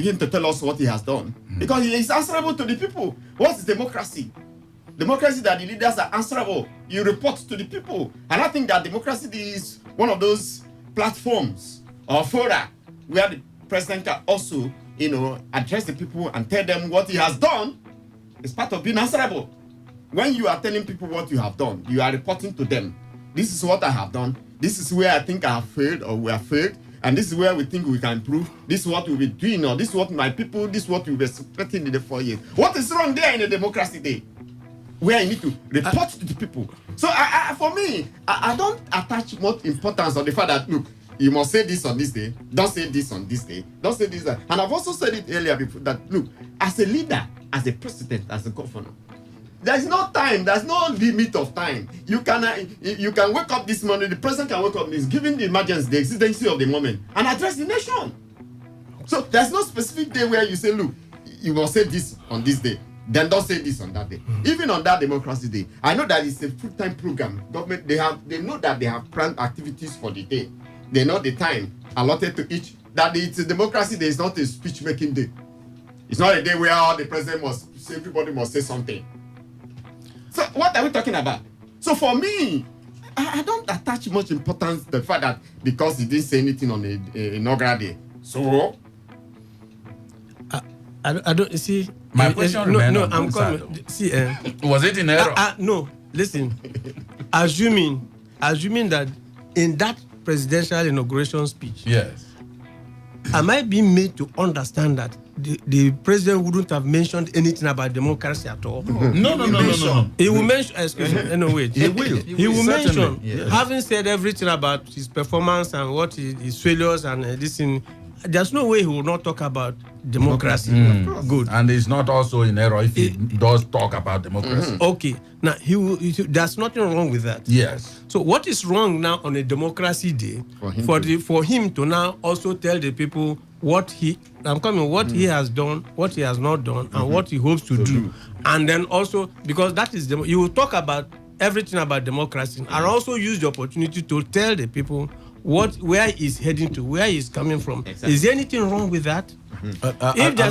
begin to tell us what he has done. Because he is answerable to the people. What is democracy? Democracy that the leaders are answerable. You report to the people. And I think that democracy is one of those platforms or fora where the president can also, address the people and tell them what he has done. It's part of being answerable. When you are telling people what you have done, you are reporting to them. This is what I have done. This is where I think I have failed or we have failed. And this is where we think we can improve. This is what we'll be doing, or this is what my people, this is what we were expecting in the 4 years. What is wrong there in a democracy day? Where you need to report to the people. So for me, I don't attach much importance on the fact that, look, you must say this on this day. Don't say this on this day. Don't say this. And I've also said it earlier before that, look, as a leader, as a president, as a governor, there's no time. There's no limit of time. You can wake up this morning. The president can wake up this, given the emergency, the exigency of the moment, and address the nation. So there's no specific day where you say, look, you must say this on this day. Then don't say this on that day. Even on that democracy day, I know that it's a full-time program. Government, they know that they have planned activities for the day. They know the time allotted to each. That it's a democracy day. It's not a speech-making day. It's not a day where all the president must say, everybody must say something. So what are we talking about? So for me, I don't attach much importance to the fact that because he didn't say anything on the inaugural day. So I don't see. My question no, I'm coming. See, was it in error? No, listen. assuming that in that presidential inauguration speech, yes, am I being made to understand that the president wouldn't have mentioned anything about democracy at all? No. He will mention. Excuse me. No, wait. He will. He will mention. Yes. Having said everything about his performance and what his failures and this thing, there's no way he will not talk about democracy. Good. And it's not also in error if he does talk about democracy. Okay. Now there's nothing wrong with that. Yes. So what is wrong now on a democracy day for him to now also tell the people what he has done, what he has not done, and what he hopes to do, and then also because that is you will talk about everything about democracy, and also use the opportunity to tell the people where he's heading to, where he's coming from. Exactly. Is there anything wrong with that? Let me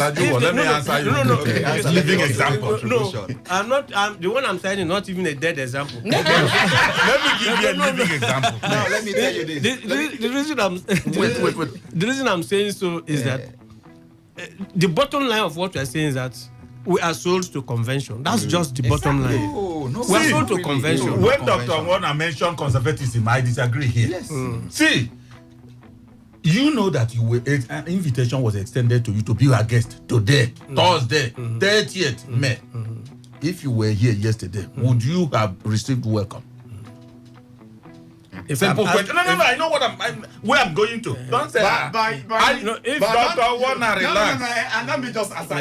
answer you. No. Living example. No, I'm not. The one I'm saying is not even a dead example. Let me give you a living example. Now let me tell you this. The reason I'm saying so is that the bottom line of what we are saying is that we are sold to convention. That's just the bottom line. We are sold to convention. When Dr. Warner mentioned conservatism, I disagree here. Yes. See, you know that an invitation was extended to you to be our guest today, Thursday, 30th May. If you were here yesterday, would you have received welcome? Simple question. No. I know where I'm going to. Don't say if Dr. Warner relax. No, and let me just answer.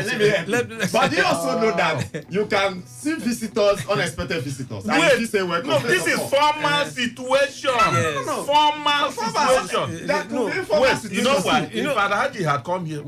But you also know that you can see visitors, unexpected visitors. Wait, you say welcome. no, this is formal situation. Yes. Formal situation. That could be informal situation. You know what? If Adahaji had come here,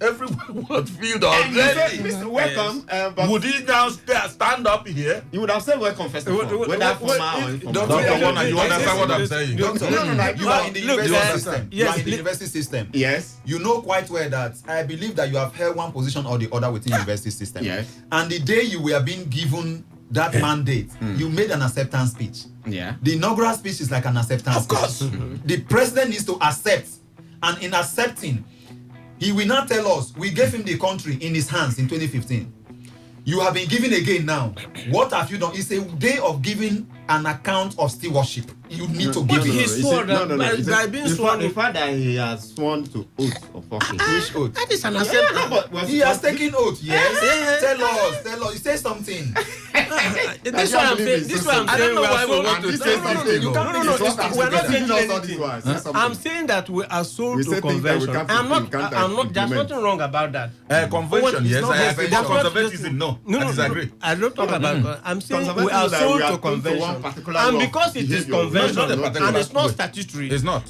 everyone would feel And you already. said, Mr. Welcome. But Would he now stand up here? you would have said welcome first of all. Whether formal or informal. Dr. Warner, you understand what I'm saying? You are in the university system. You yes, are in the university system. Yes. You know quite well that I believe that you have held one position or the other within the university system. Yes. And the day you were being given that mandate, you made an acceptance speech. Yeah. The inaugural speech is like an acceptance Of course. speech. The president needs to accept. And in accepting, he will not tell us, we gave him the country in his hands in 2015. You have been given again now. What have you done? It's a day of giving an account of stewardship. You need to give it. He swore by being sworn. The fact that he has sworn to oath of office. Which oath? That is an acceptance. He has taken oath, yes. Tell us. You say something. This one I'm saying. This one I'm saying. We're not saying anything. I'm saying that we are sold to convention. I'm not. There's nothing wrong about that. Convention, yes. I agree. Conservatism, no. I disagree. I don't talk about. I'm saying we are sold to convention, and because it is convention and it's not statutory, it's not.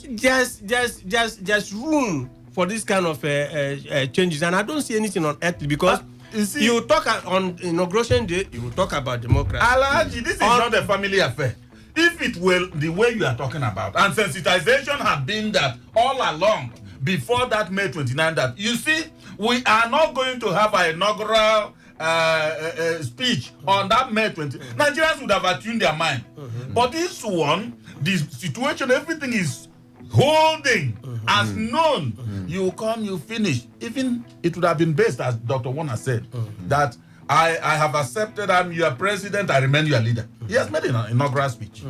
Just room for this kind of changes, and I don't see anything on earth because. You talk on inauguration day, you will talk about democracy. Alhaji, this is not a family affair. If it were the way you are talking about, and sensitization had been that all along, before that May 29, that you see, we are not going to have an inaugural speech on that May 20. Nigerians would have attuned their mind. But this one, the situation, everything is holding as known. You come, you finish. Even it would have been based, as Dr. Warner said, that I have accepted I'm your president, I remain your leader. He has made an inaugural speech.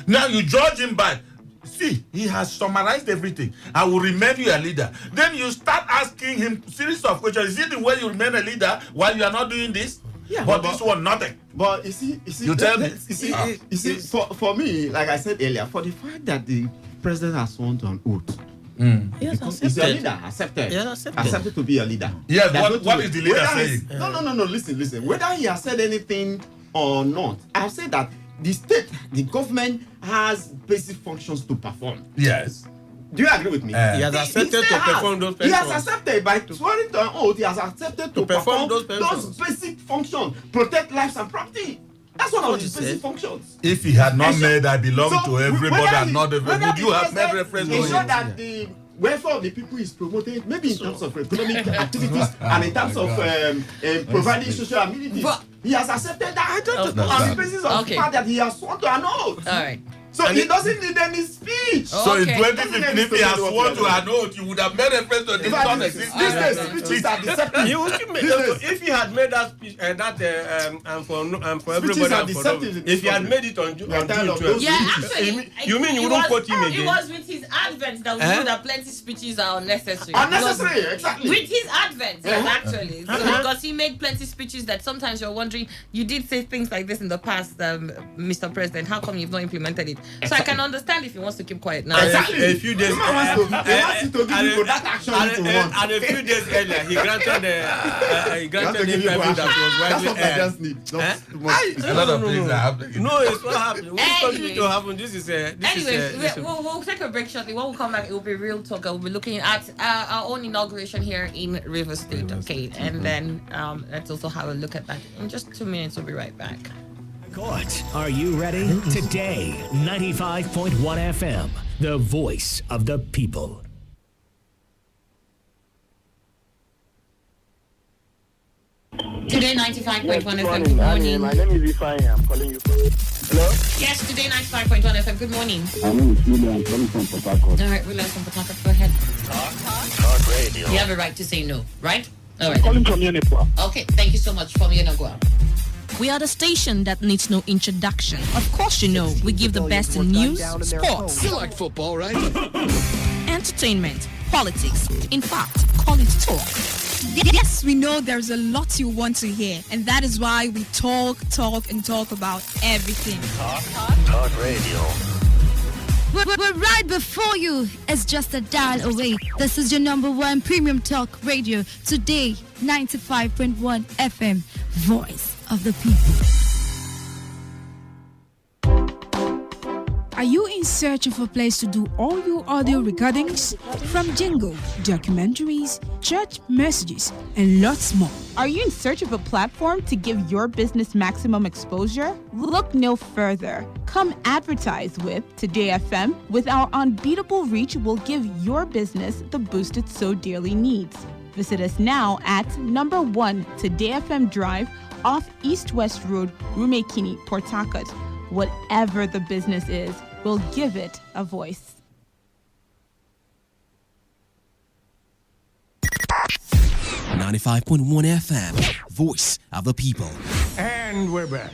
Now you judge him by, see, he has summarized everything. I will remain your leader. Then you start asking him series of questions. Is it the way you remain a leader while you are not doing this? Yeah, but this one, nothing. But you see, You tell me. You see, for me, like I said earlier, for the fact that the president has sworn to an oath, he's your leader, accepted to be a leader. Yes, what is the leader saying? No, listen. Whether he has said anything or not, I've said that the state, the government has basic functions to perform. Yes. Do you agree with me? He has accepted to perform those functions. He has accepted by swearing to an oath. He has accepted to perform those basic functions, protect lives and property. That's one of his basic functions. If he had not made I belong to everybody and not everybody, would you have made reference to him? Ensure that the welfare of the people is promoted, maybe in terms of economic activities and in terms of providing social amenities. He has accepted that on the basis of the fact that he has sworn to an oath. All right. So he doesn't need any speech. So in 2015, if he has sworn to an oath, you would have made reference to this non-existent. These speeches are deceptive. If he had made that speech, for everybody, and for if he had made it on June 12th, you mean you wouldn't quote him again? It was with his advent that we know that plenty speeches are unnecessary. Unnecessary, exactly. With his advent, yes, actually. So because he made plenty speeches that sometimes you're wondering, you did say things like this in the past, Mr. President, how come you've not implemented it? So I can understand if he wants to keep quiet now. Exactly. A few days and a few days earlier, he granted the interview that was widely aired. A lot of things are happening. No, it's not happening. What's continue to happen? This is we'll take a break shortly. When we come back, it will be real talk. We'll be looking at our own inauguration here in Rivers State. Okay, and then let's also have a look at that in just 2 minutes. We'll be right back. Court, are you ready? Today, 95.1 FM, the voice of the people. Today 95.1 FM, good morning. My name is Ifeanyi. I'm calling you from... Hello? Yes, today 95.1 FM, good morning. My name is William. I'm calling from Port Harcourt. All right, William from Port Harcourt, go ahead. Talk radio. You have a right to say no, right? All right. I'm calling from Uniqua. Okay, thank you so much from Yenagua. We are the station that needs no introduction. Of course, you know, we give the best in news, sports. You like football, right? Entertainment, politics. In fact, call it talk. Yes, we know there's a lot you want to hear, and that is why we talk about everything. Talk radio. We're right before you. It's just a dial away. This is your number one premium talk radio. Today, 95.1 FM, voice of the people. Are you in search of a place to do all your audio recordings? From jingle, documentaries, church messages, and lots more. Are you in search of a platform to give your business maximum exposure? Look no further. Come advertise with Today FM. With our unbeatable reach, we'll give your business the boost it so dearly needs. Visit us now at number 1 Today FM Drive off East West Road, Rumekini, Port Harcourt. Whatever the business is, we'll give it a voice. 95.1 FM, voice of the people. And we're back.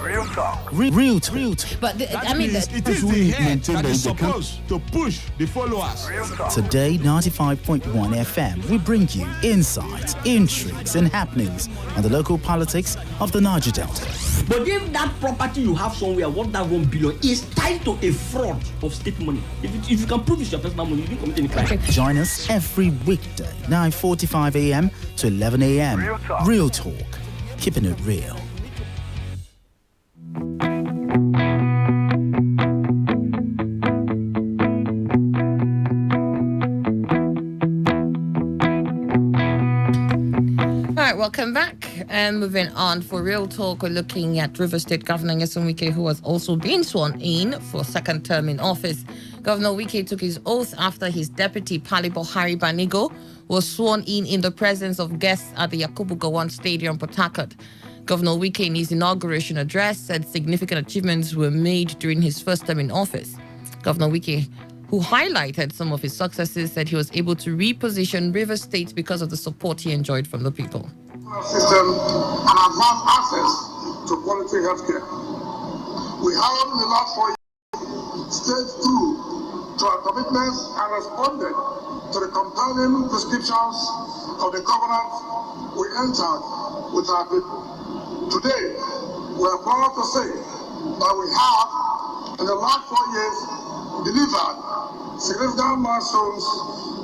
Real talk. Real talk. But it is the head that is supposed to push the followers. Today, 95.1 FM, we bring you insights, intrigues, and happenings on the local politics of the Niger Delta. But if that property you have somewhere worth that 1 billion is tied to a fraud of state money, if you can prove it's your personal money, you didn't commit any crime. Join us every weekday, 9:45 a.m. to 11 a.m. Real talk. Keeping it real. Welcome back. And moving on for Real Talk, we're looking at River State Governor Nyesom Wike, who has also been sworn in for second term in office. Governor Wike took his oath after his deputy, Palibo Harry Banigo, was sworn in the presence of guests at the Yakubu Gowon Stadium, Port Harcourt. Governor Wike, in his inauguration address, said significant achievements were made during his first term in office. Governor Wike, who highlighted some of his successes, said he was able to reposition Rivers State because of the support he enjoyed from the people. System and advanced access to quality healthcare. We have in the last 4 years stayed true to our commitments and responded to the compelling prescriptions of the covenant we entered with our people. Today, we are proud to say that we have, in the last 4 years, delivered significant milestones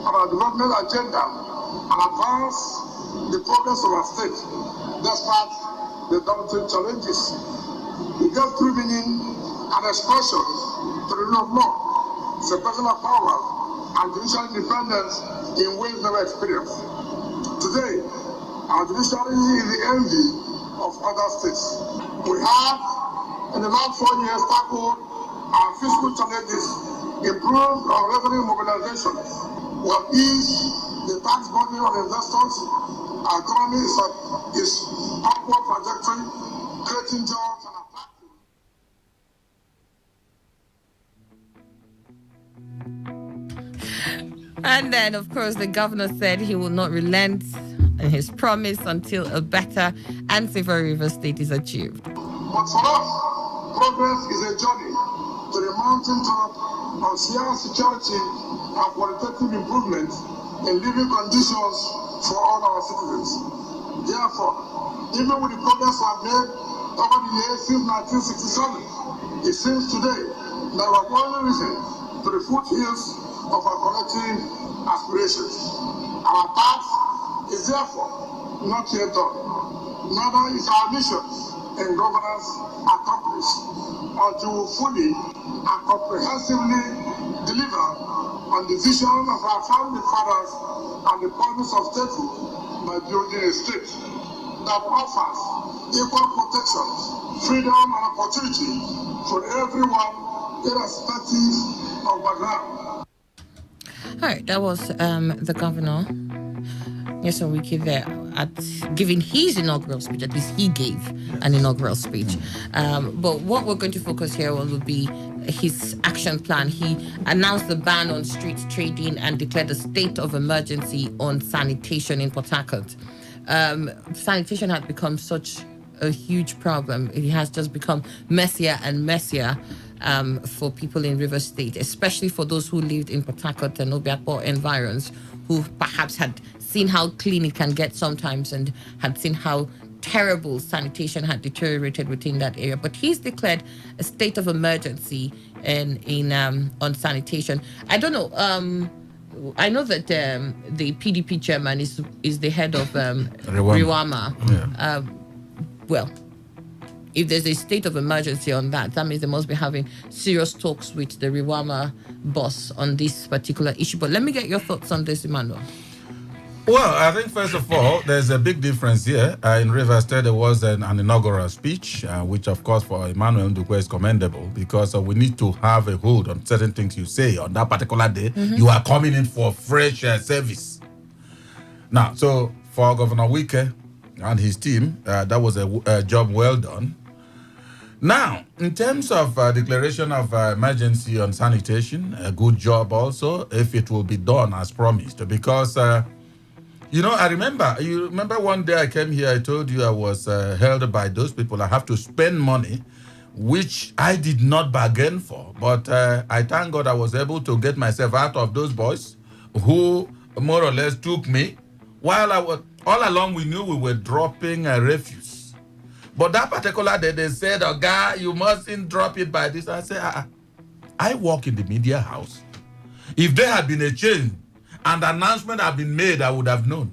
on our development agenda and advanced the progress of our state despite the daunting challenges. We gave true meaning and expression to the rule of law, separation of power, and judicial independence in ways never experienced. Today, our judiciary is the envy of other states. We have, in the last 4 years, tackled our fiscal challenges, improved our revenue mobilization. We have eased the tax burden of investors. Our economy is upward trajectory, creating jobs and And then, of course, the governor said he will not relent in his promise until a better and safer River State is achieved. But for us, progress is a journey to the mountaintop of sheer security and qualitative improvement in living conditions for all our citizens. Therefore, even with the progress we have made over the years since 1967, it seems today that we are only reaching to the foothills of our collective aspirations. Our task is therefore not yet done. Neither is our mission in governance accomplished until we fully and comprehensively deliver on the vision of our founding fathers and the promise of statehood by building a state that offers equal protection, freedom, and opportunity for everyone, irrespective of background. All right, that was the governor, Nyesom Wike, there at giving his inaugural speech. At least he gave an inaugural speech. But what we're going to focus here on will be his action plan. He announced the ban on street trading and declared a state of emergency on sanitation in Port Harcourt. Sanitation had become such a huge problem. It has just become messier and messier for people in River State, especially for those who lived in Port Harcourt and Obiakpor environs, who perhaps had seen how clean it can get sometimes and had seen how terrible sanitation had deteriorated within that area. But he's declared a state of emergency on sanitation. I don't know. I know that the PDP chairman is the head of Riwama. Yeah. Well, if there's a state of emergency on that means they must be having serious talks with the Riwama boss on this particular issue. But let me get your thoughts on this, Emmanuel. Well, I think first of all, there's a big difference here. In Rivers State, there was an inaugural speech, which of course for Emmanuel Ndukwe is commendable because we need to have a hold on certain things you say on that particular day. Mm-hmm. You are coming in for fresh service. Now, so for Governor Wike and his team, that was a job well done. Now, in terms of declaration of emergency on sanitation, a good job also, if it will be done as promised. Because, you remember one day I came here, I told you I was held by those people. I have to spend money, which I did not bargain for. But I thank God I was able to get myself out of those boys who more or less took me. While all along we knew we were dropping refuse. But that particular day, they said, "Oh, guy, you mustn't drop it by this." I said, I work in the media house. If there had been a change and the announcement had been made, I would have known.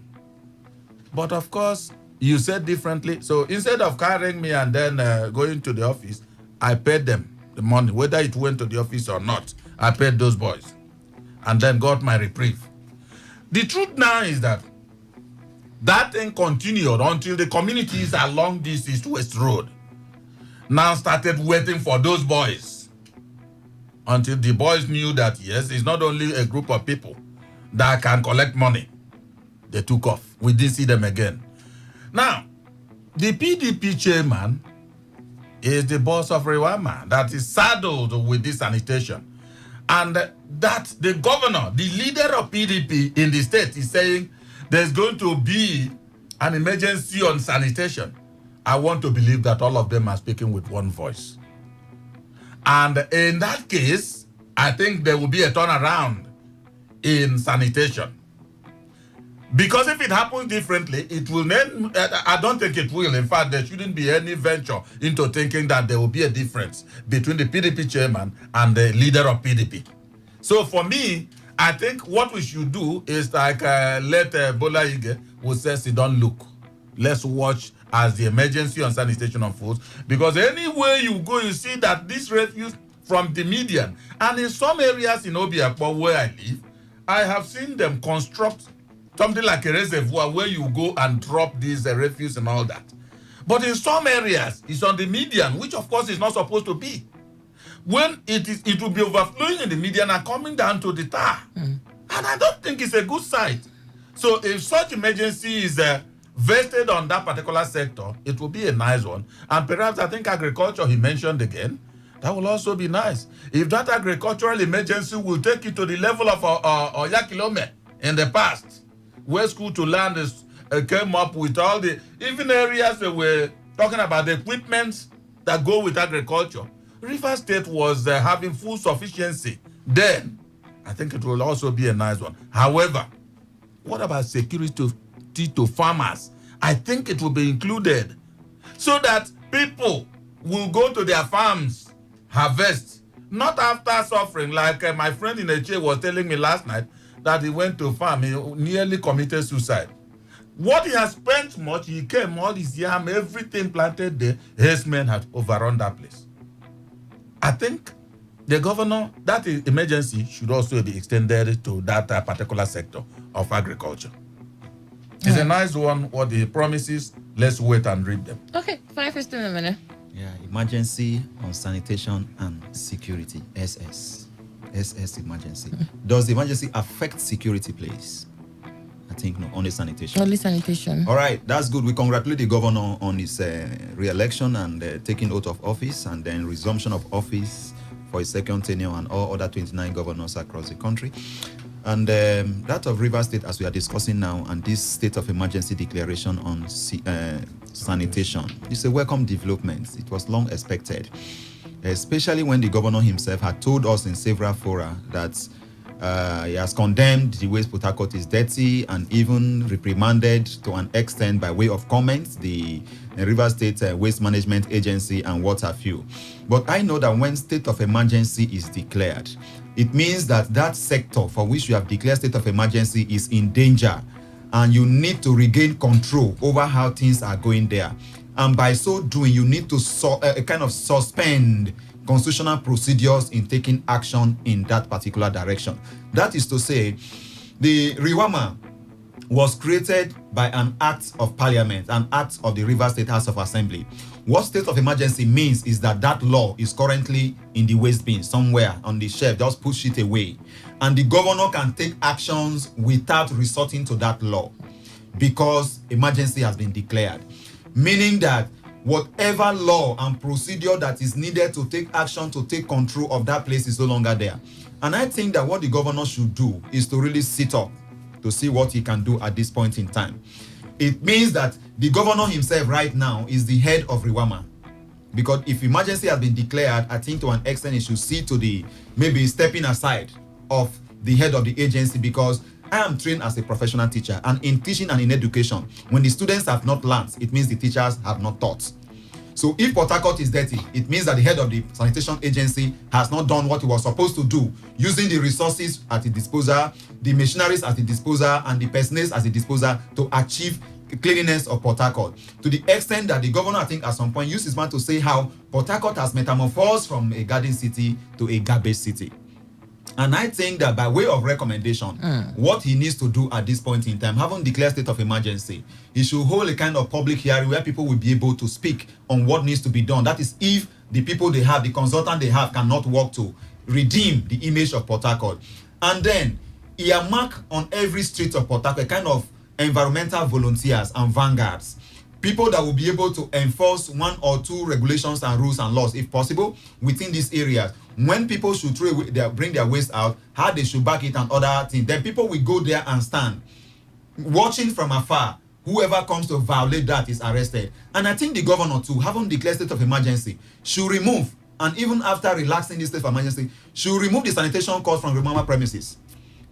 But of course, you said differently. So instead of carrying me and then going to the office, I paid them the money, whether it went to the office or not. I paid those boys and then got my reprieve. The truth now is that thing continued until the communities along this East-West Road now started waiting for those boys until the boys knew that, yes, it's not only a group of people that can collect money. They took off. We didn't see them again. Now, the PDP chairman is the boss of Rwanda that is saddled with this sanitation. And that the governor, the leader of PDP in the state, is saying there's going to be an emergency on sanitation. I want to believe that all of them are speaking with one voice. And in that case, I think there will be a turnaround in sanitation. Because if it happens differently, it will then, I don't think it will. In fact, there shouldn't be any venture into thinking that there will be a difference between the PDP chairman and the leader of PDP. So for me, I think what we should do is like let Bola Ige will say, sit down, look. Let's watch as the emergency on sanitation unfolds. Because anywhere you go, you see that this refuse from the median, and in some areas in Obiakpo where I live, I have seen them construct something like a reservoir where you go and drop these refuse and all that. But in some areas, it's on the median, which of course is not supposed to be. When it will be overflowing in the median and coming down to the tar. And I don't think it's a good sight. So if such emergency is vested on that particular sector, it will be a nice one. And perhaps I think agriculture he mentioned again, that will also be nice. If that agricultural emergency will take it to the level of Oyakilome in the past, where school to land came up with all the, even areas that were talking about the equipment that go with agriculture. River State was having full sufficiency. Then, I think it will also be a nice one. However, what about security to farmers? I think it will be included so that people will go to their farms, harvest, not after suffering. Like my friend in Eche was telling me last night, that he went to farm, he nearly committed suicide. What he has spent much, he came, all his yam, everything planted there, his men had overrun that place. I think the governor, that emergency should also be extended to that particular sector of agriculture. It's a nice one, what he promises. Let's wait and read them. Okay, 5:15 a minute. Yeah, emergency on sanitation and security, SS emergency. Does the emergency affect security, please? I think no, only sanitation. Only sanitation. All right, that's good. We congratulate the governor on his re-election and taking oath of office, and then resumption of office for his second tenure, and all other 29 governors across the country. And that of Rivers State, as we are discussing now, and this state of emergency declaration on sanitation, it's a welcome development. It was long expected, especially when the governor himself had told us in several fora that he has condemned the way Port Harcourt is dirty, and even reprimanded to an extent by way of comments the Rivers State Waste Management Agency and what have you. But I know that when state of emergency is declared, it means that that sector for which you have declared state of emergency is in danger, and you need to regain control over how things are going there. And by so doing, you need to kind of suspend constitutional procedures in taking action in that particular direction. That is to say, the RIWAMA was created by an act of parliament, an act of the Rivers State House of Assembly. What state of emergency means is that that law is currently in the waste bin somewhere on the shelf, just push it away. And the governor can take actions without resorting to that law because emergency has been declared. Meaning that whatever law and procedure that is needed to take action to take control of that place is no longer there. And I think that what the governor should do is to really sit up to see what he can do at this point in time. It means that the governor himself right now is the head of RIWAMA. Because if emergency has been declared, I think to an extent he should see to the maybe stepping aside of the head of the agency, because I am trained as a professional teacher, and in teaching and in education, when the students have not learned, it means the teachers have not taught. So if Port Harcourt is dirty, it means that the head of the sanitation agency has not done what he was supposed to do, using the resources at his disposal, the machineries at his disposal, and the personnel at his disposal to achieve cleanliness of Port Harcourt. To the extent that the governor, I think, at some point used his mouth to say how Port Harcourt has metamorphosed from a garden city to a garbage city. And I think that by way of recommendation, what he needs to do at this point in time, having declared state of emergency, he should hold a kind of public hearing where people will be able to speak on what needs to be done. That is, if the people they have, the consultant they have, cannot work to redeem the image of Port Harcourt. And then earmark on every street of Port Harcourt a kind of environmental volunteers and vanguards, people that will be able to enforce 1 or 2 regulations and rules and laws, if possible, within these areas. When people should bring their waste out, how they should back it and other things. Then people will go there and stand, watching from afar. Whoever comes to violate that is arrested. And I think the governor too, having declared state of emergency, should remove, and even after relaxing this state of emergency, should remove the sanitation court from Remama premises.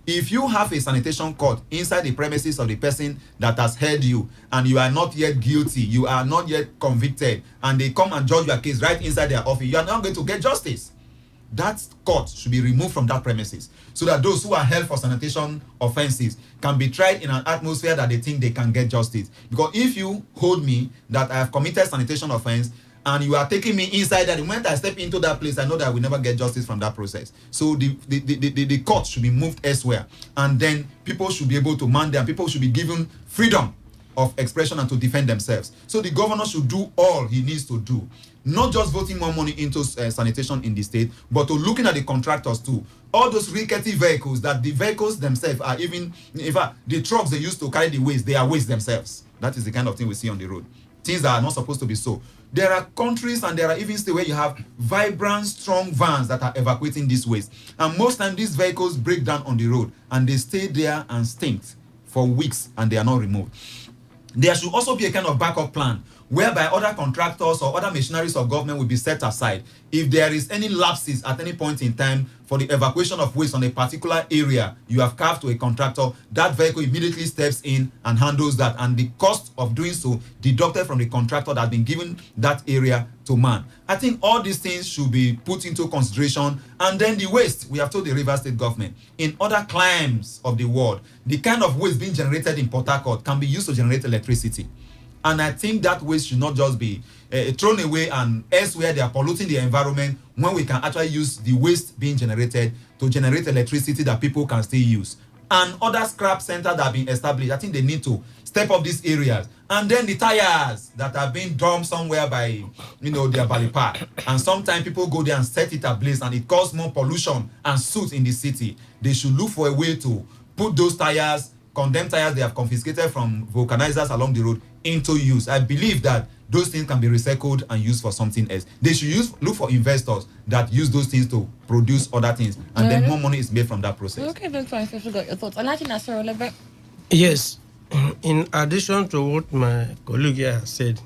If you have a sanitation court inside the premises of the person that has heard you, and you are not yet guilty, you are not yet convicted, and they come and judge your case right inside their office, you are not going to get justice. That court should be removed from that premises, so that those who are held for sanitation offenses can be tried in an atmosphere that they think they can get justice. Because if you hold me that I have committed sanitation offense, and you are taking me inside that, the moment I step into that place, I know that I will never get justice from that process. So the court should be moved elsewhere, and then people should be able to man them. People should be given freedom of expression and to defend themselves. So the governor should do all he needs to do, not just voting more money into sanitation in the state, but to looking at the contractors too. All those rickety vehicles, that the vehicles themselves are even, in fact, the trucks they use to carry the waste, they are waste themselves. That is the kind of thing we see on the road. Things that are not supposed to be so. There are countries and there are even states where you have vibrant, strong vans that are evacuating this waste. And most times these vehicles break down on the road and they stay there and stink for weeks and they are not removed. There should also be a kind of backup plan whereby other contractors or other machineries of government will be set aside. If there is any lapses at any point in time for the evacuation of waste on a particular area you have carved to a contractor, that vehicle immediately steps in and handles that, and the cost of doing so deducted from the contractor that has been given that area to man. I think all these things should be put into consideration. And then the waste, we have told the Rivers State government, in other climes of the world, the kind of waste being generated in Port Harcourt can be used to generate electricity. And I think that waste should not just be thrown away and elsewhere they are polluting the environment, when we can actually use the waste being generated to generate electricity that people can still use. And other scrap centers that have been established, I think they need to step up these areas. And then the tires that are being dumped somewhere by, their valley park. And sometimes people go there and set it ablaze and it causes more pollution and soot in the city. They should look for a way to put those tires, condemned tires they have confiscated from vulcanizers along the road, into use. I believe that those things can be recycled and used for something else. They should look for investors that use those things to produce other things, and then more money is made from that process. Okay, that's fine. I forgot your thoughts. I'd like to ask her a little bit. Yes. In addition to what my colleague here said,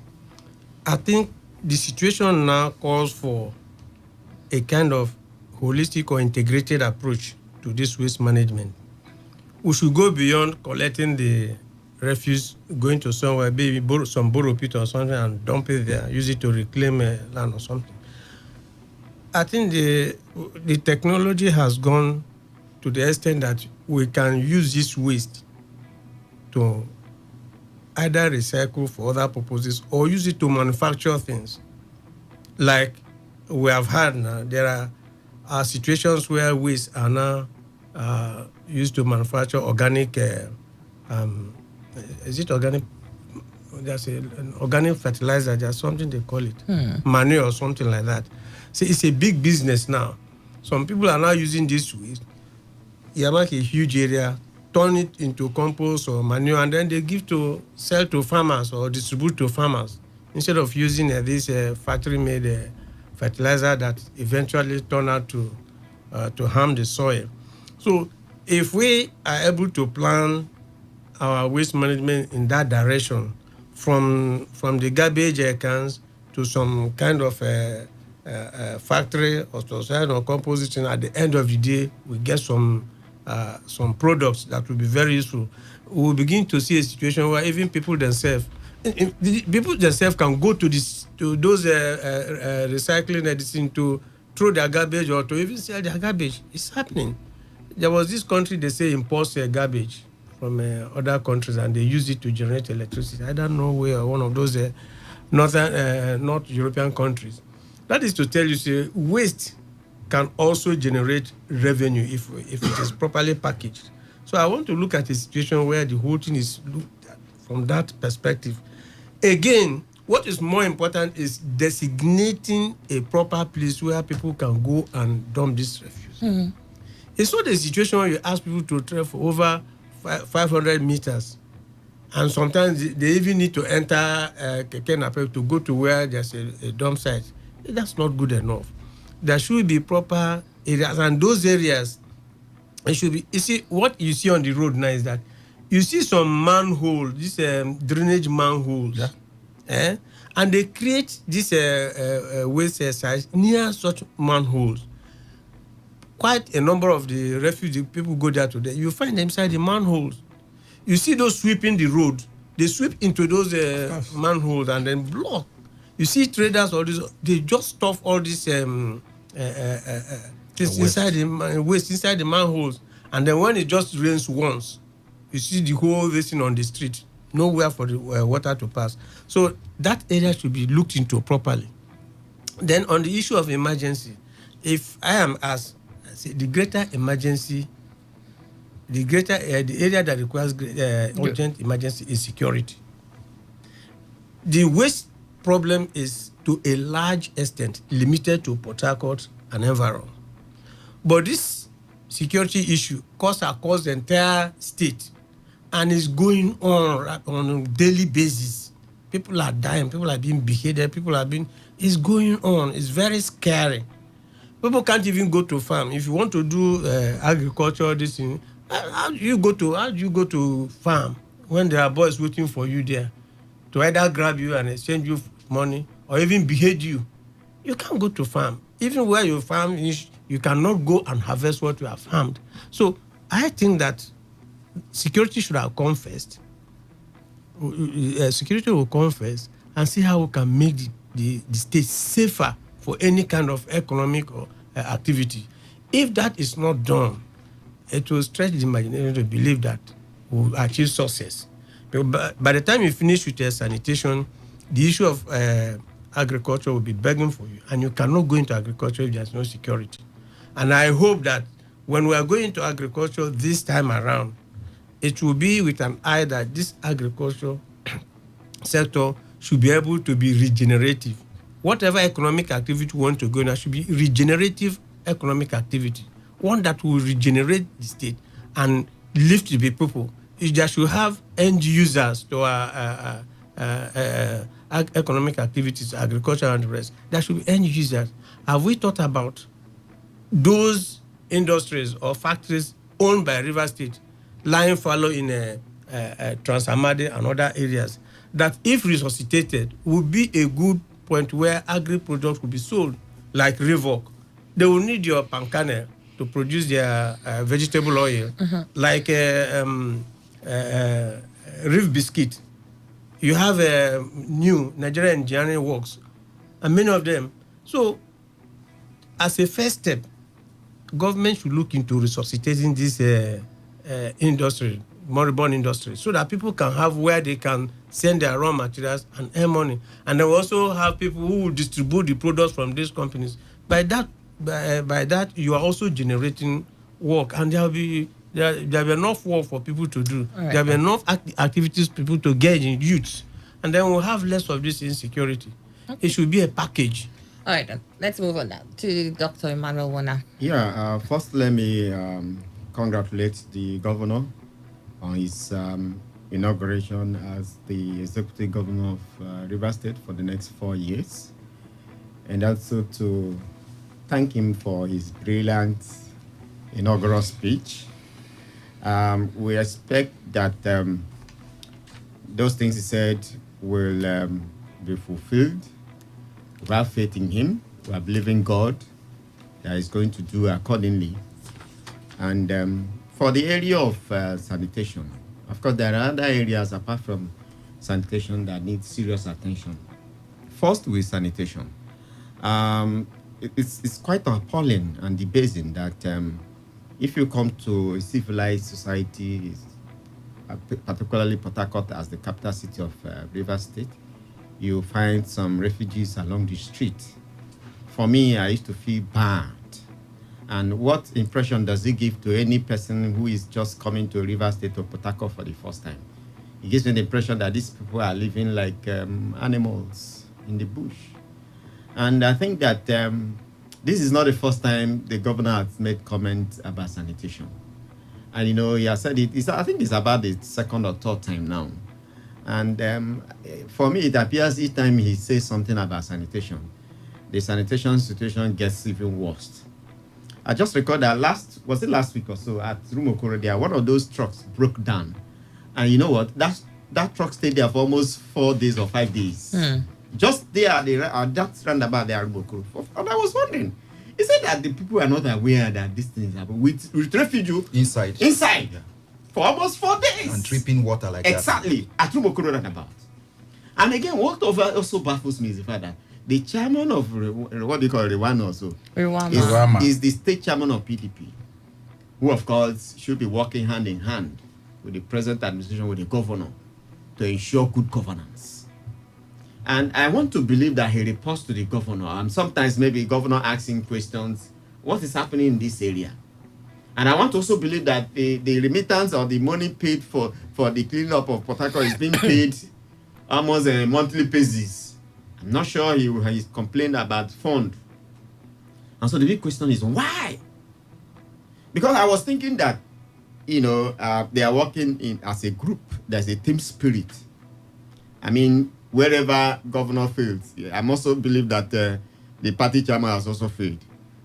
I think the situation now calls for a kind of holistic or integrated approach to this waste management. We should go beyond collecting the refuse, going to somewhere, maybe borrow pit or something and dump it there, use it to reclaim land or something. I think the technology has gone to the extent that we can use this waste to either recycle for other purposes or use it to manufacture things. Like we have had now, there are situations where waste are now used to manufacture organic, is it organic? There's an organic fertilizer, there's something they call it, manure or something like that. So it's a big business now. Some people are now using this waste, you make a huge area, turn it into compost or manure, and then they sell to farmers or distribute to farmers instead of using this factory-made fertilizer that eventually turn out to harm the soil. So if we are able to plan our waste management in that direction, from the garbage cans to some kind of factory or to some composition, at the end of the day, we get some products that will be very useful. We will begin to see a situation where even people themselves can go to those recycling editing to throw their garbage or to even sell their garbage. It's happening. There was this country, they say, imports garbage from other countries and they use it to generate electricity. I don't know where, one of those North European countries. That is to tell you, say, waste can also generate revenue if it is properly packaged. So I want to look at a situation where the whole thing is looked at from that perspective. Again, what is more important is designating a proper place where people can go and dump this refuse. Mm. It's not a situation where you ask people to travel for over 500 meters. And sometimes they even need to enter Keke Napep to go to where there's a dump site. That's not good enough. There should be proper areas, and those areas, it should be. You see, what you see on the road now is that you see some manhole, this drainage manholes, and they create this waste size near such manholes. Quite a number of the refugee people go there today. You find them inside the manholes. You see those sweeping the road. They sweep into those manholes and then block. You see traders, all this, they just stuff all this inside the waste inside the manholes. And then when it just rains once, you see the whole thing on the street. Nowhere for the water to pass. So that area should be looked into properly. Then on the issue of emergency, if I am asked, the greater emergency, the area that requires urgent emergency is security. The waste problem is to a large extent limited to Port Harcourt and environ. But this security issue cuts across the entire state and is going on a daily basis. People are dying, people are being beheaded, it's going on. It's very scary. People can't even go to farm. If you want to do agriculture, this thing, how do you go to farm when there are boys waiting for you there to either grab you and exchange you money or even behead you? You can't go to farm. Even where you farm, you cannot go and harvest what you have farmed. So I think that security should have come first. Security will come first and see how we can make the state safer for any kind of economic or activity. If that is not done, it will stretch the imagination to believe that we'll achieve success. But by the time you finish with sanitation, the issue of agriculture will be begging for you, and you cannot go into agriculture if there's no security. And I hope that when we are going into agriculture this time around, it will be with an eye that this agriculture sector should be able to be regenerative. Whatever economic activity we want to go in, should be regenerative economic activity, one that will regenerate the state and lift the people. They should have end users to economic activities, agriculture and the rest. There should be end users. Have we thought about those industries or factories owned by River State lying fallow in Trans-Amadi and other areas that, if resuscitated, would be a good point where agri-products will be sold, like Revoc. They will need your palm kernel to produce their vegetable oil, like Reef Biscuit. You have a new Nigerian Engineering Works, and many of them. So, as a first step, government should look into resuscitating this industry, moribund industry, so that people can have where they can send their raw materials and earn money. And they will also have people who will distribute the products from these companies. By that, you are also generating work, and there will be enough work for people to do. Right. There will be enough activities for people to engage in youths, and then we'll have less of this insecurity. Okay. It should be a package. All right, then. Let's move on now to Dr. Emmanuel Wona. Yeah, first let me congratulate the governor on his inauguration as the executive governor of River State for the next 4 years, and also to thank him for his brilliant inaugural speech. We expect that those things he said will be fulfilled. We have faith in him. We are believing God that he's going to do accordingly. And for the area of sanitation, of course, there are other areas apart from sanitation that need serious attention. First, with sanitation. It's quite appalling and debasing that if you come to a civilized society, particularly Port Harcourt as the capital city of River State, you find some refugees along the street. For me, I used to feel bad. And what impression does it give to any person who is just coming to River State or Port Harcourt for the first time? It gives me the impression that these people are living like animals in the bush. And I think that this is not the first time the governor has made comments about sanitation. And, he has said it. I think it's about the second or third time now. And for me, it appears each time he says something about sanitation, the sanitation situation gets even worse. I just recall that last week or so at Rumokoro there, one of those trucks broke down. And you know what? That truck stayed there for almost 4 days or 5 days. Just there at that roundabout there at Rumokoro. And I was wondering, he said that the people are not aware that this thing is happening. With refugee inside. Yeah. For almost 4 days. And dripping water like exactly, at Rumokoro roundabout. And again, what also baffles me is the fact that the chairman of what do you call it, Rwanda is the state chairman of PDP, who of course should be working hand in hand with the present administration, with the governor, to ensure good governance. And I want to believe that he reports to the governor, and sometimes maybe the governor asking questions, what is happening in this area? And I want to also believe that the remittance or the money paid for the cleaning up of Port Harcourt is being paid almost a monthly basis. I'm not sure he's complained about fund. And so the big question is why? Because I was thinking that, they are working as a group. There's a team spirit. I mean, wherever governor fails, I also believe that the party chairman has also failed.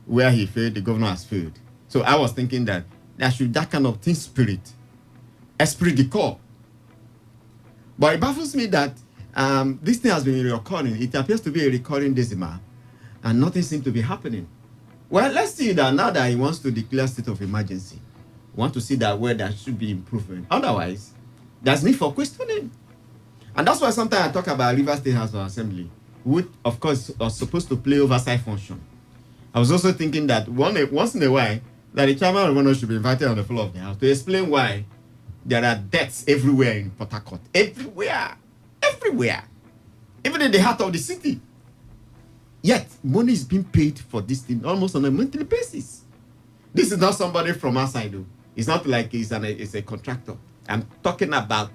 Where he failed, the governor has failed. So I was thinking that there should that kind of team spirit, esprit de corps. But it baffles me that this thing has been recurring. It appears to be a recurring decimal, and nothing seems to be happening. Well, let's see that now that he wants to declare state of emergency, we want to see that where there should be improvement. Otherwise, there's need for questioning. And that's why sometimes I talk about Rivers State House of Assembly, which, of course, was supposed to play oversight function. I was also thinking that once in a while, that the chairman of the governor should be invited on the floor of the house to explain why there are deaths everywhere in Port Harcourt. Everywhere. Even in the heart of the city. Yet, money is being paid for this thing almost on a monthly basis. This is not somebody from outside, though. It's not like it's a contractor. I'm talking about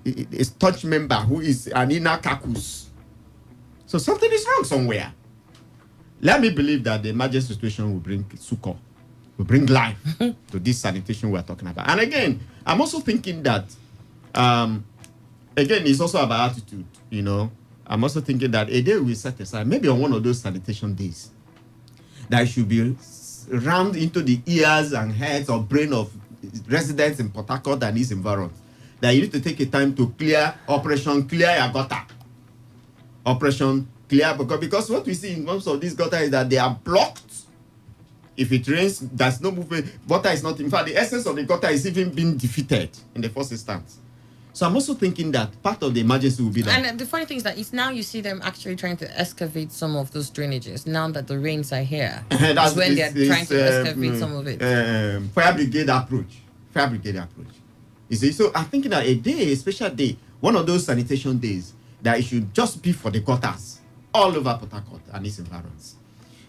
a touch member who is an inner caucus. So something is wrong somewhere. Let me believe that the emergency situation will bring succor, will bring life to this sanitation we're talking about. And again, I'm also thinking that, again, it's also about attitude, I'm also thinking that a day we set aside, maybe on one of those sanitation days, that should be rammed into the ears and heads or brain of residents in Port Harcourt and its environs. That you need to take a time to Operation Clear Your Gutter. Operation Clear, because what we see in most of these gutters is that they are blocked. If it rains, there's no movement. Water is not, in fact, the essence of the gutter is even being defeated in the first instance. So I'm also thinking that part of the emergency will be that. And the funny thing is that it's now you see them actually trying to excavate some of those drainages now that the rains are here. That's when they're trying to excavate some of it. Fire brigade approach. You see, so I'm thinking that a special day, one of those sanitation days, that it should just be for the gutters all over Port Harcourt and its environs.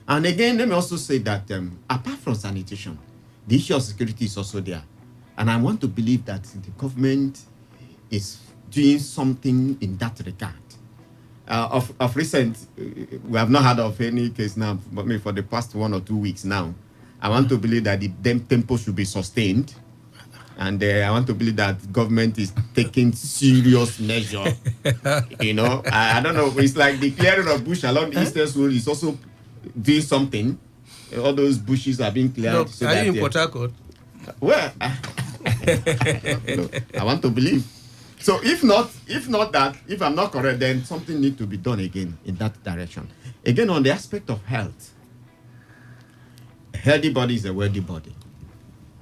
And again, let me also say that apart from sanitation, the issue of security is also there. And I want to believe that the government is doing something in that regard. Of recent, we have not heard of any case now, but maybe for the past 1 or 2 weeks now. I want to believe that the tempo should be sustained. And I want to believe that government is taking serious measure. I don't know. It's like the clearing of bush along the Eastern Road is also doing something. All those bushes are being cleared. Look, are you in Port Harcourt? Well, I want to believe. So if I'm not correct, then something needs to be done again in that direction. Again, on the aspect of health, a healthy body is a wealthy body.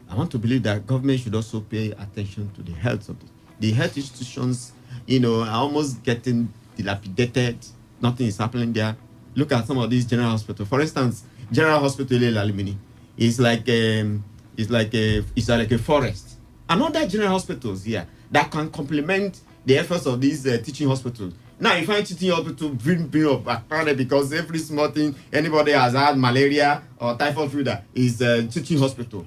I want to believe that government should also pay attention to the health of the health institutions. Are almost getting dilapidated. Nothing is happening there. Look at some of these general hospitals. For instance, General Hospital Elamini is like a forest. And other general hospitals here that can complement the efforts of these teaching hospitals. Now, if I teaching hospital bring up because every small thing anybody has had malaria or typhoid fever is teaching hospital.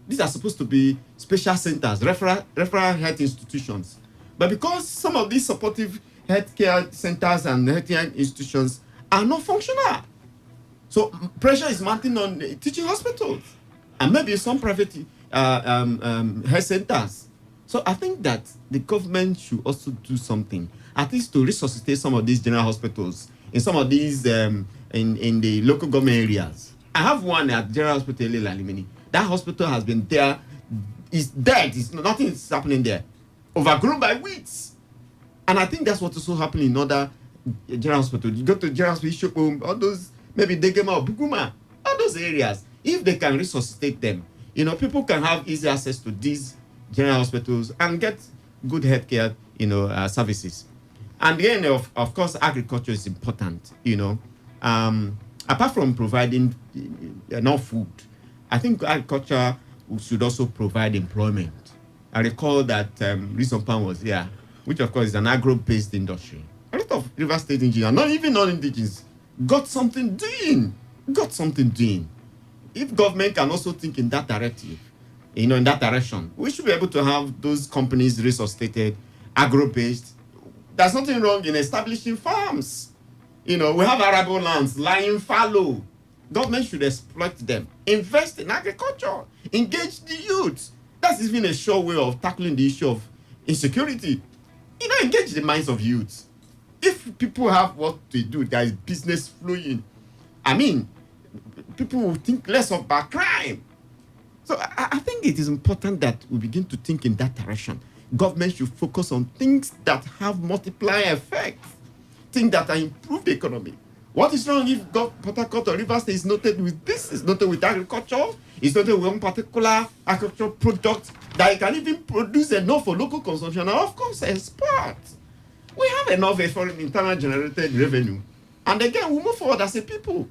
These are supposed to be special centers, referral health institutions. But because some of these supportive healthcare centers and healthcare institutions are not functional, so pressure is mounting on the teaching hospitals and maybe some private health centers. So I think that the government should also do something, at least to resuscitate some of these general hospitals in some of these in the local government areas. I have one at General Hospital Lalimini. That hospital has been there, is dead. Nothing is happening there. Overgrown by weeds. And I think that's what also happening in other general hospitals. You go to General Hospital, Shopom, all those, maybe Degema or Buguma, all those areas. If they can resuscitate them, people can have easy access to these general hospitals and get good healthcare, services. And then, of course, agriculture is important, apart from providing enough food, I think agriculture should also provide employment. I recall that Reason Pan was here, which of course is an agro-based industry. A lot of River State engineers, not even non-indigenous, got something doing. If government can also think in that directive, in that direction, we should be able to have those companies resuscitated, agro-based. There's nothing wrong in establishing farms. We have arable lands lying fallow. Government should exploit them, invest in agriculture, engage the youth. That's even a sure way of tackling the issue of insecurity. Engage the minds of youth. If people have what to do, there is business flowing. People will think less about crime. So I think it is important that we begin to think in that direction. Government should focus on things that have multiplier effects, things that improve the economy. What is wrong if Port Harcourt or Rivers State is noted with this, is noted with agriculture, is noted with one particular agricultural product that it can even produce enough for local consumption and of course export. We have enough foreign internal generated revenue. And again, we move forward as a people.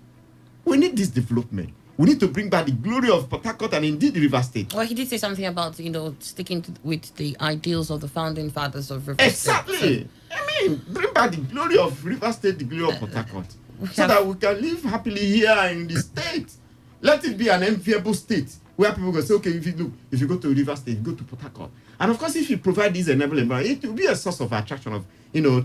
We need this development. We need to bring back the glory of Port Harcourt and indeed the River State. Well, he did say something about, sticking with the ideals of the founding fathers of River State. Exactly. Bring back the glory of River State, the glory of Port Harcourt. So that we can live happily here in the state. Let it be an enviable state where people go say, okay, if you go to River State, you go to Port Harcourt. And of course, if you provide this enabling environment, it will be a source of attraction of,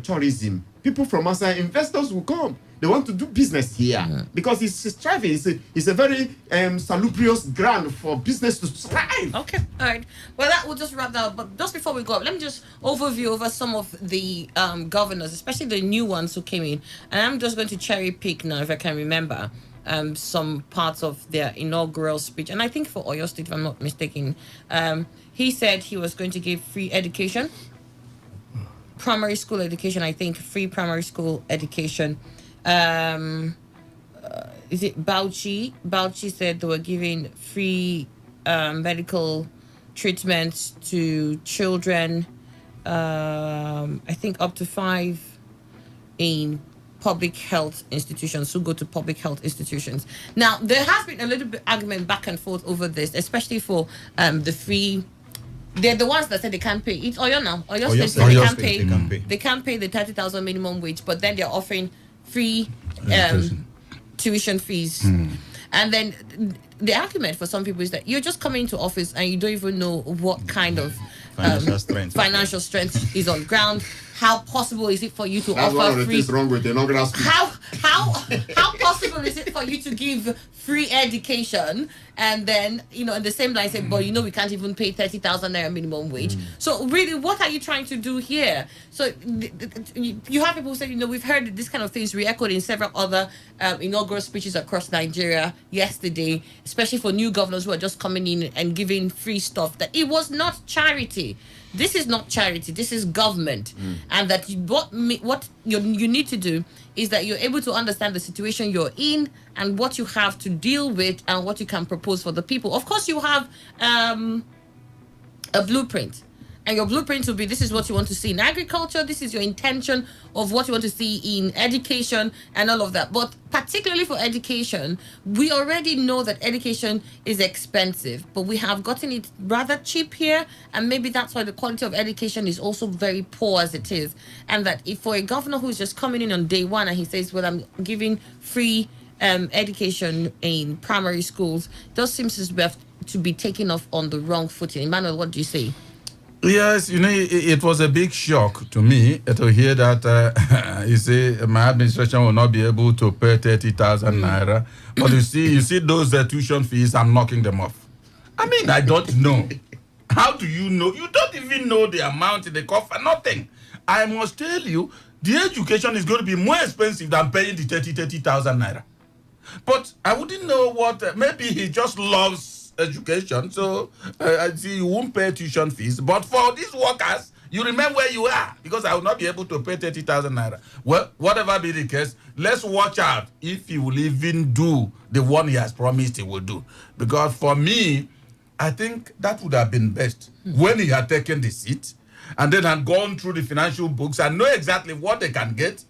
tourism. People from outside, investors will come. They want to do business here because it's thriving. It's a very salubrious ground for business to thrive. Okay, all right. Well, that will just wrap that up. But just before we go, let me just overview over some of the governors, especially the new ones who came in. And I'm just going to cherry pick now, if I can remember, some parts of their inaugural speech. And I think for Oyo State, if I'm not mistaken, he said he was going to give free education, primary school education, I think, free primary school education. Is it Bauchi? Bauchi said they were giving free medical treatments to children, I think up to 5 in public health institutions, who go to public health institutions. Now, there has been a little bit argument back and forth over this, especially for the free. They're the ones that said they can't pay. It's Oyo now. Oyo State said they can't pay. They can't pay the 30,000 minimum wage, but then they're offering free tuition fees. And then the argument for some people is that you're just coming into office and you don't even know what kind of financial strength is on ground. How possible is it for you to offer one of the free? things wrong with the inaugural speech. How possible is it for you to give free education and then in the same line say, but we can't even pay 30,000 naira minimum wage. So really, what are you trying to do here? So you have people say, we've heard this kind of things re-echoed in several other inaugural speeches across Nigeria yesterday, especially for new governors who are just coming in and giving free stuff. That it was not charity. This is not charity. This is government, and that what you need to do is that you're able to understand the situation you're in and what you have to deal with and what you can propose for the people. Of course, you have a blueprint. And your blueprint will be, this is what you want to see in agriculture, this is your intention of what you want to see in education and all of that. But particularly for education, we already know that education is expensive, but we have gotten it rather cheap here, and maybe that's why the quality of education is also very poor as it is. And that if for a governor who's just coming in on day one and he says, well, I'm giving free education in primary schools, those seems to be taken off on the wrong footing. Emmanuel, what do you say? Yes, it was a big shock to me to hear that you see my administration will not be able to pay 30,000 naira. But you see those tuition fees, I'm knocking them off. I mean, I don't know. How do you know? You don't even know the amount in the coffer, nothing. I must tell you, the education is going to be more expensive than paying the 30,000 naira. But I wouldn't know what, maybe he just loves education, so I see you won't pay tuition fees. But for these workers, you remain where you are, because I will not be able to pay 30,000 naira. Well, whatever be the case, let's watch out if he will even do the one he has promised he will do. Because for me, I think that would have been best when he had taken the seat and then had gone through the financial books and know exactly what they can get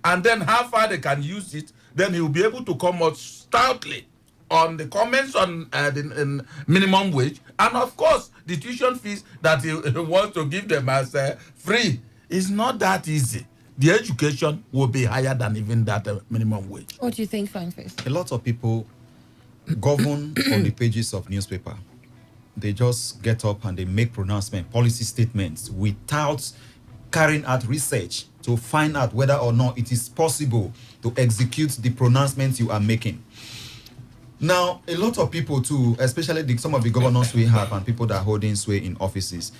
and then how far they can use it. Then he will be able to come out stoutly on the comments on the minimum wage and, of course, the tuition fees that he wants to give them as free. It's not that easy. The education will be higher than even that minimum wage. What do you think, Fine Face? A lot of people govern on the pages of newspaper. They just get up and they make pronouncements, policy statements, without carrying out research to find out whether or not it is possible to execute the pronouncements you are making. Now, a lot of people too, especially some of the governors we have and people that are holding sway in offices,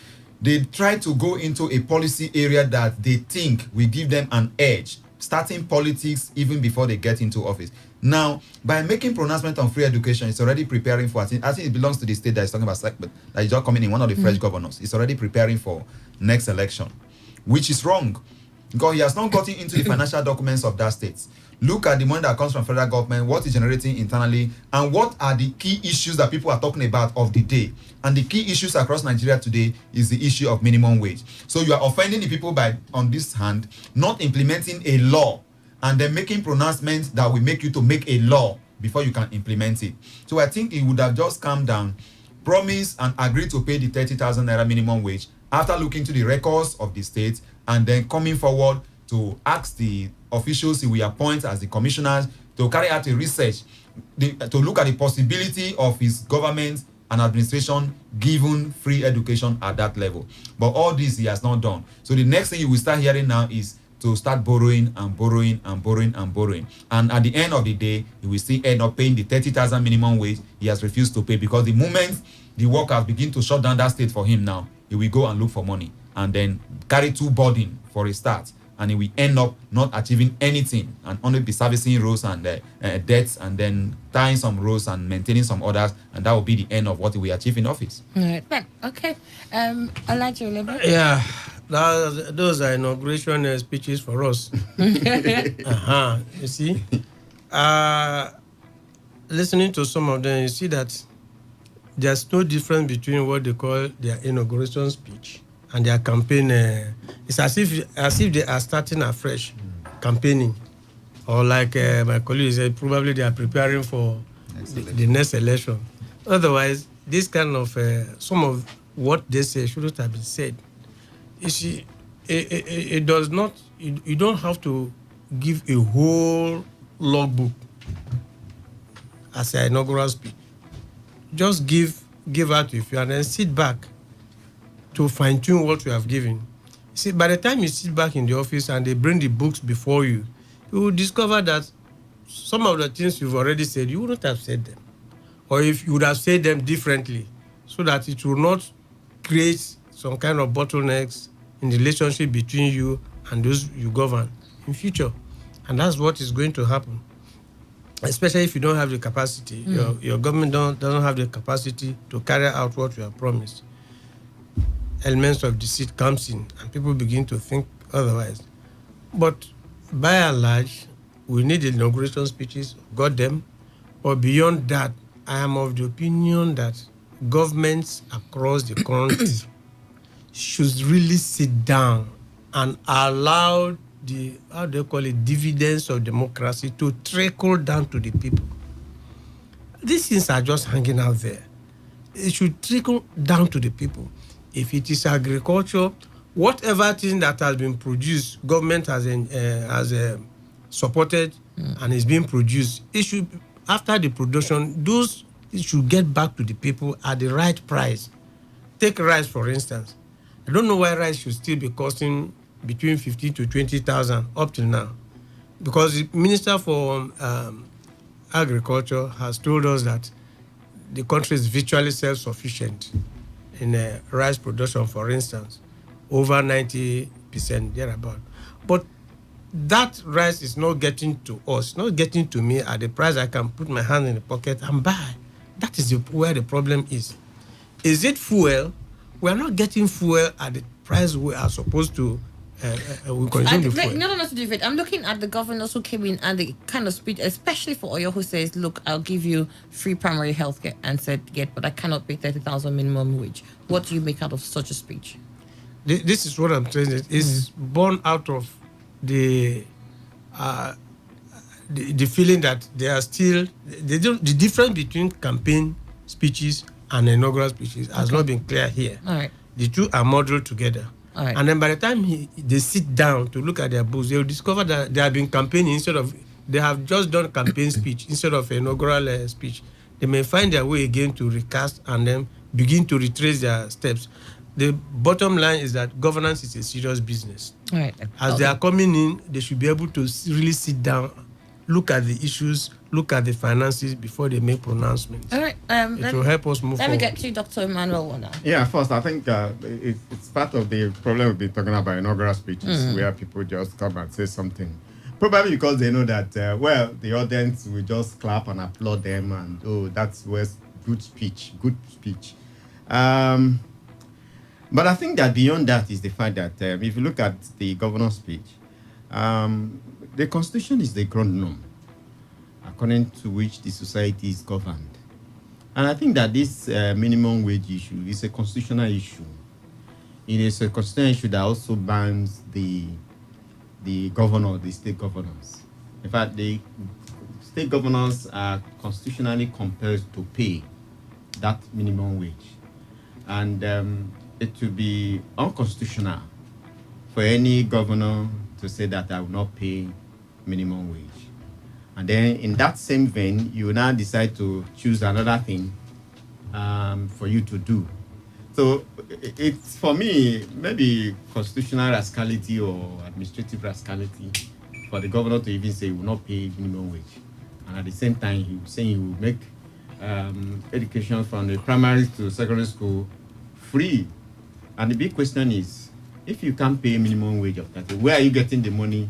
they try to go into a policy area that they think will give them an edge, starting politics even before they get into office. Now, by making pronouncement on free education, it's already preparing for, I think it belongs to the state that is talking about, but that is just coming in, one of the fresh governors. It's already preparing for next election, which is wrong, because he has not gotten into the financial documents of that state. Look at the money that comes from federal government, what is generating internally, and what are the key issues that people are talking about of the day. And the key issues across Nigeria today is the issue of minimum wage. So you are offending the people by, on this hand, not implementing a law and then making pronouncements that will make you to make a law before you can implement it. So I think it would have just calmed down, promised and agreed to pay the 30,000 naira minimum wage after looking to the records of the state and then coming forward to ask the officials he will appoint as the commissioners to carry out a research, to look at the possibility of his government and administration given free education at that level. But all this he has not done. So the next thing you will start hearing now is to start borrowing and borrowing and borrowing and borrowing. And at the end of the day, he will still end up paying the 30,000 minimum wage he has refused to pay, because the moment the workers begin to shut down that state for him now, he will go and look for money and then carry two burden for a start. And he will end up not achieving anything and only be servicing roads and debts and then tying some roads and maintaining some others. And that will be the end of what he will achieve in office. All right. Okay. I like your label. Yeah. Those are inauguration speeches for us. You see? Listening to some of them, you see that there's no difference between what they call their inauguration speech and their campaign. It's as if they are starting afresh, campaigning. Or like my colleague said, probably they are preparing for the next election. Otherwise, this kind of, some of what they say shouldn't have been said. You see, it does not, you don't have to give a whole logbook as an inaugural speech. Just give out to you and then sit back to fine-tune what you have given. See, by the time you sit back in the office and they bring the books before you, you will discover that some of the things you've already said, you wouldn't have said them. Or if you would have said them differently, so that it will not create some kind of bottlenecks in the relationship between you and those you govern in future. And that's what is going to happen. Especially if you don't have the capacity, your government doesn't have the capacity to carry out what you have promised. Elements of deceit comes in and people begin to think otherwise. But by and large, we need the inauguration speeches, got them. But beyond that, I am of the opinion that governments across the country should really sit down and allow the, how do you call it, dividends of democracy to trickle down to the people. These things are just hanging out there. It should trickle down to the people. If it is agriculture, whatever thing that has been produced, government has supported and is being produced, it should, after the production, it should get back to the people at the right price. Take rice, for instance. I don't know why rice should still be costing between 15 to 20,000 up till now, because the Minister for Agriculture has told us that the country is virtually self-sufficient in rice production, for instance, over 90% thereabout. But that rice is not getting to us, not getting to me at the price I can put my hand in the pocket and buy. That is where the problem is. Is it fuel? We are not getting fuel at the price we are supposed to consume the fuel. No, to do it. I'm looking at the governors who came in and the kind of speech, especially for Oyo, who says, look, I'll give you free primary health care, and said, but I cannot pay 30,000 minimum wage. What do you make out of such a speech? This is what I'm saying. It's born out of the feeling that they are still, the difference between campaign speeches and inaugural speeches has not been clear here. All right. The two are modeled together. All right. And then by the time they sit down to look at their books, they'll discover that they have been campaigning they have just done campaign speech instead of inaugural speech. They may find their way again to recast and then begin to retrace their steps. The bottom line is that governance is a serious business. All right. As they are coming in, they should be able to really sit down, look at the issues, look at the finances before they make pronouncements. All right. It will help us move forward. Let me get to Dr. Emmanuel now. Yeah, first, I think it's part of the problem we've been talking about inaugural speeches, where people just come and say something. Probably because they know that, the audience will just clap and applaud them, and, that's good speech. But I think that beyond that is the fact that if you look at the governor's speech, the Constitution is the ground norm according to which the society is governed. And I think that this minimum wage issue is a constitutional issue. It is a constitutional issue that also binds the state governors. In fact, the state governors are constitutionally compelled to pay that minimum wage. And it will be unconstitutional for any governor to say that I will not pay minimum wage. And then in that same vein, you now decide to choose another thing for you to do. So it's, for me, maybe constitutional rascality or administrative rascality for the governor to even say he will not pay minimum wage. And at the same time, he was saying he will make education from the primary to secondary school free. And the big question is, if you can't pay minimum wage of 30, where are you getting the money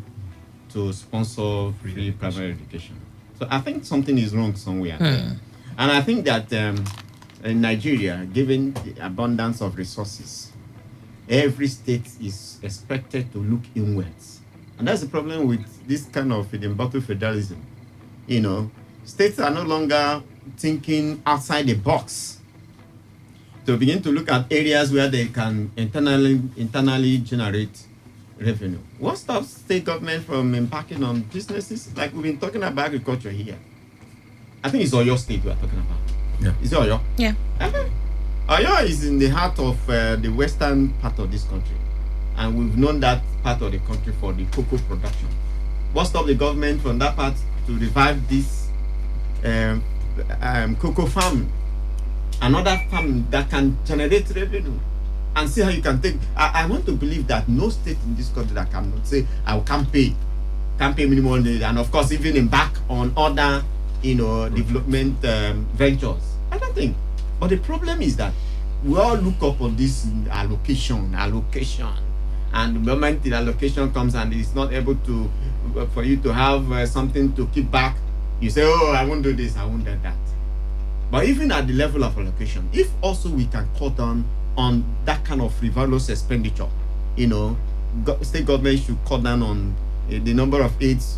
to sponsor free primary education? So I think something is wrong somewhere. And I think that in Nigeria, given the abundance of resources, every state is expected to look inwards. And that's the problem with this kind of in-bottle federalism. States are no longer thinking outside the box to begin to look at areas where they can internally generate revenue. What stops state government from embarking on businesses? Like we've been talking about agriculture here. I think it's Oyo State we are talking about. Yeah. Is it Oyo? Yeah. Oyo is in the heart of the western part of this country. And we've known that part of the country for the cocoa production. What stops the government from that part to revive this cocoa farm? Another farm that can generate revenue, and see how you can take. I want to believe that no state in this country that cannot say I can't pay minimum wage, and of course even embark on other development ventures. I don't think. But the problem is that we all look up on this allocation, and the moment the allocation comes and it's not able to for you to have something to keep back, you say, oh, I won't do this, I won't do that. But even at the level of allocation, if also we can cut down on that kind of frivolous expenditure, state government should cut down on the number of aides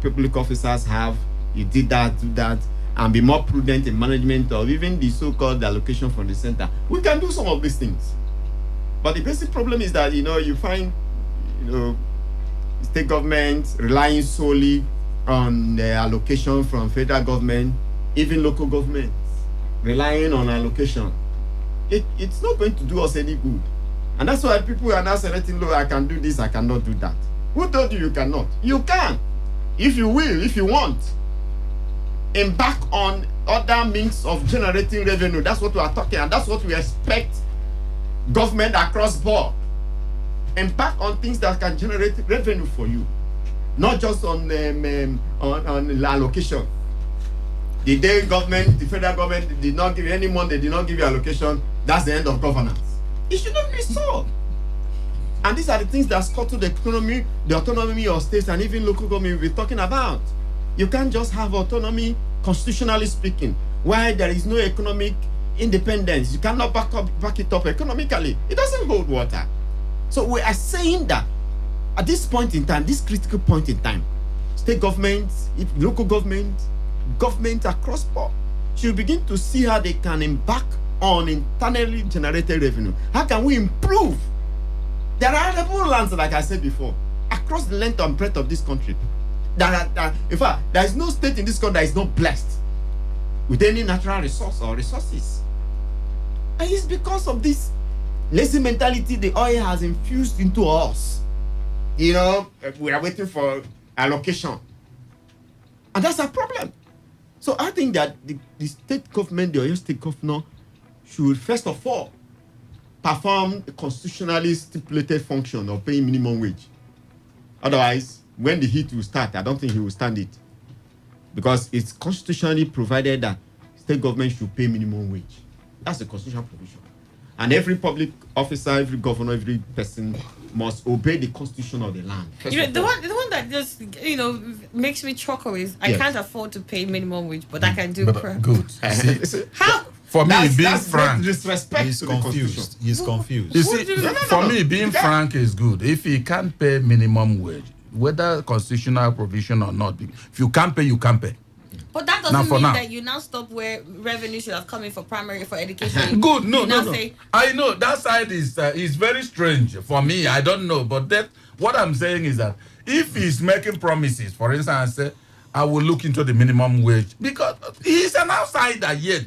public officers have. You did that, do that, and be more prudent in management of even the so-called allocation from the center. We can do some of these things. But the basic problem is that, you find, state government relying solely on the allocation from federal government, even local governments relying on allocation. It's not going to do us any good. And that's why people are now selecting, look, I can do this, I cannot do that. Who told you cannot? You can. If you will, if you want. Embark on other means of generating revenue. That's what we are talking, and that's what we expect government across board, embark on things that can generate revenue for you, not just on allocation. The day the federal government did not give you any money, they did not give you allocation, that's the end of governance. It shouldn't be so. And these are the things that scuttle the economy, the autonomy of states, and even local government we're talking about. You can't just have autonomy, constitutionally speaking, while there is no economic independence. You cannot back it up economically. It doesn't hold water. So we are saying that at this point in time, this critical point in time, state governments, local governments, government across board should begin to see how they can embark on internally generated revenue. How can we improve? There are arable lands, like I said before, across the length and breadth of this country. In fact, there is no state in this country that is not blessed with any natural resource or resources. And it's because of this lazy mentality the oil has infused into us. We are waiting for allocation. And that's a problem. So I think that the state government, the Oyo State governor, should first of all perform a constitutionally stipulated function of paying minimum wage. Otherwise, when the heat will start, I don't think he will stand it. Because it's constitutionally provided that state government should pay minimum wage. That's the constitutional provision. And every public officer, every governor, every person must obey the constitution of the land. The one that just makes me chuckle is I can't afford to pay minimum wage, but I can do good. How? For me, being frank, he's confused. He's confused. You see, for me, being frank is good. If he can't pay minimum wage, whether constitutional provision or not, if you can't pay, you can't pay. But that doesn't mean that you now stop where revenue should have come in for education. Good, no. I know that side is very strange for me. I don't know, but what I'm saying is that if he's making promises, for instance, I will look into the minimum wage because he's an outsider yet.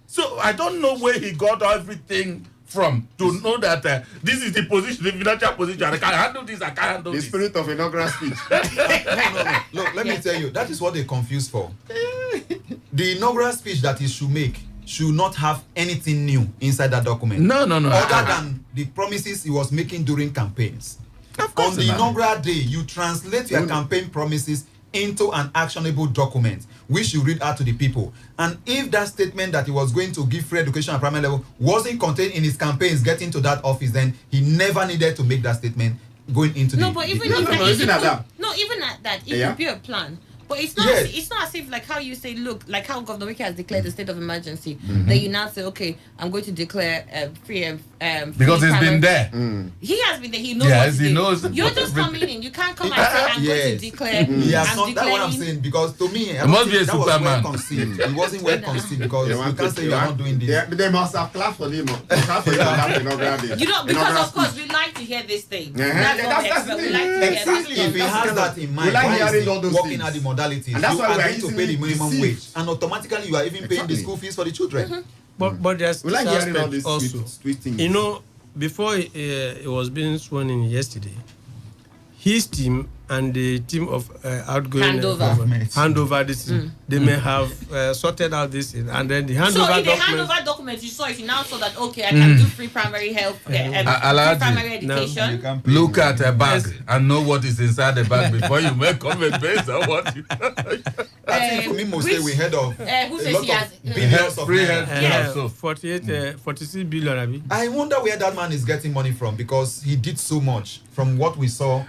So I don't know where he got everything from to know that this is the position, the financial position. I can't handle this. I can't handle this. The spirit of inaugural speech. No. Look, let me tell you, that is what they're confused for. The inaugural speech that he should make should not have anything new inside that document. No. Other than the promises he was making during campaigns. On the inaugural day, you translate your campaign promises into an actionable document which you read out to the people. And if that statement that he was going to give free education at primary level wasn't contained in his campaigns getting to that office, then he never needed to make that statement going into even at that, it could be a plan. But it's not. Yes. It's not as if like how you say, look, like how Governor Wike has declared the state of emergency. That you now say, okay, I'm going to declare free because he's been there. He has been there. He knows. Yes, he knows. You're just coming in. You can't come and say I'm going to declare. That's what I'm saying. Because to me, it must be a Superman. Well conceived. It wasn't well conceived because you can't say you're not doing this. Yeah, but they must have clapped for him. Because of course we like to hear this thing. That's what we like to hear. Exactly. If he has that in mind, why is he working at the modalities? And that's why we are to pay the minimum wage, and automatically you are even paying the school fees for the children. But there's this aspect also. Before it was being sworn in yesterday, his team and the team of outgoing handover this thing. They may have sorted out this thing, and then the handover document you saw it, you now saw that okay, I can do free primary health, free primary education. Look at a bag and know what is inside the bag before you make comment based on what you. I think for me, mostly we heard of who says he has billions of free health, 46 billion. I wonder where that man is getting money from because he did so much from what we saw.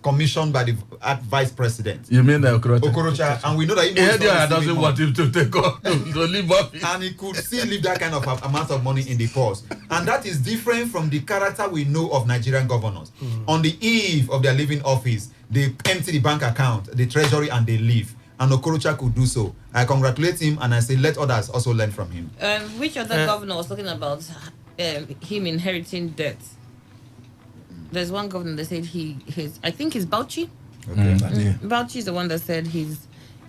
Commissioned by the vice president. You mean the Okorocha? And we know that he doesn't want him to take off to leave office. And he could still leave that kind of amount of money in the purse. And that is different from the character we know of Nigerian governors. On the eve of their leaving office, they empty the bank account, the treasury, and they leave. And Okorocha could do so. I congratulate him and I say let others also learn from him. Which other governor was talking about him inheriting debt? There's one governor that said I think he's Bauchi. Okay. Bauchi is the one that said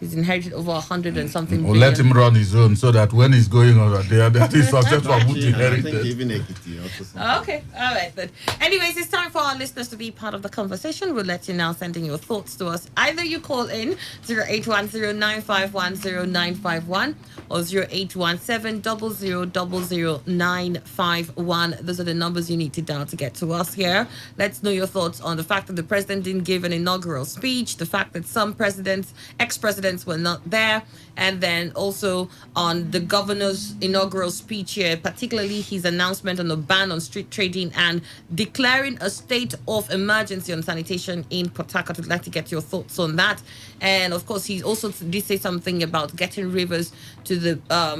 He's inherited over 100 and something Or billion. let him run his own so that when he's going over there, that is successful. I think even Ekiti also. Okay, all right then. Anyways, it's time for our listeners to be part of the conversation. We'll let you now sending your thoughts to us. Either you call in 0810-951-0951 or 0817-0000-951. Those are the numbers you need to dial to get to us here. Let's know your thoughts on the fact that the president didn't give an inaugural speech, the fact that some presidents, ex-presidents were not there, and then also on the governor's inaugural speech here, particularly his announcement on the ban on street trading and declaring a state of emergency on sanitation in Port Harcourt. We'd like to get your thoughts on that. And of course, he also did say something about getting rivers to the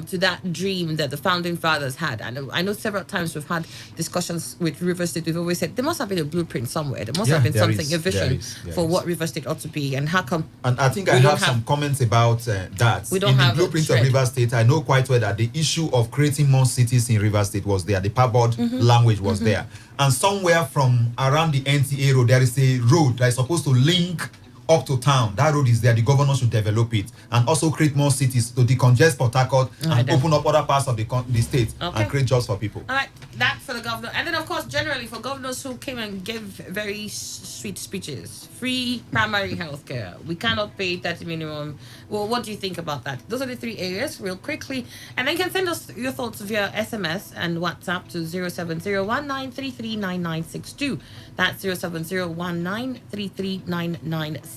to that dream that the founding fathers had. I know several times we've had discussions with River State. We've always said there must have been a blueprint somewhere. There must have been something, a vision for what River State ought to be. And how come? And I think I have some comments about that. We don't in have the blueprint of River State, I know quite well that the issue of creating more cities in River State was there. The parboard language was there. And somewhere from around the NTA road, there is a road that is supposed to link up to town. That road is there. The governor should develop it and also create more cities to decongest Port Harcourt and open up other parts of the state and create jobs for people. All right, that for the governor. And then, of course, generally for governors who came and gave very sweet speeches, free primary health care. We cannot pay 30 minimum. Well, what do you think about that? Those are the three areas, real quickly. And then you can send us your thoughts via SMS and WhatsApp to 070-1933-9962. That's 070-1933-9962.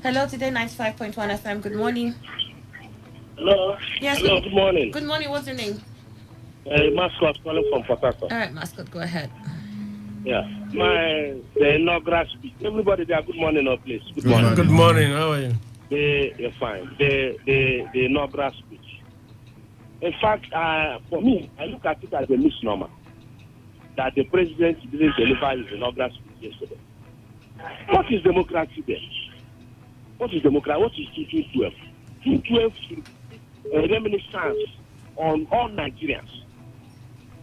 Hello, today 95.1 FM. Good morning. Hello. Yes. Hello. Good morning. Good morning. What's your name? Mascot calling from Port Harcourt. All right, Mascot. Go ahead. Yeah. The inaugural speech. Everybody there. Good morning, please. Good morning. Good morning. How are you? You're fine. The inaugural speech. In fact, for me, I look at it as a misnomer that the president didn't deliver his inaugural speech yesterday. What is democracy then? What is democracy? What is 212? 212 should be a reminiscence on all Nigerians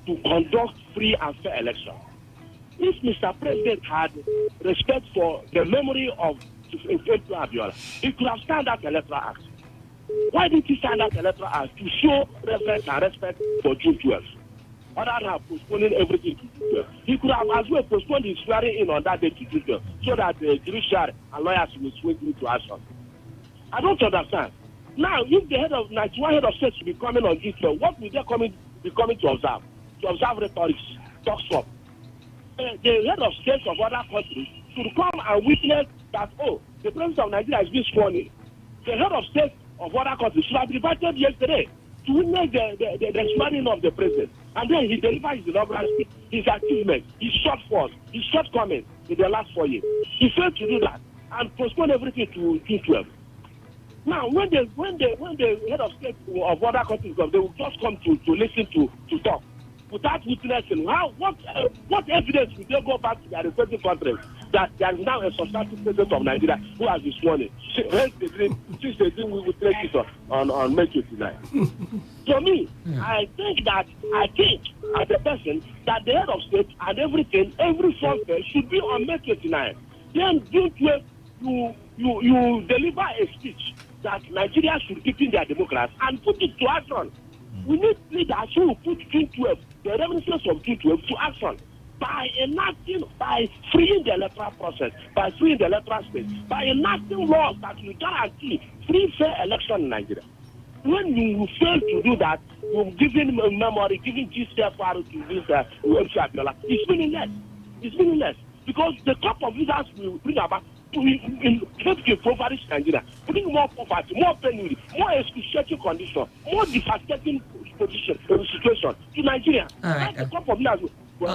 to conduct free and fair elections. If Mr. President had respect for the memory of Abiola, he could have signed that electoral act. Why didn't he sign that electoral act? To show reverence and respect for June 12th. Other than postponing everything to June 12th. He could have as well postponed his swearing in on that day to June 12th so that the judiciary and lawyers will swing into action. I don't understand. Now, if the head of 91 head of state should be coming on this, what will they be coming to observe? To observe rhetoric, talk shop. The head of states of other countries should come and witness that, the president of Nigeria is being sworn in. The head of state of other countries should have been invited yesterday to witness the swearing of the president. And then he delivers his inaugural speech, his achievements, his shortfalls, his shortcomings in the last 4 years. He failed to do that and postponed everything to 2012. Now, when the head of state of other countries come, they will just come to listen to talk without witnessing. What evidence will they go back to their respective countries that there is now a substantive president of Nigeria who has been sworn in? Since they didn't witness it on May 29. To me, I think as a person that the head of state and everything, every function should be on May 29. Then June 12, you deliver a speech that Nigeria should keep in their democracy and put it to action. We need leaders who will put June 12, the reminiscence of June 12 to action by freeing the electoral process, by freeing the electoral space, by enacting laws that will guarantee free, fair election in Nigeria. When you fail to do that, you're giving memory, giving GCFR to this Abiola. It's meaningless. It's meaningless because the type of leaders will bring about to help impoverish Nigeria, bring more poverty, more penury, more excruciating condition, more devastating situation to Nigeria. That's the type of leaders. So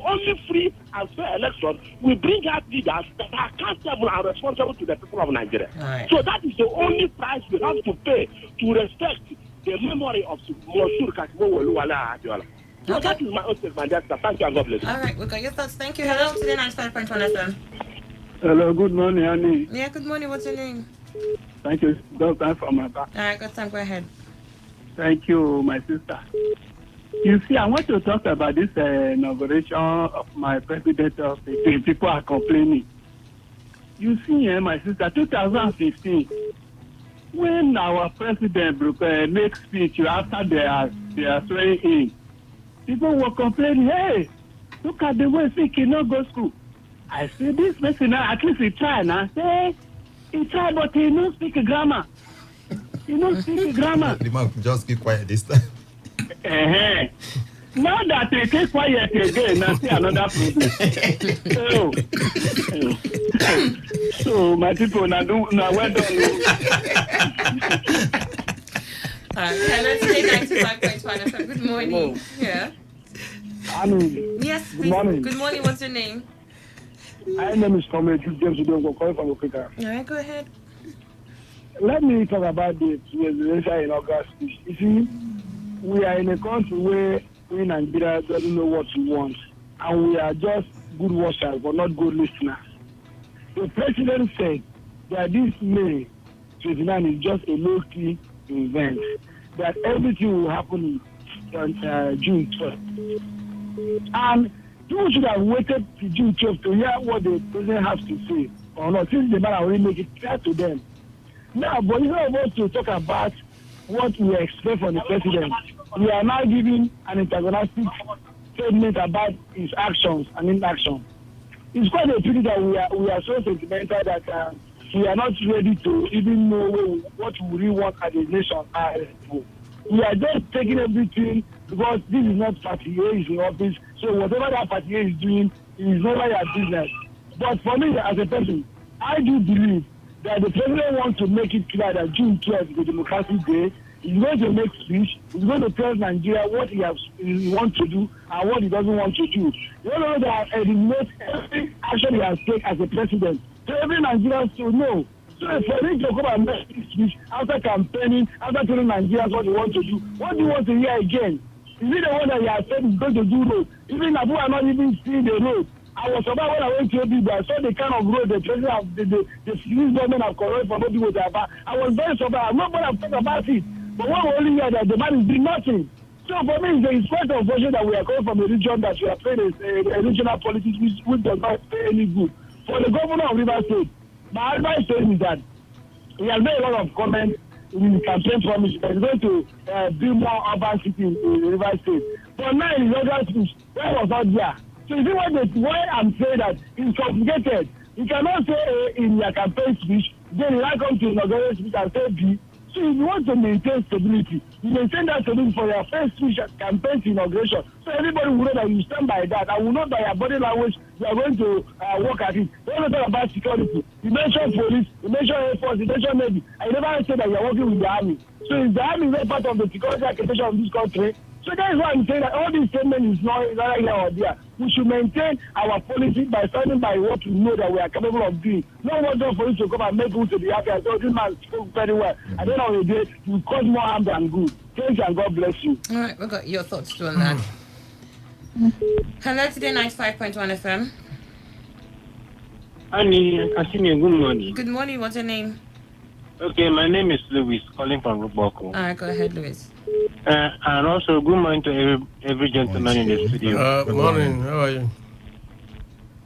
only free and fair election will bring out leaders that are accountable and responsible to the people of Nigeria. So that is the only price we have to pay to respect the memory of Monsur Kasimowo-Oluwale Abiola. So that is my own statement. Thank you and God bless you. All right, we got your thoughts. Thank you. Hello, today 95.1 FM. Hello, good morning, Annie. Yeah, good morning. What's your name? Thank you. Got time for my back. All right, got time. Go ahead. Thank you, my sister. You see, I want to talk about this inauguration of my president of the day. People are complaining. You see, my sister, 2015, when our president makes speech after they are swearing in, people were complaining, hey, look at the way he cannot go to school. I say, this person, at least he try now. Hey, he try, but he don't speak grammar. He don't speak grammar. The man just keep quiet this time. Now that they keep quiet again, I see another problem. So my people, now well done. Hello, today 95.1 FM. Good morning. Yeah. Yes, please. Good morning. Good morning. What's your name? My name is Comrade James Udongo, calling from Okita. All right, go ahead. Let me talk about the presidential inaugural speech. You see, we are in a country where we Nigeria doesn't know what we want, and we are just good watchers but not good listeners. The president said that this May 29 is just a low-key event, that everything will happen on June 12th. And people should have waited to June 12th to hear what the president has to say, or not, since the man already make it clear to them. Now, but you know about to talk about what we expect from the president. We are now giving an antagonistic statement about his actions and inaction. It's quite a pity that we are so sentimental that we are not ready to even know what we really want as a nation. We are just taking everything because this is not party A is in office. So whatever that party A is doing is never your business. But for me as a person, I do believe that the president wants to make it clear that June 12th is a democratic day. He's going to make speech. He's going to tell Nigeria what he wants to do and what he doesn't want to do. You know that eliminate every action he has taken as a president. So every Nigerian should know. So for him to come and make this speech after campaigning, after telling Nigerians what he wants to do, what do you want to hear again? Is it the one that he has said he's going to do road? Even Abu are not even seeing the road. I was surprised when I went to Obibo. I saw the kind of road the president of the government have corrected from Obibo to Aba. I was very surprised. Nobody have talked about it. But when we only hear that the man is doing nothing. So for me, it's quite unfortunate that we are coming from a region that we are playing a regional politics which does not pay any good. For the governor of Rivers State, my advice to him is that he has made a lot of comments in the campaign promise that he's going to build more urban cities in Rivers State. But now in the other speech, where was not there? So you see why I'm saying that it's complicated. You cannot say A in your campaign speech, then you now come to inaugural speech and say B. So if you want to maintain stability, you maintain that stability for your first speech campaign inauguration. So everybody will know that you stand by that. I will know by your body language you are going to work at it. When you talk about security, you mentioned police, you mentioned Air Force, you mentioned Navy. I never said that you are working with the army. So is the army not part of the security architecture of this country? So that is why I'm saying that all these statements is not here or there. We should maintain our policy by standing by what we know that we are capable of doing. No one just for you to come and make people to be happy and say, oh, this man spoke very well. At the end of the day, you cause more harm than good. Thank you and God bless you. All right, we've got your thoughts too on that. Hello, today 95.1 FM. Annie, good morning. Good morning, what's your name? Okay, my name is Louis, calling from Ruboko. All right, go ahead, Louis. And also, good morning to every gentleman in the studio. Good morning. How are you?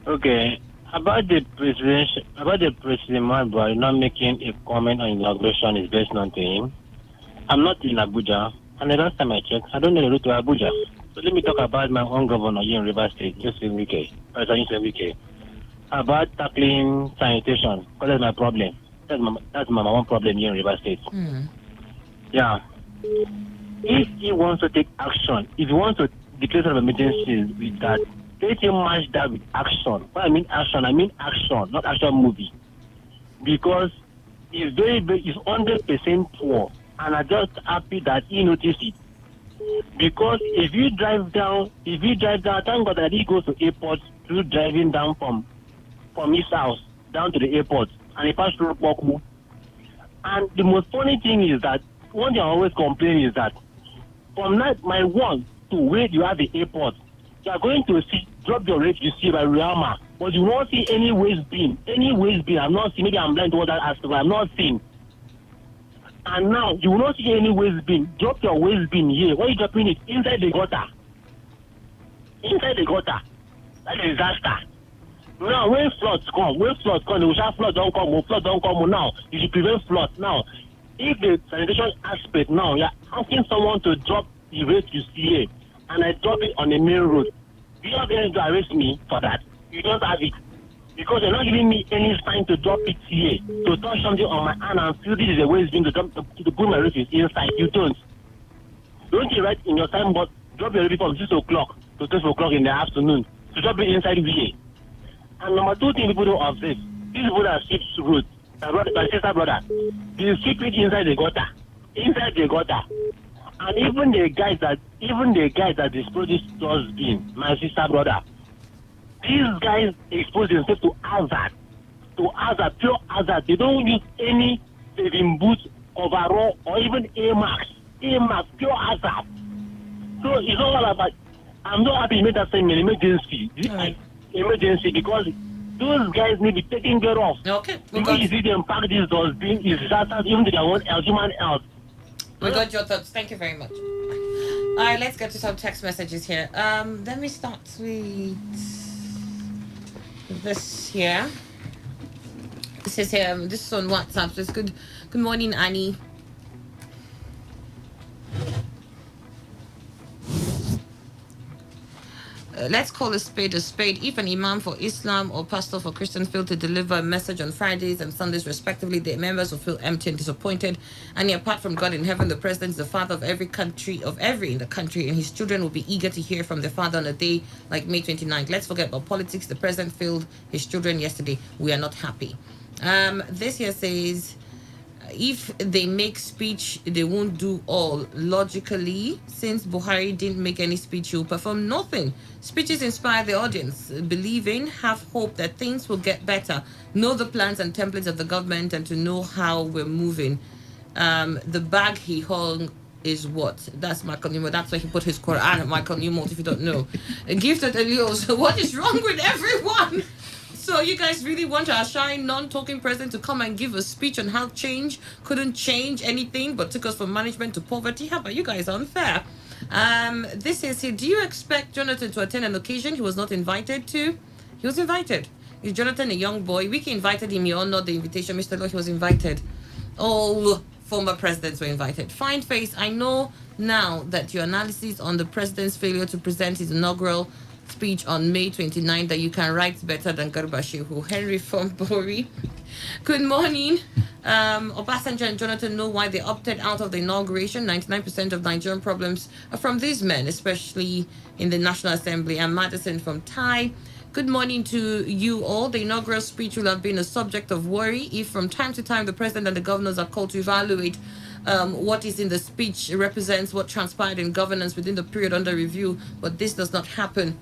Okay, about the president Marbury not making a comment on inauguration is best known to him. I'm not in Abuja, and the last time I checked, I don't know the route to Abuja. So let me talk about my own governor here in Rivers State, just in week, about tackling sanitation. Because that's my problem. That's my one problem here in Rivers State. Yeah. If he wants to take action, if he wants to declare some emergencies with that, let him match that with action. When I mean action, not action movie. Because he's he's 100% poor, and I'm just happy that he noticed it. Because if you drive down, thank God that he goes to airport through driving down from his house down to the airport, and he passed through Poku. And the most funny thing is that one thing I always complain is that from my one to where you have the airport, you are going to drop your rate you see by Riama, but you won't see any waste bin. I'm not seeing. Maybe I'm blind to what that aspect, but I'm not seeing. And now you will not see any waste bin. Drop your waste bin here. Why are you dropping it? Inside the gutter. That is a disaster. Now, when floods come, they will shout flood don't come now. You should prevent floods now. If the sanitation aspect now, you're asking someone to drop the rate to CA, and I drop it on the main road, do you have anything to arrest me for that? You don't have it. Because you're not giving me any sign to drop it CA, to touch something on my hand and feel this is the way it's going to put my rate inside. You don't. Don't you write in your signboard, drop your rate from 6 o'clock to 12 o'clock in the afternoon, to drop it inside VA. And number two thing people don't observe, these people that sweep road, my sister brother, they sweep it inside the gutter. And even the guys that dispose this dustbin, my sister brother, these guys expose themselves to hazard, pure hazard. They don't use any saving boots, overall, or even A-Max, pure hazard. So it's all about, I'm not happy you made that same emergency. Emergency, because those guys need to be taken care of. Okay. Because you see them pack these dustbin is hazard even to their own human health. We got your thoughts. Thank you very much. All right, let's get to some text messages here. Let me start with this here. This is this is on WhatsApp. So it's good morning, Annie. Let's call a spade a spade. If an imam for Islam or pastor for Christians fail to deliver a message on Fridays and Sundays respectively, their members will feel empty and disappointed. And apart from God in heaven, the president is the father of every in the country, and his children will be eager to hear from their father on a day like May 29th. Let's forget about politics. The president failed his children yesterday. We are not happy. This here says, if they make speech, they won't do all. Logically, since Buhari didn't make any speech, he'll perform nothing. Speeches inspire the audience, believe in, have hope that things will get better, know the plans and templates of the government, and to know how we're moving. The bag he hung is what? That's Michael Newmont. That's where he put his Quran, Michael Newmont, if you don't know. A gift at Elios. What is wrong with everyone? So you guys really want our shy, non-talking president to come and give a speech on how change couldn't change anything but took us from management to poverty? How about you guys? Unfair. This is here. Do you expect Jonathan to attend an occasion he was not invited to? He was invited. Is Jonathan a young boy? Wiki invited him. You all know the invitation. Mr. Law, he was invited. All former presidents were invited. Fine face. I know now that your analysis on the president's failure to present his inaugural speech on May 29th that you can write better than Garba Shehu. Henry from Bori. Good morning. Obasanjo and Jonathan know why they opted out of the inauguration. 99% of Nigerian problems are from these men, especially in the National Assembly. And Madison from Thai. Good morning to you all. The inaugural speech will have been a subject of worry if from time to time the president and the governors are called to evaluate what is in the speech represents what transpired in governance within the period under review, but this does not happen.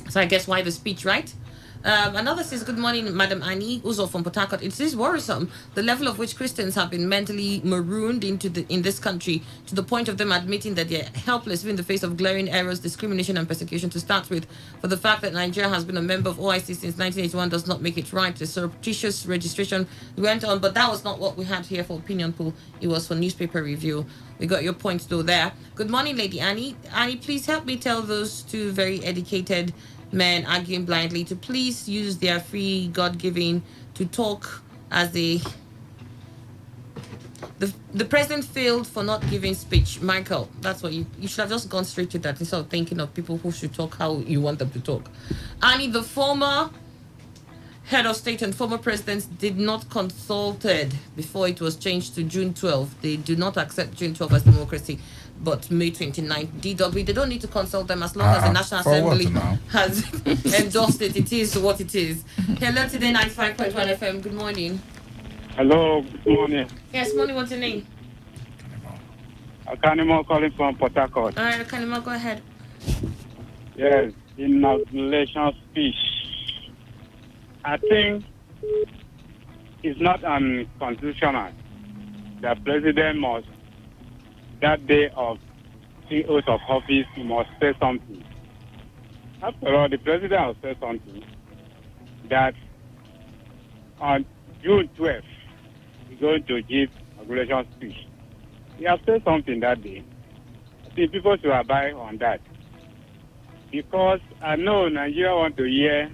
So I guess why the speech, right? Another says, good morning, Madam Annie Uzo from Port Harcourt. It is worrisome, the level of which Christians have been mentally marooned in this country, to the point of them admitting that they're helpless in the face of glaring errors, discrimination, and persecution to start with. For the fact that Nigeria has been a member of OIC since 1981 does not make it right. The surreptitious registration went on, but that was not what we had here for opinion poll. It was for newspaper review. We got your points though there. Good morning, Lady Annie. Annie, please help me tell those two very educated men arguing blindly to please use their free God-giving to talk as the president failed for not giving speech. Michael, that's what you should have just gone straight to that instead of thinking of people who should talk how you want them to talk. Annie, the former head of state and former presidents did not consulted before it was changed to June 12. They do not accept June 12 as democracy, but May 29th, DW, they don't need to consult them as long as the National Assembly has endorsed it. It is what it is. Hello, Today 95.1 FM. Good morning. Hello, good morning. Yes, morning. What's your name? Akanimo calling from Port Harcourt. All right, Akanimo, go ahead. Yes, inauguration speech. I think it's not unconstitutional. The president must, that day of the oath of office, must say something. After all, the president has said something that on June 12th, he's going to give inauguration speech. He has said something that day. I think people should abide on that. Because I know Nigeria want to hear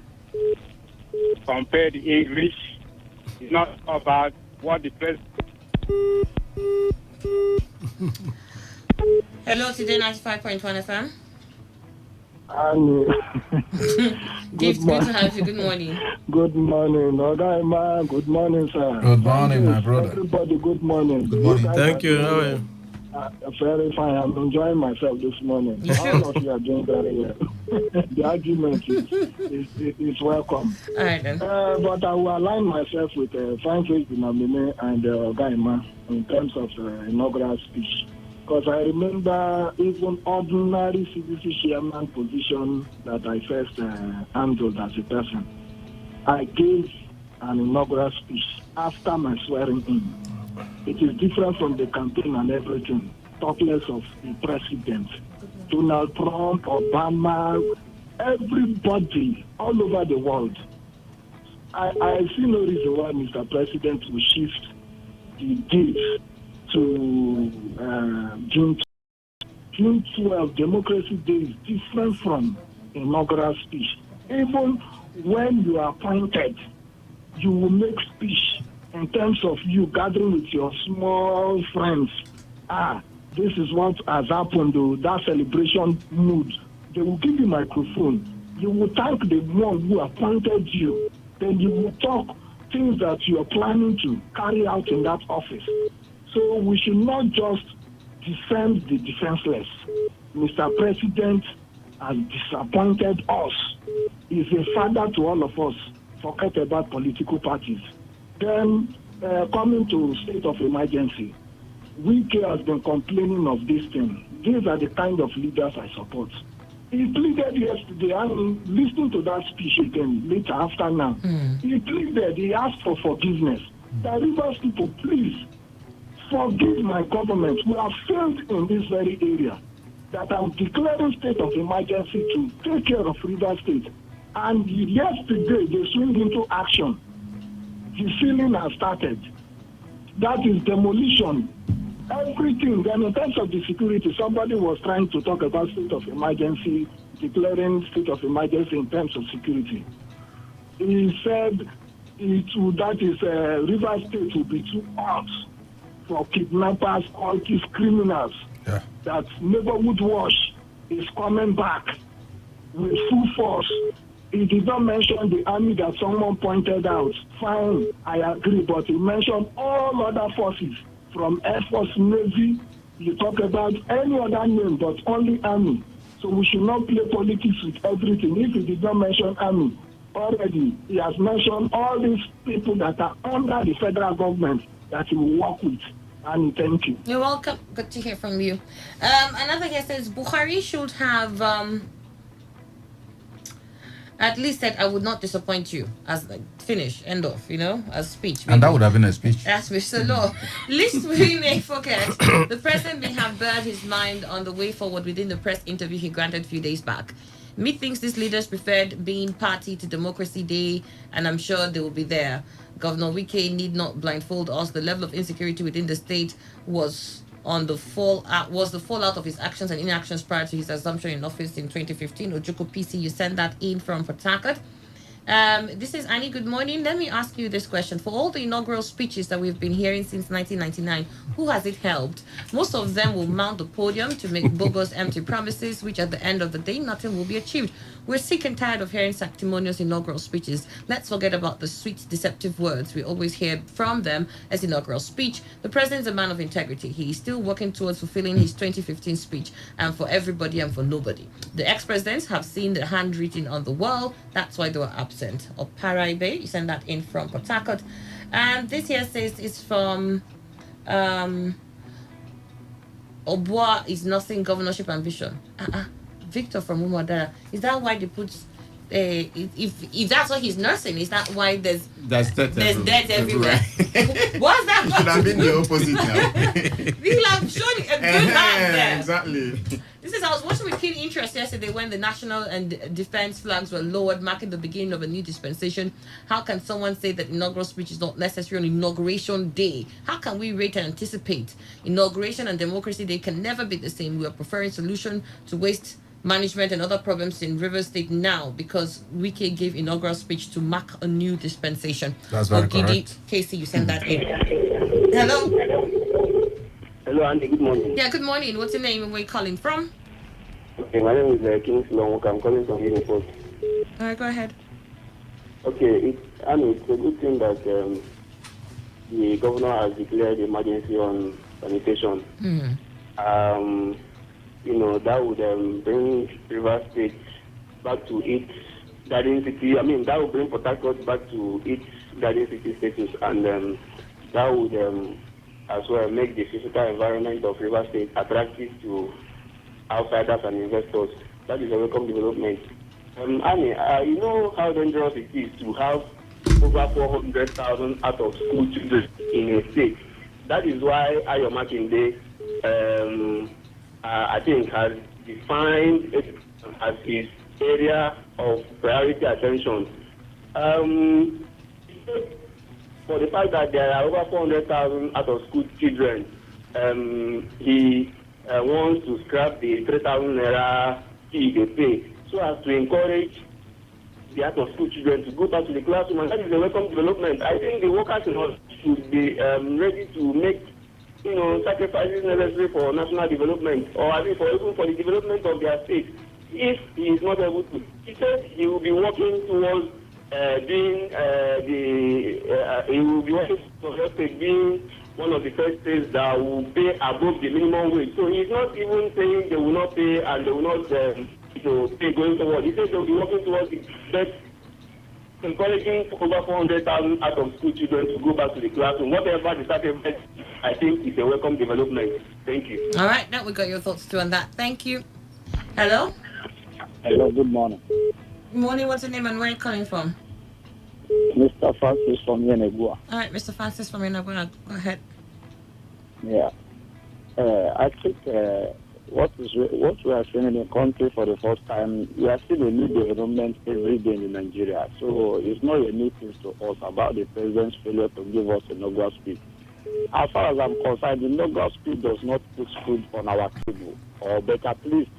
compare the English. It's not about what the president. Hello, today 95.1 FM. Good Good to have you. Good morning. Good morning, Ogaima. Good morning, sir. Good morning, my brother. Everybody, good morning. Good morning. Thank you. How are you? Very fine. I'm enjoying myself this morning. All of you are doing very well. The argument is welcome. All right, then. But I will align myself with Fine Face Dinamine and Ogaima in terms of inaugural speech. Because I remember even ordinary CDC chairman position that I first handled as a person. I gave an inaugural speech after my swearing in. It is different from the campaign and everything. Talk less of the president. Donald Trump, Obama, everybody all over the world. I see no reason why Mr. President will shift the date to June 12. Democracy Day is different from inaugural speech. Even when you are appointed, you will make speech in terms of you gathering with your small friends. This is what has happened, though, that celebration mood. They will give you microphone. You will thank the one who appointed you. Then you will talk things that you are planning to carry out in that office. So we should not just defend the defenseless. Mr. President has disappointed us. He's a father to all of us. Forget about political parties. Then, coming to state of emergency, Wike has been complaining of this thing. These are the kind of leaders I support. He pleaded yesterday, and listening to that speech again later after now. He pleaded, he asked for forgiveness. The Rivers people, please forgive my government. We have failed in this very area. That I'm declaring state of emergency to take care of River State. And yesterday they swing into action. The ceiling has started. That is demolition. Everything. Then in terms of the security, somebody was trying to talk about state of emergency, declaring state of emergency in terms of security. He said River State will be too hot for kidnappers, all these criminals. Yeah. That neighborhood watch is coming back with full force. He did not mention the army that someone pointed out. Fine, I agree, but he mentioned all other forces from Air Force, Navy. You talk about any other name, but only army. So we should not play politics with everything. If he did not mention army, already he has mentioned all these people that are under the federal government that he will work with. And thank you. You're welcome. Good to hear from you. Another here says Buhari should have at least said, I would not disappoint you, as like finish, end of, as speech. Maybe. And that would have been a speech. That's which the law. Least we may forget, the president may have bared his mind on the way forward within the press interview he granted a few days back. Methinks these leaders preferred being party to Democracy Day, and I'm sure they will be there. Governor Wike need not blindfold us. The level of insecurity within the state was the fallout of his actions and inactions prior to his assumption in office in 2015. Ojuko PC, you sent that in from Port Harcourt. This is Annie. Good morning. Let me ask you this question. For all the inaugural speeches that we've been hearing since 1999, who has it helped? Most of them will mount the podium to make bogus, empty promises, which at the end of the day, nothing will be achieved. We're sick and tired of hearing sanctimonious inaugural speeches. Let's forget about the sweet, deceptive words we always hear from them as inaugural speech. The president is a man of integrity. He is still working towards fulfilling his 2015 speech, and for everybody and for nobody. The ex-presidents have seen the handwritten on the wall. That's why they were absent. Or Paraibe, you send that in from Port Harcourt. And this here says it's from Obwa is nothing governorship ambition. Victor from Umadara. Is that why they put if that's what he's nursing, is that why there's death everywhere? What's that? Should have been the opposite now. We'll have shown a good hand there. Exactly. I was watching with keen interest yesterday when the national and defense flags were lowered, marking the beginning of a new dispensation. How can someone say that inaugural speech is not necessary on Inauguration Day? How can we rate and anticipate? Inauguration and Democracy Day can never be the same. We are preferring solution to waste management and other problems in Rivers State now because Wike gave inaugural speech to mark a new dispensation. That's very correct. Casey, you sent that in. Hello. Hello, Andy. Good morning. Yeah, good morning. What's your name and where you calling from? Okay, my name is Kingsley Long. I'm calling from Evening Post. All right, go ahead. Okay, it's a good thing that the governor has declared emergency on sanitation. That would bring River State back to its garden city. I mean, that would bring Port Harcourt back to its garden city status, and that would as well make the physical environment of River State attractive to outsiders and investors. That is a welcome development. Annie, you know how dangerous it is to have over 400,000 out of school children in a state. That is why Ayo Makinde, I think, has defined it as his area of priority attention. For the fact that there are over 400,000 out of school children, he wants to scrap the 3,000 naira fee they pay so as to encourage the out of school children to go back to the classroom, and that is a welcome development. I think the workers in us should be ready to make sacrifices necessary for national development, or I mean even for the development of their state. If he is not able to, he said he will be working towards he will be working towards being one of the first states that will pay above the minimum wage. So he's not even saying they will not pay and they will not pay going forward. He said they will be working towards it, but encouraging over 400,000 out of school children to go back to the classroom, whatever the sacrifice, I think is a welcome development. Thank you. All right, now we got your thoughts too on that. Thank you. Hello. Hello, good morning. Good morning. What's your name and where are you calling from? Mr. Francis from Yenegua. All right, Mr. Francis from Yenegua. Go ahead. Yeah. I think what we are seeing in the country for the first time, we are seeing a new development every day in Nigeria. So it's not a new thing to us about the president's failure to give us an inaugural speech. As far as I'm concerned, the inaugural speech does not put food on our table, but at least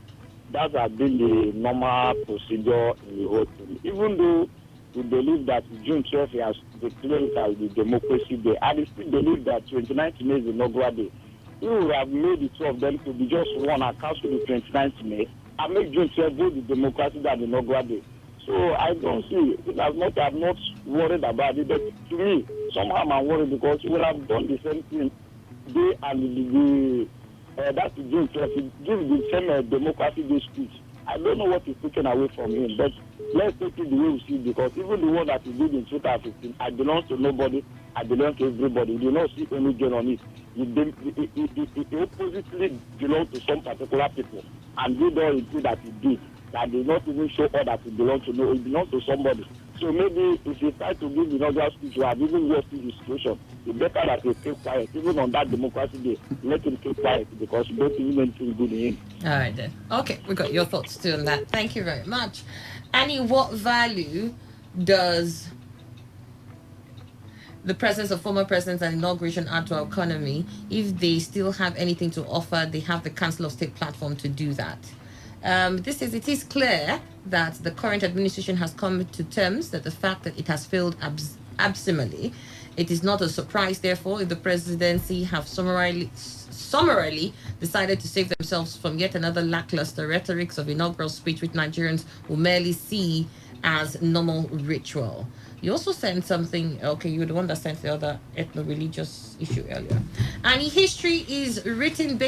that has been the normal procedure in the whole thing. Even though we believe that June 12th has declared it as the democracy day, and we still believe that 29th May is the inaugural day. We would have made the two of them to be just one and cancel the 29th May and make June 12th both the democracy day and the inaugural day. So I don't see it. I'm not worried about it, but to me, somehow I'm worried because we have done the same thing day and that's June 12th. Give the same democracy day speech. I don't know what is taken away from him, but let's take it the way we see it, because even the one that he did in 2015, I belong to nobody, I belong to everybody. You do not see any gain on it. It oppositely belongs to some particular people, and we don't see that he did. That did not even show all that it belongs to. No, it belongs to somebody. So maybe if he tries to give the inaugural speech, we have even worse the situation. It's better that he keep quiet. Even on that democracy day, let him keep quiet because we don't even anything good in him. All right then. Okay, we got your thoughts too on that. Thank you very much. Annie, what value does the presence of former presidents and inauguration add to our economy? If they still have anything to offer, they have the Council of State platform to do that. It is clear that the current administration has come to terms that the fact that it has failed abysmally. It is not a surprise, therefore, if the presidency have summarily decided to save themselves from yet another lackluster rhetorics of inaugural speech, which Nigerians will merely see as normal ritual. You also sent something, okay, you were the one that sent the other ethno-religious issue earlier. And history is written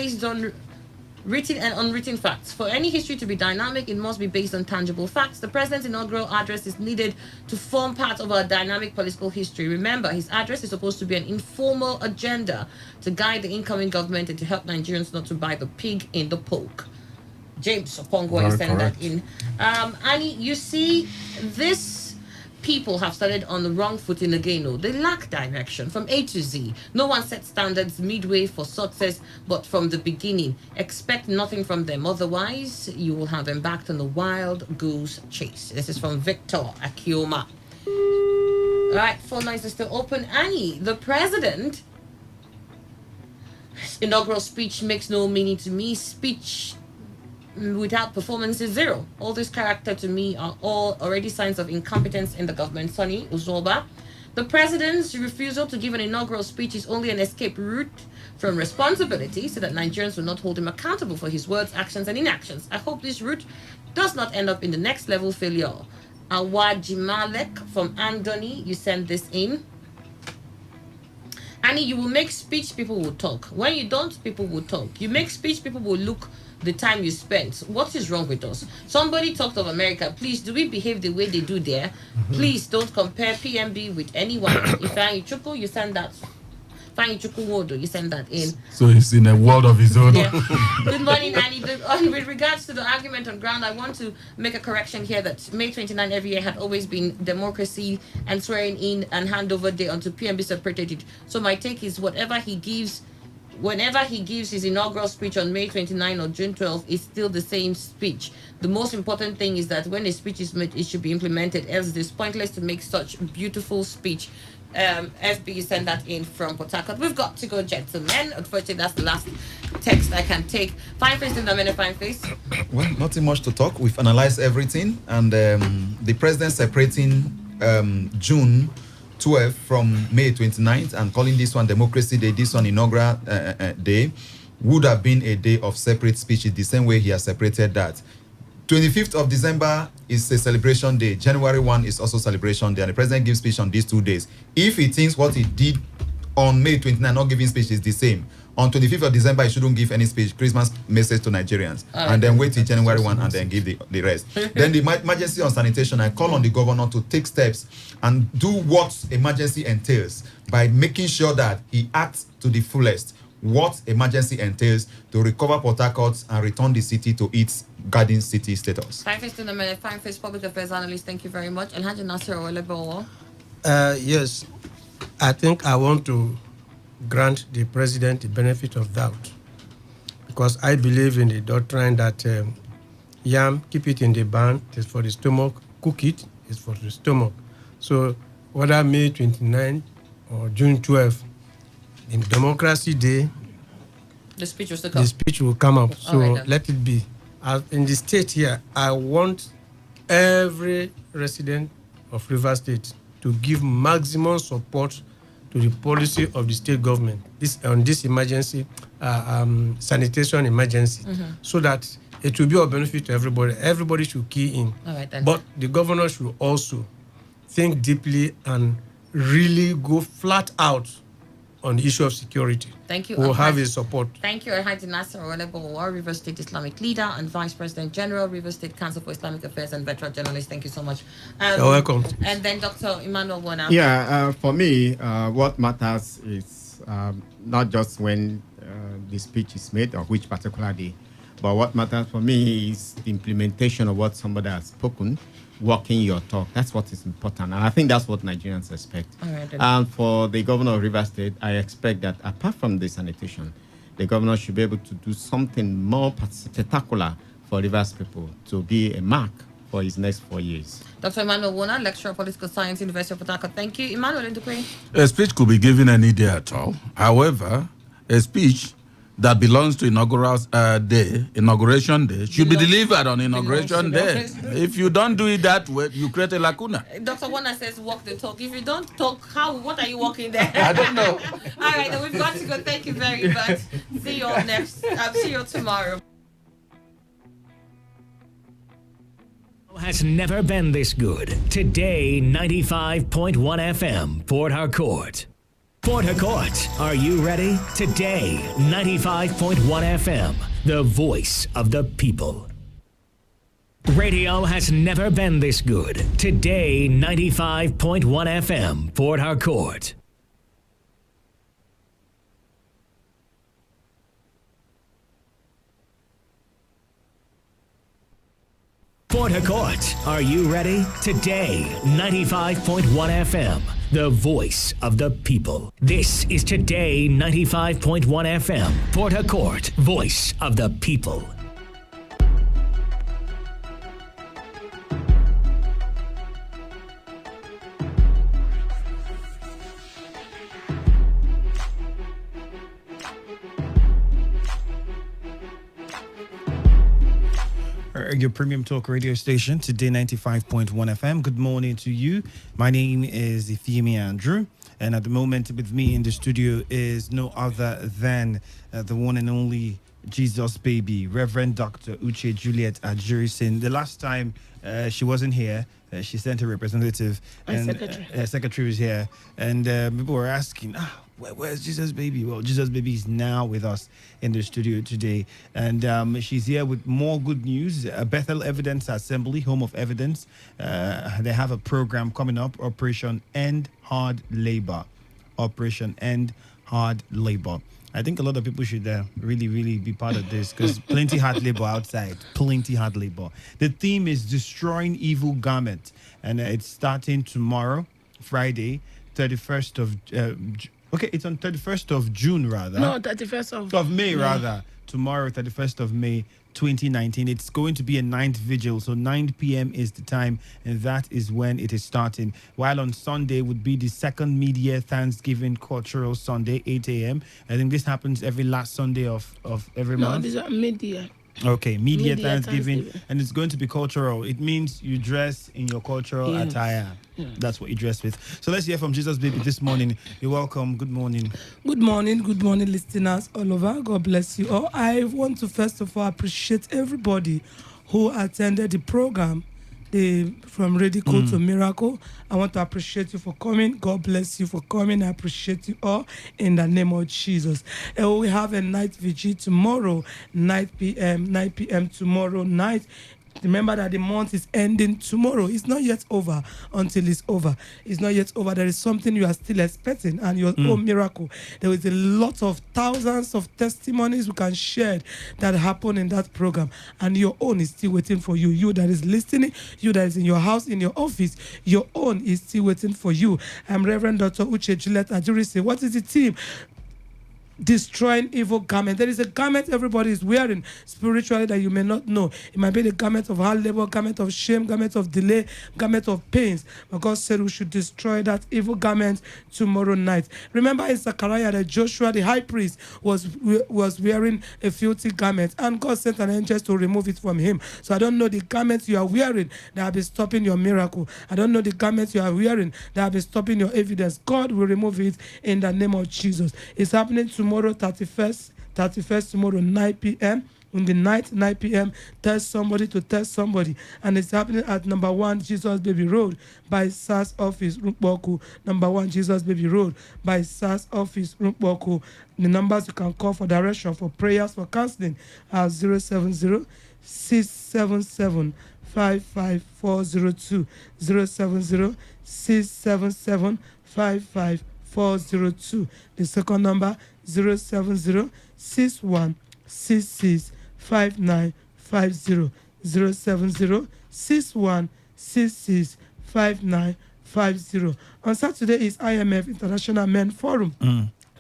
and unwritten facts. For any history to be dynamic, it must be based on tangible facts. The president's inaugural address is needed to form part of our dynamic political history. Remember, his address is supposed to be an informal agenda to guide the incoming government and to help Nigerians not to buy the pig in the poke. James Opongo, you sent that in. Annie, you see, this people have started on the wrong footing again. No, they lack direction from A to Z. No one set standards midway for success, but from the beginning. Expect nothing from them. Otherwise, you will have embarked on a wild goose chase. This is from Victor Akioma. All right, phone lines are still open. Annie, the president inaugural speech makes no meaning to me. Speech without performance is zero. All this character to me are all already signs of incompetence in the government. Sonny Uzoba. The president's refusal to give an inaugural speech is only an escape route from responsibility so that Nigerians will not hold him accountable for his words, actions, and inactions. I hope this route does not end up in the next level failure. Awajimalek from Andoni, you send this in. Annie, you will make speech, people will talk. When you don't, people will talk. You make speech, people will look the time you spent. What is wrong with us? Somebody talked of America. Please, do we behave the way they do there? Please don't compare PMB with anyone. If I Chuku, you send that. You send that in. So he's in a world of his own. Yeah. Good morning, Annie. With regards to the argument on ground, I want to make a correction here that May 29 every year had always been democracy and swearing in and handover day until PMB separated it. So my take is whenever he gives his inaugural speech on May 29 or June 12, it's still the same speech. The most important thing is that when a speech is made, it should be implemented, else it is pointless to make such beautiful speech. FB send that in from Port Harcourt. We've got to go, gentlemen. Unfortunately, that's the last text I can take. Fine face in the minute, fine face. Well, nothing much to talk. We've analyzed everything, and the president separating June 12 from May 29th and calling this one Democracy Day, this one inaugural day, would have been a day of separate speeches, the same way he has separated that. 25th of December is a celebration day. January 1 is also celebration day. And the president gives speech on these 2 days. If he thinks what he did on May 29, not giving speech, is the same, on 25th of December, he shouldn't give any speech, Christmas message to Nigerians. And then wait till January 1 and then give the rest. Then the emergency on sanitation, I call on the governor to take steps and do what emergency entails by making sure that he acts to the fullest what emergency entails to recover Port Harcourt and return the city to its garden city status. Fine face in the minute, fine face public affairs analyst, thank you very much. And Haji Nasir Owelebo. Yes, I think I want to grant the president the benefit of doubt because I believe in the doctrine that yam, keep it in the barn, is for the stomach, cook it, is for the stomach. So whether May 29 or June 12, in Democracy Day, the speech was to come. The speech will come up. So right, let it be. In the state here, I want every resident of River State to give maximum support to the policy of the state government on this emergency, sanitation emergency, so that it will be of benefit to everybody. Everybody should key in. All right, then. But the governor should also think deeply and really go flat out on the issue of security. Thank you. We'll have his support. Thank you, Alhaji Nasser Owelebo, River State Islamic leader and Vice President General, River State Council for Islamic Affairs and veteran journalist. Thank you so much. You're welcome. And then Dr. Emmanuel Wona. Yeah, for me, what matters is not just when the speech is made or which particular day, but what matters for me is the implementation of what somebody has spoken, walking your talk. That's what is important. And I think that's what Nigerians expect. All right, and for the governor of River State, I expect that apart from the sanitation, the governor should be able to do something more spectacular for Rivers people to be a mark for his next 4 years. Dr. Emmanuel Wona, lecturer of political science, University of Port Harcourt. Thank you. Emmanuel Ndukwe. A speech could be given any day at all. However, a speech that belongs to inauguration day, should be delivered on inauguration day. If you don't do it that way, you create a lacuna. Dr. Wona says walk the talk. If you don't talk, what are you walking there? I don't know. All right, then we've got to go. Thank you very much. See you all next. See you tomorrow. Has never been this good. Today, 95.1 FM, Port Harcourt. Port Harcourt, are you ready? Today, 95.1 FM, the voice of the people. Radio has never been this good. Today, 95.1 FM, Port Harcourt. Port Harcourt, are you ready? Today, 95.1 FM, the voice of the people. This is Today 95.1 FM, Port Harcourt, voice of the people. your premium talk radio station, Today 95.1 FM. Good morning to you. My name is Ifemi Andrew, and at the moment with me in the studio is no other than the one and only Jesus baby, Reverend Dr. Uche Juliet Ajurisin. The last time she wasn't here, she sent a representative, and secretary was here, and people were asking, where's Jesus baby? Well, Jesus baby is now with us in the studio today, and she's here with more good news. Bethel Evidence Assembly, Home of Evidence, they have a program coming up, Operation End Hard Labor. Operation End Hard Labor. I think a lot of people should really, really be part of this, because plenty hard labor outside, plenty hard labor. The theme is Destroying Evil Garment, and it's starting tomorrow, Friday, 31st of it's on 31st of June, rather. No, 31st of May, rather. Tomorrow, 31st of May, 2019. It's going to be a 9th vigil, so 9 p.m. is the time, and that is when it is starting. While on Sunday would be the second Media Thanksgiving Cultural Sunday, 8 a.m. I think this happens every last Sunday of every month. No, this is media. Okay, media Thanksgiving, and it's going to be cultural. It means you dress in your cultural attire. Yeah. That's what you dress with. So let's hear from Jesus baby this morning. You're welcome. Good morning. Good morning, listeners all over. God bless you all. I want to first of all appreciate everybody who attended the program. From Radical to Miracle. I want to appreciate you for coming. God bless you for coming. I appreciate you all in the name of Jesus. And we have a night vigil tomorrow, 9 p.m. tomorrow night. Remember that the month is ending tomorrow. It's not yet over until it's over. It's not yet over. There is something you are still expecting, and your own miracle. There is a lot of thousands of testimonies we can share that happen in that program, and your own is still waiting for you. You that is listening, you that is in your house, in your office, your own is still waiting for you. I'm Reverend Dr. Uche Juliet Ajurisi. What is the team? Destroying evil garment. There is a garment everybody is wearing spiritually that you may not know. It might be the garment of hard labor, garment of shame, garment of delay, garment of pains. But God said we should destroy that evil garment tomorrow night. Remember in Zechariah that Joshua, the high priest, was wearing a filthy garment, and God sent an angel to remove it from him. So I don't know the garments you are wearing that have been stopping your miracle. I don't know the garments you are wearing that have been stopping your evidence. God will remove it in the name of Jesus. It's happening tomorrow, 31st tomorrow, 9 p.m. In the night, 9 p.m., tell somebody to tell somebody. And it's happening at number 1 Jesus Baby Road by SAS Office, Rumpoku. Number 1 Jesus Baby Road by SAS Office, Rumpoku. The numbers you can call for direction, for prayers, for counseling are 070-677-55402. 070-677-55402. The second number, 070-6166-5950. 070-6166-5950. On Saturday is IMF International Men Forum.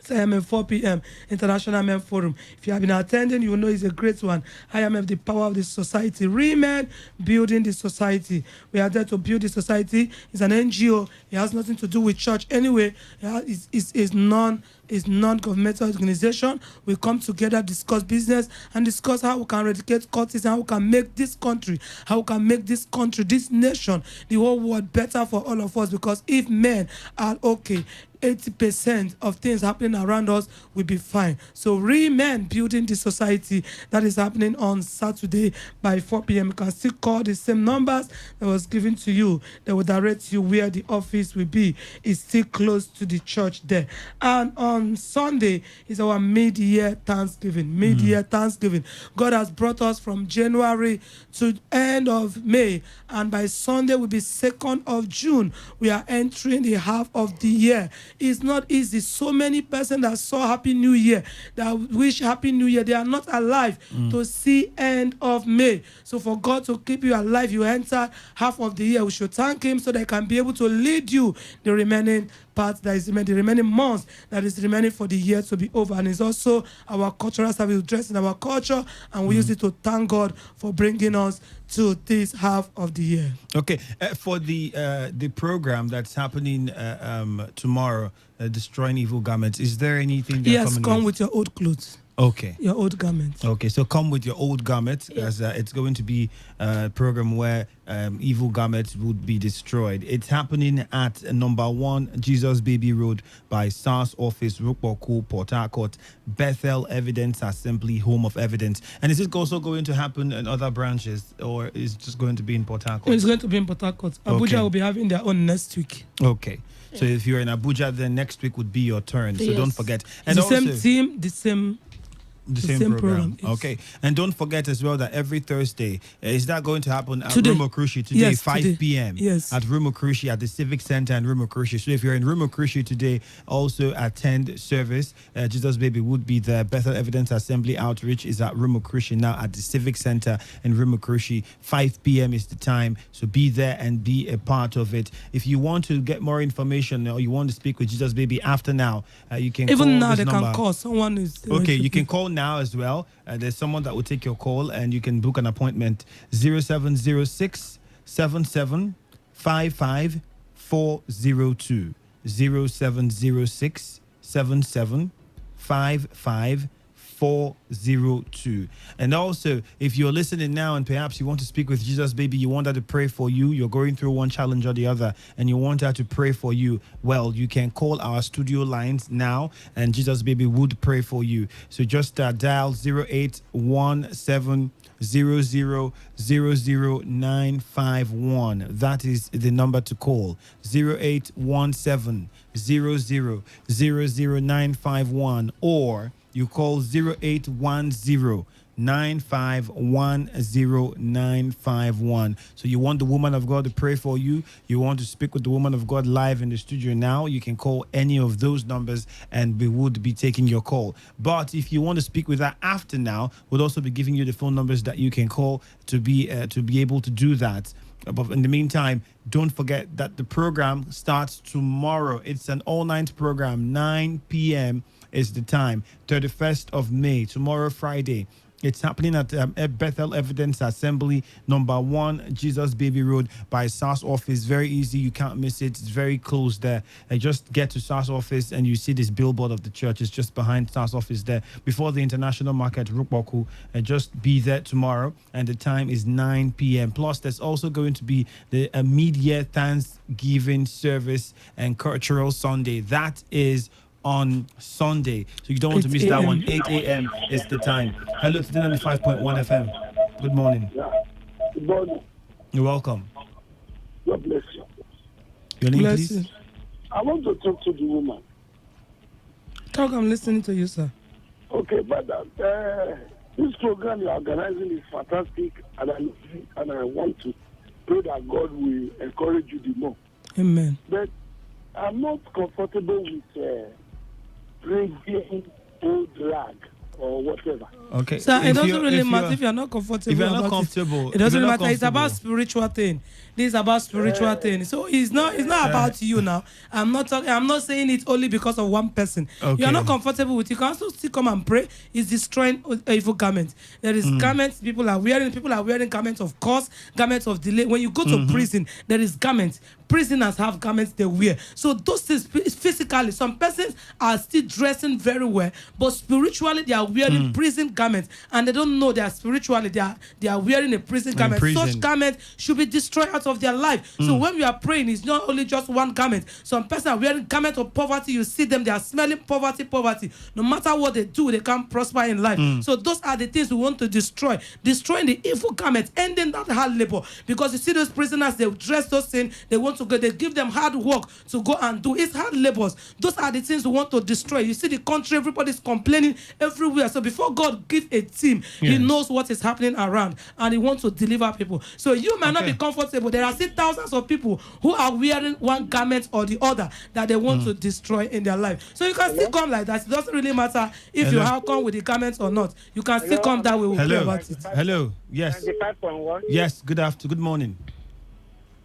IMF 4 p.m. International Men Forum. If you have been attending, you will know it's a great one. IMF, the power of the society. Women building the society. We are there to build the society. It's an NGO. It has nothing to do with church anyway. It's non-governmental organization. We come together, discuss business, and discuss how we can eradicate cultism, how we can make this country, this nation, the whole world better for all of us. Because if men are okay, 80% of things happening around us will be fine. So men building the society, that is happening on Saturday by 4 p.m. You can still call the same numbers that was given to you. They will direct you where the office will be. It's still close to the church there. And on Sunday is our mid-year Thanksgiving. Thanksgiving. God has brought us from January to end of May, and by Sunday will be 2nd of June. We are entering the half of the year. It's not easy. So many persons that saw Happy New Year, that wish Happy New Year, they are not alive to see end of May. So for God to keep you alive, you enter half of the year. We should thank Him so that He can be able to lead you the remaining part that is the remaining months that is remaining for the year to be over. And it's also our cultural service dressed in our culture, and we use it to thank God for bringing us to this half of the year. Okay, for the program that's happening tomorrow, Destroying Evil Garments, is there anything? Yes, come with your old clothes. Okay. Your old garment. Okay, so come with your old garment, as it's going to be a program where evil garments would be destroyed. It's happening at number 1 Jesus Baby Road by SARS office, Rukboku, Port Harcourt, Bethel Evidence Assembly, Home of Evidence. And is it also going to happen in other branches, or is it just going to be in Port Harcourt? It's going to be in Port Harcourt. Abuja will be having their own next week. Okay. So if you're in Abuja, then next week would be your turn. So don't forget. And the same team, the same program. Okay. And don't forget as well that every Thursday, is that going to happen at Today. Rumokrushi today, Yes, 5 today. p.m. Yes. At Rumokrushi, at the Civic Center in Rumokrushi. So if you're in Rumokrushi today, also attend service. Jesus Baby would be there. Bethel Evidence Assembly Outreach is at Rumokrushi now at the Civic Center in Rumokrushi. 5 p.m. is the time. So be there and be a part of it. If you want to get more information or you want to speak with Jesus Baby after now, you can Even call now, this they number. can call. Someone is. Okay, you can call now as well. There's someone that will take your call and you can book an appointment. 0706 77 55 402. 0706 77 55 402. And also, if you're listening now and perhaps you want to speak with Jesus Baby, you want her to pray for you, you're going through one challenge or the other, and you want her to pray for you, well, you can call our studio lines now, and Jesus Baby would pray for you. So just dial 0817 0000951. That is the number to call. 0817 0000951, or you call 0810 9510951. So you want the woman of God to pray for you, you want to speak with the woman of God live in the studio now, you can call any of those numbers and we would be taking your call. But if you want to speak with her after now, we'll also be giving you the phone numbers that you can call to be able to do that. But in the meantime, don't forget that the program starts tomorrow. It's an all-night program. 9 p.m. is the time. 31st of May, tomorrow, Friday. It's happening at Bethel Evidence Assembly, number 1 Jesus Baby Road by SARS office. Very easy. You can't miss it. It's very close there. Just get to SARS office and you see this billboard of the church. It's just behind SARS office there before the international market, Rukboku. Just be there tomorrow. And the time is 9 p.m. Plus, there's also going to be the media Thanksgiving service and cultural Sunday. That is on Sunday, so you don't want to miss that one. 8 a.m. is the time. Hello to 95.1 FM. Good morning. Good morning. You're welcome. God bless you. Your name, please? You. I want to talk to the woman. Talk, I'm listening to you, sir. Okay, madam. This program you're organizing is fantastic, and I want to pray that God will encourage you the more. Amen. But I'm not comfortable with bringing old rag or whatever. Okay. So it doesn't really matter if you're not comfortable. If you're not comfortable, it doesn't matter. It's about spiritual thing. This is about spiritual thing. So it's not about you now. I'm not saying it only because of one person. Okay. You're not comfortable with it. You can also still come and pray. It's destroying evil garments. There is garments people are wearing. People are wearing garments of curse, garments of delay. When you go to prison, there is garments. Prisoners have garments they wear. So those things physically, some persons are still dressing very well, but spiritually they are wearing prison garments, and they don't know they are spiritually they are wearing a prison garment. Such garments should be destroyed out of their life. So when we are praying, it's not only just one garment. Some persons are wearing garment of poverty. You see them, they are smelling poverty. No matter what they do, they can't prosper in life. So those are the things we want to destroy. Destroying the evil garment, ending that hard labor. Because you see those prisoners, they dress those things, they want to go, they give them hard work to go and do. It's hard labors. Those are the things we want to destroy. You see the country, everybody's complaining everywhere. So before God gives a team, He knows what is happening around, and He wants to deliver people. So you might not be comfortable. There are still thousands of people who are wearing one garment or the other that they want to destroy in their life. So you can still come like that. It doesn't really matter if you have come with the garments or not. You can still come that way. We'll pray about it. Hello. Yes. 95.1. Yes. Good afternoon. Good morning.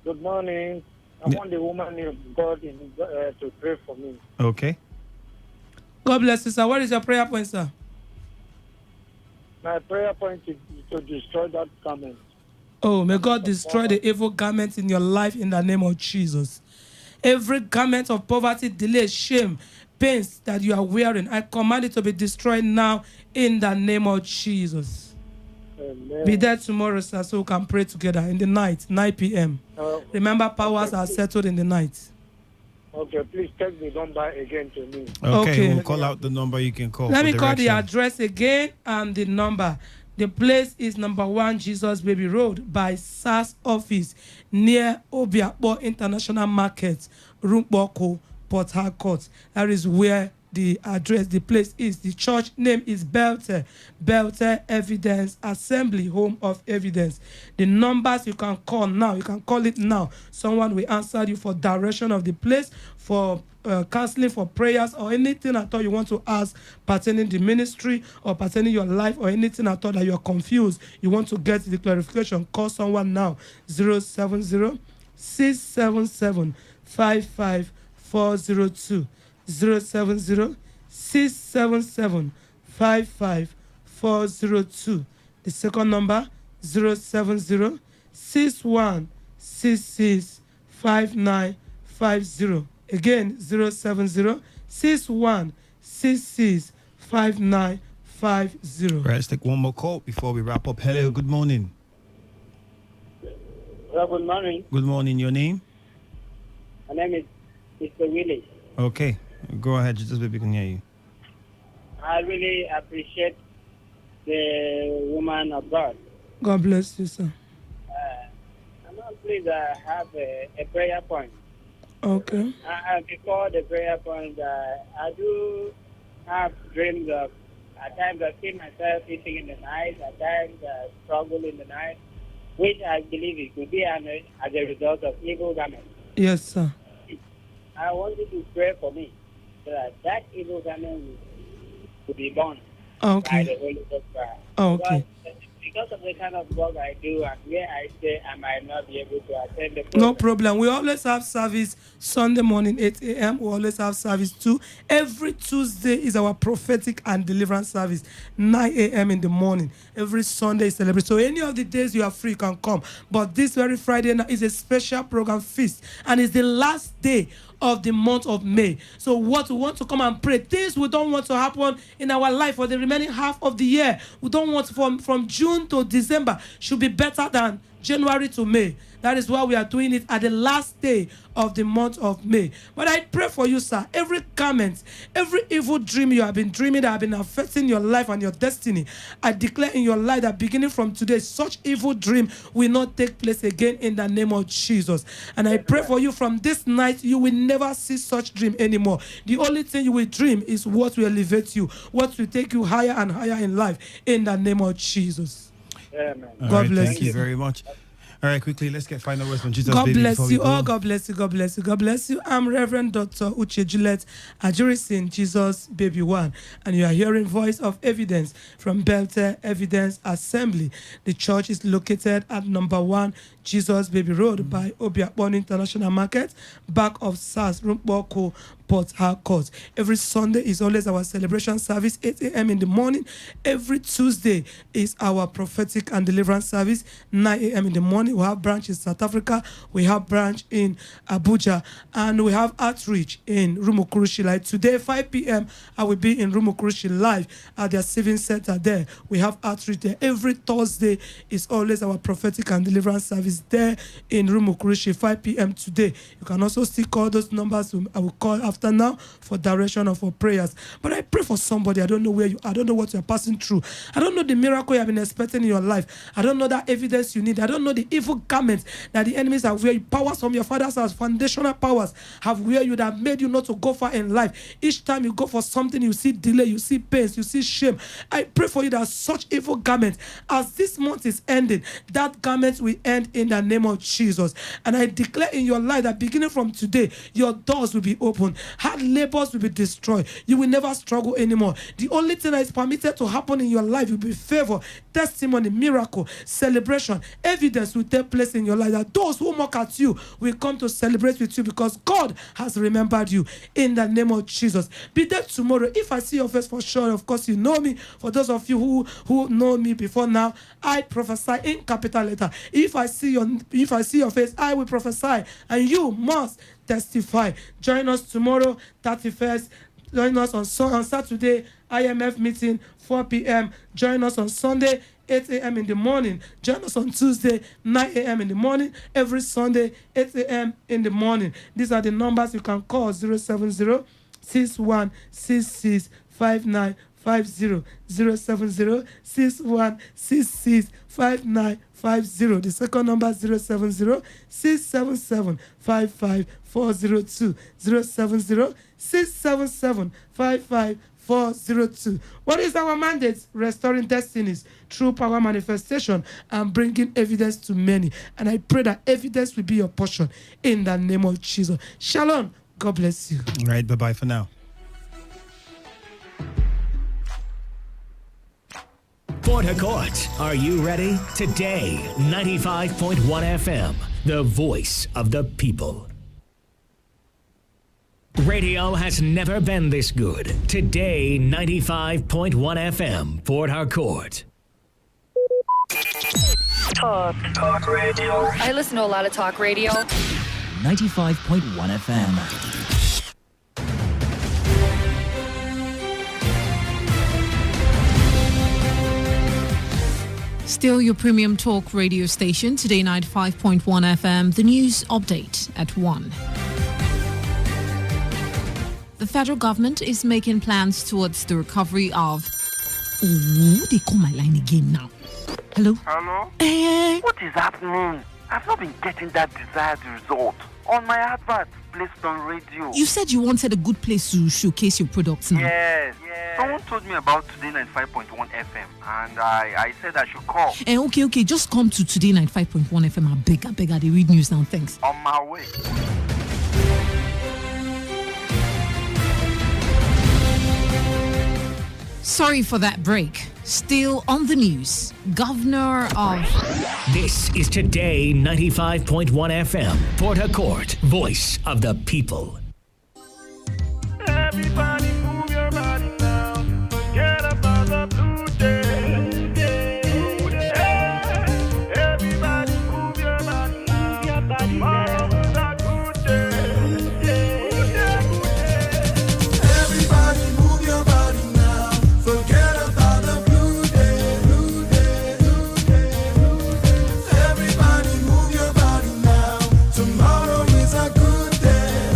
Good morning. I want the woman of God to pray for me. Okay. God bless you, sir. What is your prayer point, sir? My prayer point is to destroy that garment. Oh, may God destroy the evil garments in your life in the name of Jesus. Every garment of poverty, delay, shame, pains that you are wearing, I command it to be destroyed now in the name of Jesus. Amen. Be there tomorrow, sir, so we can pray together in the night, 9 p.m. Remember, powers are settled in the night. Okay, please text the number again to me. Okay, we'll call out the number you can call. Let for me call the direction. address again and the number. The place is number 1 Jesus Baby Road by SAS office near Obiakpo International Market, Rumboko, Port Harcourt. That is where the address, the place is. The church name is Belter Evidence Assembly, Home of Evidence. The numbers you can call now, you can call it now. Someone will answer you for direction of the place, for counseling, for prayers, or anything at all you want to ask pertaining the ministry or pertaining your life, or anything at all that you're confused, you want to get the clarification. Call someone now. 070 677 55402. 070 677 55402. The second number 070 6166 5950. Again 070 6166 5950. Right, let's take one more call before we wrap up. Hello, good morning. Well, good morning. Good morning, your name? My name is Mr. Willie. Okay, go ahead, just baby can hear you. I really appreciate the woman of God. God bless you, sir. Please have a prayer point. Okay. Before the prayer point, I do have dreams of, at times I see myself eating in the night, at times I struggle in the night, which I believe it could be as a result of evil garment. Yes, sir. I want you to pray for me so that evil garment will be born by the Holy Ghost fire. Okay. Because of the kind of work I do and where I stay, I might not be able to attend the program. No problem. We always have service Sunday morning, 8 a.m. We always have service too. Every Tuesday is our prophetic and deliverance service, 9 a.m. in the morning. Every Sunday is celebrated. So any of the days you are free, you can come. But this very Friday night is a special program feast, and it's the last day of the month of May. So what we want to come and pray, things we don't want to happen in our life for the remaining half of the year. We don't want from June to December should be better than January to May. That is why we are doing it at the last day of the month of May. But I pray for you, sir. Every comment, every evil dream you have been dreaming that have been affecting your life and your destiny, I declare in your life that beginning from today, such evil dream will not take place again in the name of Jesus. And I pray for you from this night, you will never see such dream anymore. The only thing you will dream is what will elevate you, what will take you higher and higher in life in the name of Jesus. Amen. God bless thank you very much. All right, quickly, let's get final words from Jesus. God baby, bless you. we go. Oh, God bless you. God bless you. God bless you. I'm Reverend Dr. Uche Juliet Ajurisin, Jesus Baby One, and you are hearing Voice of Evidence from Belter Evidence Assembly. The church is located at number 1 Jesus Baby Road by Obiakpo International Market, back of SAS, Rumboko, Port Harcourt. Every Sunday is always our celebration service, 8 a.m. in the morning. Every Tuesday is our prophetic and deliverance service, 9 a.m. in the morning. We have branch in South Africa, we have branch in Abuja, and we have outreach in Rumukurushi. Like today, 5 p.m., I will be in Rumukurushi live at their Civic Center there. We have outreach there. Every Thursday is always our prophetic and deliverance service there in Rumukurushi, 5 p.m. today. You can also still call those numbers I will call after now for direction or for prayers. But I pray for somebody. I don't know where I don't know what you're passing through. I don't know the miracle you have been expecting in your life. I don't know that evidence you need. I don't know the evil garments that the enemies have wear you. Powers from your father's house, foundational powers have wear you that have made you not to go far in life. Each time you go for something, you see delay, you see pains, you see shame. I pray for you that such evil garments, as this month is ending, that garment will end in the name of Jesus. And I declare in your life that beginning from today, your doors will be open. Hard labors will be destroyed. You will never struggle anymore. The only thing that is permitted to happen in your life will be favor, testimony, miracle, celebration. Evidence will take place in your life that those who mock at you will come to celebrate with you because God has remembered you in the name of Jesus. Be there tomorrow. If I see your face for sure, of course you know me. For those of you who know me before now, I prophesy in capital letter. If I see your face, I will prophesy, and you must testify. Join us tomorrow, 31st Join us on Saturday, IMF meeting, 4 p.m. Join us on Sunday, 8 a.m. in the morning. Join us on Tuesday, 9 a.m. in the morning. Every Sunday, 8 a.m. in the morning. These are the numbers you can call: 070 6166 5950, 070 6166 5950. The second number, 070 677 55402, 070 677 55402. What is our mandate? Restoring destinies through power manifestation and bringing evidence to many. And I pray that evidence will be your portion in the name of Jesus. Shalom. God bless you. All right, bye-bye for now. Port Harcourt, are you ready? Today, 95.1 FM, the voice of the people. Radio has never been this good. Today, 95.1 FM, Port Harcourt. Talk radio. I listen to a lot of talk radio. 95.1 FM. Still your premium talk radio station, Today 95.1 FM. The news update at 1. The federal government is making plans towards the recovery of... Oh, they call my line again now. Hello? Hello? What is happening? I've not been getting that desired result on my advert placed on radio. You said you wanted a good place to showcase your products now. Yes. Someone told me about Today 95.1 FM and I said I should call. Okay. Just come to Today 95.1 FM. I beg, they read news now. Thanks. On my way. Sorry for that break. Still on the news, Governor of... This is Today 95.1 FM, Port Harcourt, voice of the people. Everybody move your body now. Forget about the blue day. Everybody move your body now. Tomorrow's a good day. Everybody move your body now. Forget about the blue day. Everybody move your body now. Tomorrow is a good day.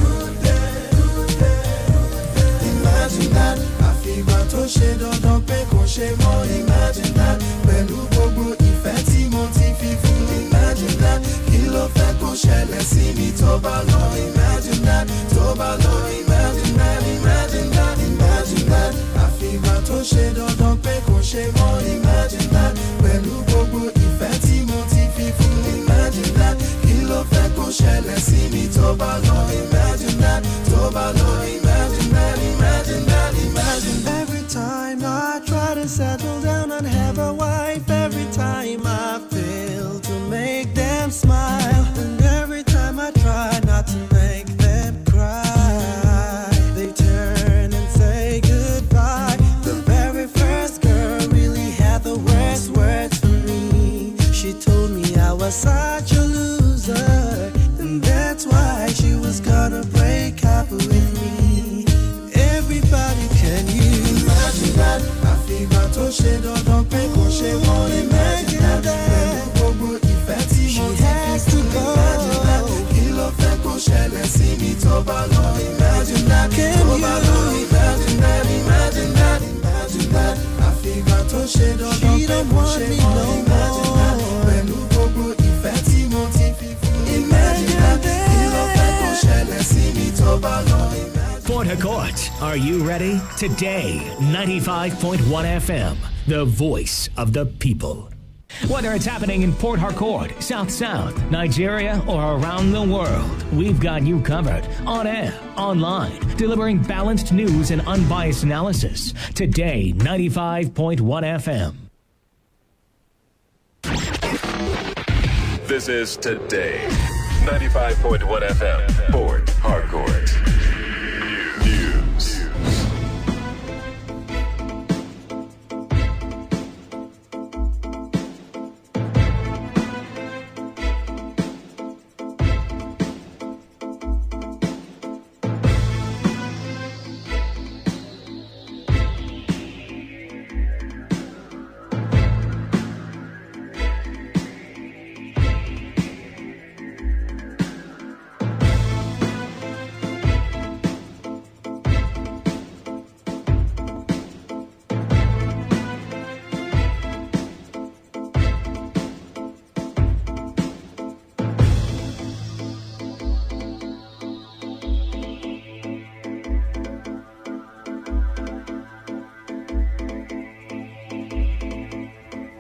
Imagine that. Àfìgbà tó ṣe dandan pé kò ṣe mọ́. Imagine that. Pẹ̀lú gbogbo ìfẹ́ tí mo ti fi fún. Imagine that. Kí ló fẹ́ kó ṣẹlẹ̀ sí mi tó bá lọ. Imagine that. Tó bá lọ. Imagine that. Imagine that. Imagine that. Àfìgbà tó ṣe dandan pé kò ṣe mọ́. Imagine that. Pẹ̀lú gbogbo ìfẹ́ tí mo ti fi fún. Imagine that. Kí ló fẹ́ kó ṣẹlẹ̀ sí mi tó bá lọ. Imagine that. Tó bá lọ. Imagine that. Imagine that. Imagine that. Every time I try to settle down and have a wife, every time I fail to make them smile, and every time I try not to make them cry, they turn and say goodbye. The very first girl really had the worst words for me. She told me I was such a loser, and that's why she was gonna break up with me. Everybody, can you imagine that? Àfìgbà tó ṣe dandan pé kò ṣe mọ́. Imagine that. Pẹ̀lú gbogbo ìfẹ́ tí mo ti fi fún. Imagine that. Kí ló fẹ́ kó ṣẹlẹ̀ sí mi tó bá lọ. Imagine that. Tó bá lọ. Imagine that. Imagine that. Imagine that. Àfìgbà tó ṣe dandan pé kò ṣe mọ́. Imagine that. Pẹ̀lú gbogbo ìfẹ́ tí mo ti fi fún. Imagine that. Kí ló fẹ́ kó ṣẹlẹ̀ sí mi tó bá lọ. Port Harcourt, are you ready? Today, 95.1 FM, the voice of the people. Whether it's happening in Port Harcourt, South, Nigeria, or around the world, we've got you covered. On air, online, delivering balanced news and unbiased analysis. Today, 95.1 FM. This is Today, 95.1 FM, Port Harcourt. News.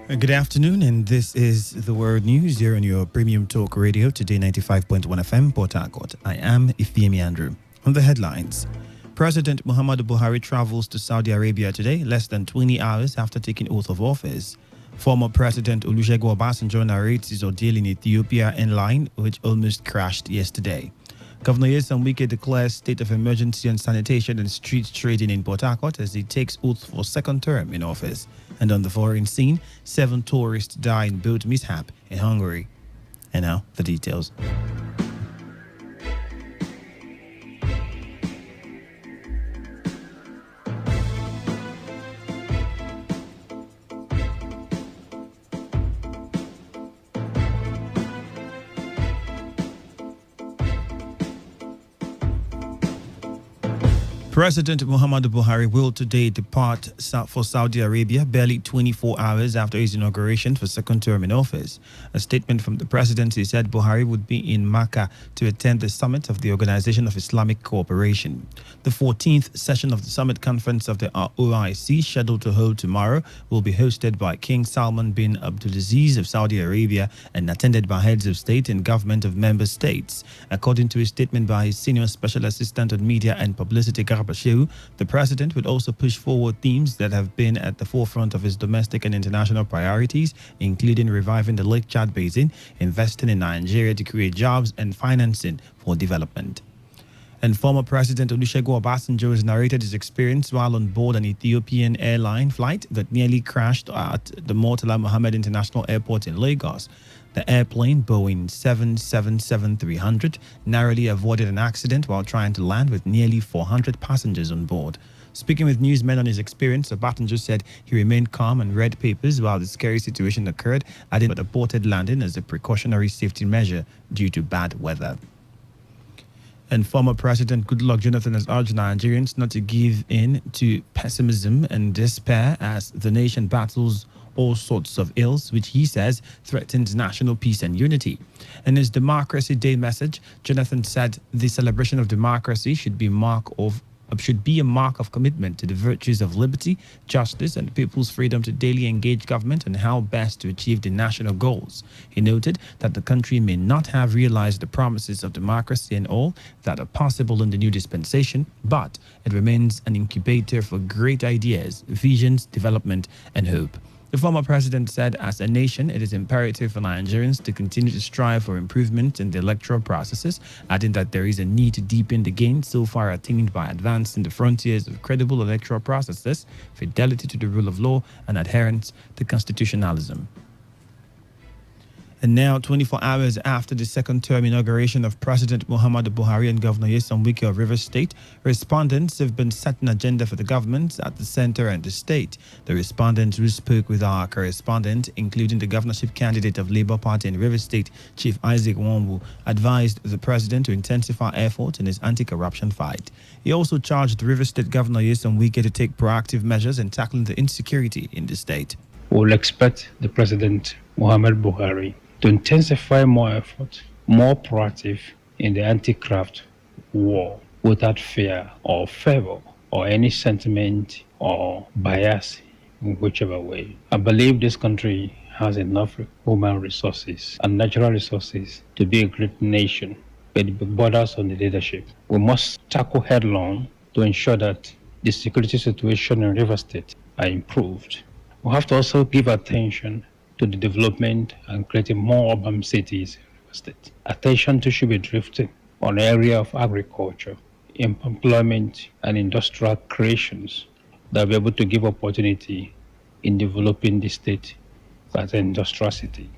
Good afternoon, and this is the World News here on your premium talk radio, Today 95.1 FM, Port Harcourt. I am Ifeemi Andrew. On the headlines, President Muhammadu Buhari travels to Saudi Arabia today, less than 20 hours after taking oath of office. Former President Olusegun Obasanjo narrates his ordeal in Ethiopia airline, which almost crashed yesterday. Governor Nyesom Wike declares state of emergency on sanitation and street trading in Port Harcourt as he takes oath for second term in office. And on the foreign scene, 7 tourists die in boat mishap in Hungary. And now, the details. President Muhammadu Buhari will today depart for Saudi Arabia barely 24 hours after his inauguration for second term in office. A statement from the presidency said Buhari would be in Makkah to attend the summit of the Organization of Islamic Cooperation. The 14th session of the summit conference of the OIC, scheduled to hold tomorrow, will be hosted by King Salman bin Abdulaziz of Saudi Arabia and attended by heads of state and government of member states. According to a statement by his senior special assistant on media and publicity, Bashiru, the president would also push forward themes that have been at the forefront of his domestic and international priorities, including reviving the Lake Chad Basin, investing in Nigeria to create jobs, and financing for development. And former President Olusegun Obasanjo has narrated his experience while on board an Ethiopian airline flight that nearly crashed at the Murtala Mohammed International Airport in Lagos. The airplane, Boeing 777-300, narrowly avoided an accident while trying to land with nearly 400 passengers on board. Speaking with newsmen on his experience, Obasanjo said he remained calm and read papers while the scary situation occurred, adding that aborted landing as a precautionary safety measure due to bad weather. And former President Goodluck Jonathan has urged Nigerians not to give in to pessimism and despair as the nation battles all sorts of ills, which he says threatens national peace and unity. In his Democracy Day message, Jonathan said the celebration of democracy should be a mark of commitment to the virtues of liberty, justice, and people's freedom to daily engage government on how best to achieve the national goals. He noted that the country may not have realized the promises of democracy and all that are possible in the new dispensation, but it remains an incubator for great ideas, visions, development, and hope. The former president said, as a nation, it is imperative for Nigerians to continue to strive for improvement in the electoral processes, adding that there is a need to deepen the gains so far attained by advancing the frontiers of credible electoral processes, fidelity to the rule of law, and adherence to constitutionalism. And now, 24 hours after the second term inauguration of President Muhammadu Buhari and Governor Nyesom Wike of Rivers State, respondents have been set an agenda for the government at the center and the state. The respondents who spoke with our correspondent, including the governorship candidate of Labour Party in Rivers State, Chief Isaac Nwonwu, advised the president to intensify efforts in his anti-corruption fight. He also charged Rivers State Governor Nyesom Wike to take proactive measures in tackling the insecurity in the state. We will expect the President Muhammadu Buhari to intensify more effort, more proactive in the anti-graft war without fear or favor or any sentiment or bias in whichever way. I believe this country has enough human resources and natural resources to be a great nation, but it borders on the leadership. We must tackle headlong to ensure that the security situation in Rivers State are improved. We have to also give attention to the development and creating more urban cities in Rivers State. Attention to should be drifted on the area of agriculture, employment, and industrial creations that will be able to give opportunity in developing the state as an industrial city.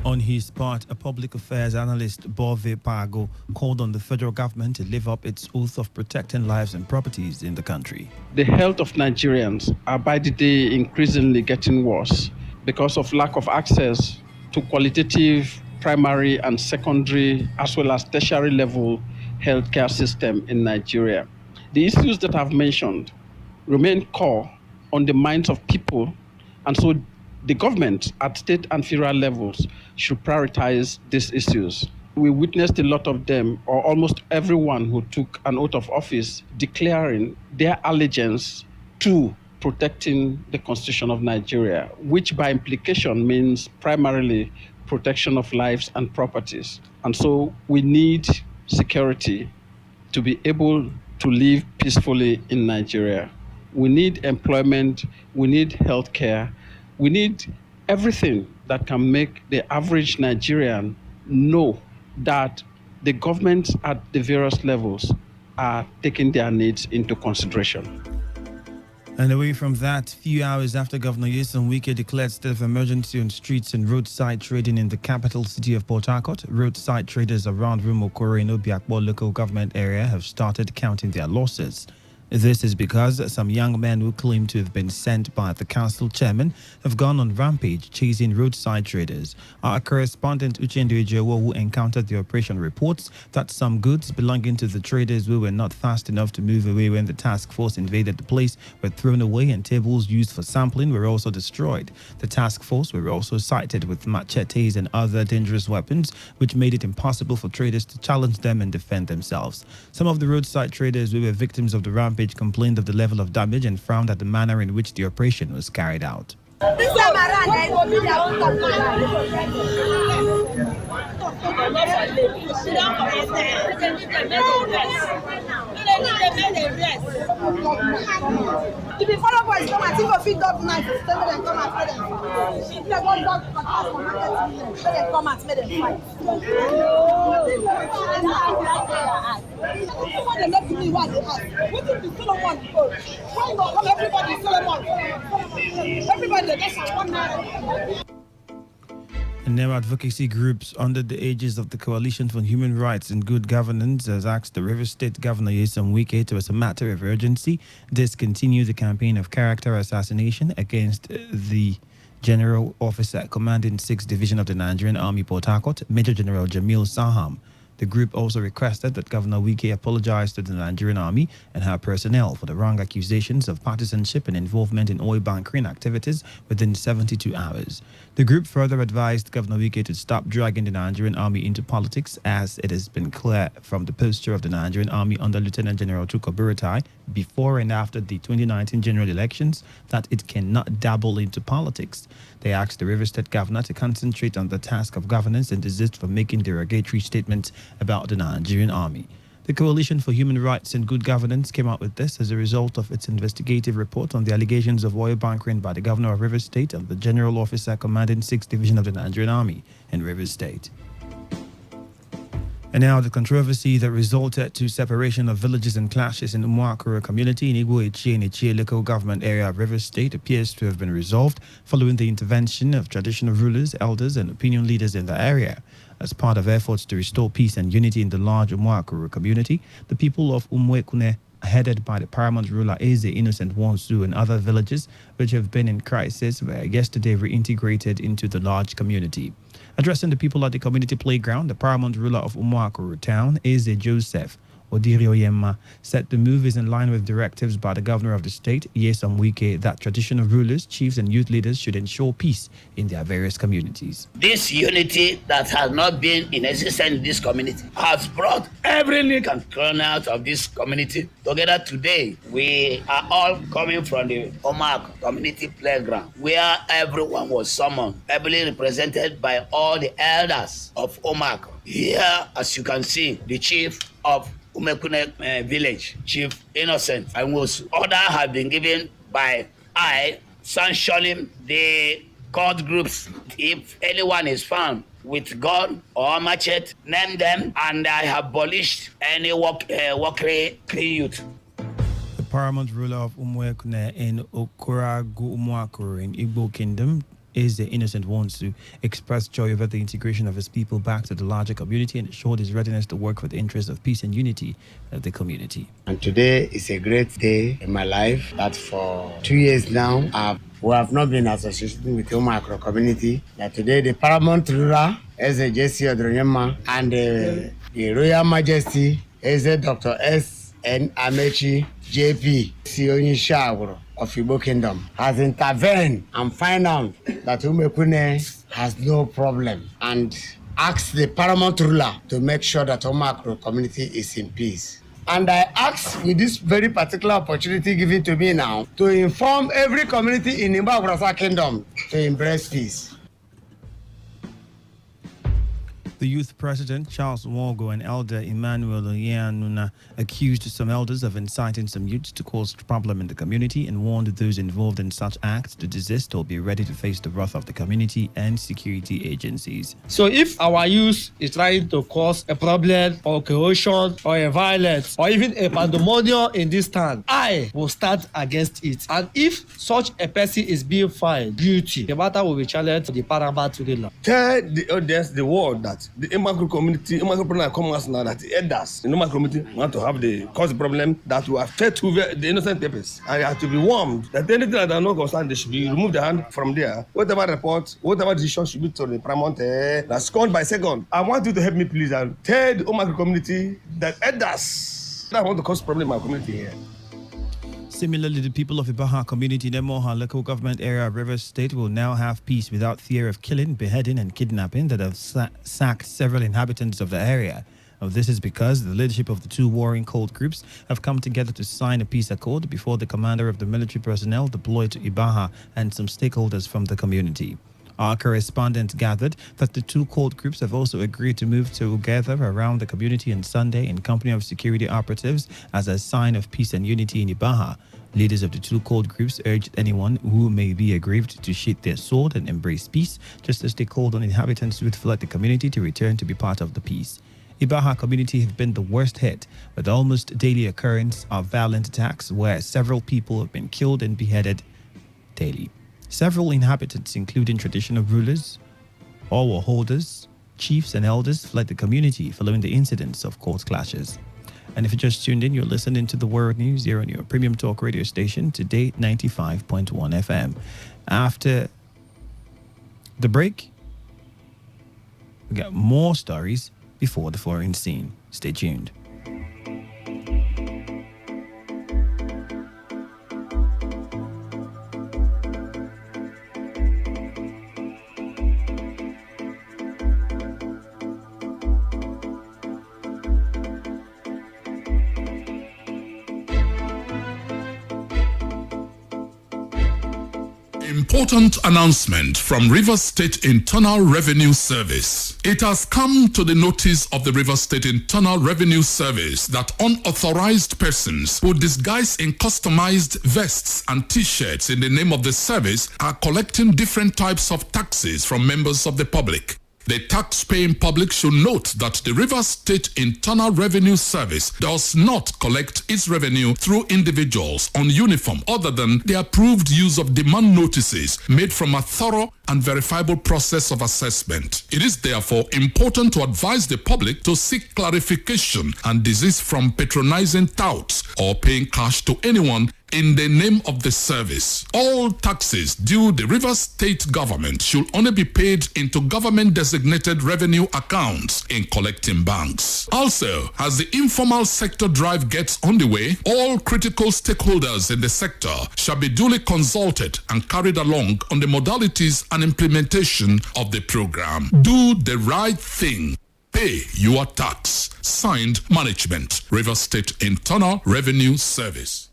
On his part, a public affairs analyst, Bove Pago, called on the federal government to live up its oath of protecting lives and properties in the country. The health of Nigerians are by the day increasingly getting worse because of lack of access to qualitative primary and secondary as well as tertiary level healthcare system in Nigeria. The issues that I've mentioned remain core on the minds of people, and so the government at state and federal levels should prioritize these issues. We witnessed a lot of them, or almost everyone who took an oath of office, declaring their allegiance to protecting the Constitution of Nigeria, which by implication means primarily protection of lives and properties. And so we need security to be able to live peacefully in Nigeria. We need employment, we need healthcare, we need everything that can make the average Nigerian know that the governments at the various levels are taking their needs into consideration. And away from that, few hours after Governor Nyesom Wike declared state of emergency on streets and roadside trading in the capital city of Port Harcourt, roadside traders around Rumokoro in Obiakpo local government area have started counting their losses. This is because some young men who claim to have been sent by the council chairman have gone on rampage chasing roadside traders. Our correspondent Uchendu Ejewo, who encountered the operation, reports that some goods belonging to the traders who were not fast enough to move away when the task force invaded the place were thrown away, and tables used for sampling were also destroyed. The task force were also cited with machetes and other dangerous weapons, which made it impossible for traders to challenge them and defend themselves. Some of the roadside traders who were victims of the rampage complained of the level of damage and frowned at the manner in which the operation was carried out. This time around, I will be their own if the follow boys come and think of it up night, tell them come and play them. If they want dog for market, let them come and play them fight. What they make me what they ask. What if the Solomon go? Why not come everybody Solomon? Everybody that's one night. And now advocacy groups under the aegis of the Coalition for Human Rights and Good Governance has asked the Rivers State Governor Nyesom Wike to, as a matter of urgency, discontinue the campaign of character assassination against the General Officer commanding 6th Division of the Nigerian Army, Port Harcourt, Major General Jamil Saham. The group also requested that Governor Wike apologize to the Nigerian Army and her personnel for the wrong accusations of partisanship and involvement in oil bunkering activities within 72 hours. The group further advised Governor Wike to stop dragging the Nigerian Army into politics, as it has been clear from the posture of the Nigerian Army under Lieutenant General Tukur Buratai before and after the 2019 general elections that it cannot dabble into politics. They asked the Rivers State Governor to concentrate on the task of governance and desist from making derogatory statements about the Nigerian Army. The Coalition for Human Rights and Good Governance came out with this as a result of its investigative report on the allegations of oil bunkering by the Governor of Rivers State and the General Officer commanding 6th Division of the Nigerian Army in Rivers State. And now the controversy that resulted to separation of villages and clashes in the Umuakoro community in Igbo-Echie and Echie local government area of Rivers State appears to have been resolved following the intervention of traditional rulers, elders, and opinion leaders in the area. As part of efforts to restore peace and unity in the large Umuakoro community, the people of Umwekune, headed by the paramount ruler Eze Innocent Wonsu, and other villages which have been in crisis, were yesterday reintegrated into the large community. Addressing the people at the community playground, the paramount ruler of Umuakoro town, Eze Joseph Odiri Oyema, said the move is in line with directives by the governor of the state, Nyesom Wike, that traditional rulers, chiefs, and youth leaders should ensure peace in their various communities. This unity that has not been in existence in this community has brought every nook and corner out of this community together today. We are all coming from the Omak community playground, where everyone was summoned, heavily represented by all the elders of Omak. Here, as you can see, the chief of Umekune village, Chief Innocent, and order have been given by I, sanctioning the court groups. If anyone is found with gun or machete, name them, and I have abolished any workery youth. The paramount ruler of Umwekune in Okoragu Umuakoro in Igbo Kingdom, Eze Innocent wants to express joy over the integration of his people back to the larger community and showed his readiness to work for the interests of peace and unity of the community. And today is a great day in my life that for 2 years now we have not been associated with the Umuakoro community. That today the paramount ruler Eze Jesse Odronyema and the Royal Majesty Eze Dr. S.N. Amechi JP Sionyi Shawro of Igbo Kingdom has intervened and find out that Umekune has no problem and asked the paramount ruler to make sure that Umuakoro community is in peace. And I ask with this very particular opportunity given to me now to inform every community in Imba Kingdom to embrace peace. The youth president, Charles Wogo, and elder Emmanuel Oyeanuna accused some elders of inciting some youths to cause problem in the community and warned those involved in such acts to desist or be ready to face the wrath of the community and security agencies. So if our youth is trying to cause a problem or coercion or a violence or even a pandemonium in this town, I will stand against it. And if such a person is being found guilty, the matter will be challenged to the paramount to the law. Tell the audience the word that the Imagro community, Imagro problem comes now that the elders in the Imagro community want to have the cause the problem that will affect the innocent papers. And it has to be warned that anything that are not concerned, they should be remove the hand from there. Whatever report, whatever decision should be to the paramount, that's second by second. I want you to help me please and tell the Imagro community that elders that want to cause problem in my community here. Similarly, the people of the Ibaha community in Emoha local government area of Rivers State will now have peace without fear of killing, beheading, and kidnapping that have sacked several inhabitants of the area. This is because the leadership of the two warring cult groups have come together to sign a peace accord before the commander of the military personnel deployed to Ibaha and some stakeholders from the community. Our correspondent gathered that the two cult groups have also agreed to move together around the community on Sunday in company of security operatives as a sign of peace and unity in Ibaha. Leaders of the two cult groups urged anyone who may be aggrieved to sheath their sword and embrace peace, just as they called on inhabitants who fled the community to return to be part of the peace. Ibaha community have been the worst hit, with almost daily occurrence of violent attacks where several people have been killed and beheaded daily. Several inhabitants, including traditional rulers, or holders, chiefs, and elders, fled the community following the incidents of court clashes. And if you just tuned in, you're listening to the World News here on your premium talk radio station, Today 95.1 FM. After the break, we got more stories before the foreign scene. Stay tuned. Important announcement from Rivers State Internal Revenue Service. It has come to the notice of the Rivers State Internal Revenue Service that unauthorized persons who disguise in customized vests and t-shirts in the name of the service are collecting different types of taxes from members of the public. The tax-paying public should note that the Rivers State Internal Revenue Service does not collect its revenue through individuals on uniform other than the approved use of demand notices made from a thorough and verifiable process of assessment. It is therefore important to advise the public to seek clarification and desist from patronizing touts or paying cash to anyone in the name of the service. All taxes due the Rivers State government should only be paid into government-designated revenue accounts in collecting banks. Also, as the informal sector drive gets underway, all critical stakeholders in the sector shall be duly consulted and carried along on the modalities and implementation of the program. Do the right thing. Pay your tax. Signed, Management, Rivers State Internal Revenue Service.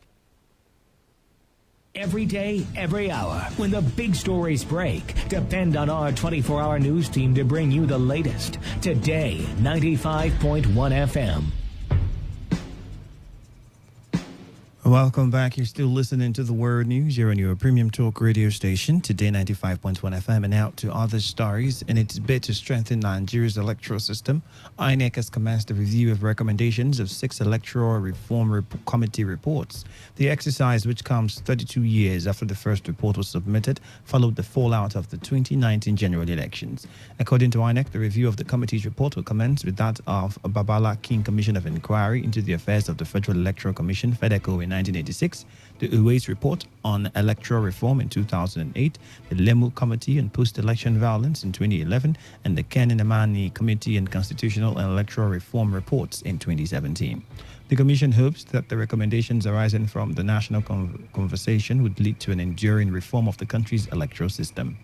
Every day, every hour, when the big stories break, depend on our 24-hour news team to bring you the latest. Today, 95.1 FM. Welcome back. You're still listening to the World News here on your premium talk radio station, Today 95.1 FM, and out to other stories. In its bid to strengthen Nigeria's electoral system, INEC has commenced a review of recommendations of 6 electoral reform committee reports. The exercise, which comes 32 years after the first report was submitted, followed the fallout of the 2019 general elections. According to INEC, the review of the committee's report will commence with that of Babala King Commission of Inquiry into the Affairs of the Federal Electoral Commission, FEDECO, in 1986, the Uwais Report on Electoral Reform in 2008, the Lemu Committee on Post-Election Violence in 2011, and the Ken Namani Committee on Constitutional and Electoral Reform reports in 2017. The Commission hopes that the recommendations arising from the national conversation would lead to an enduring reform of the country's electoral system.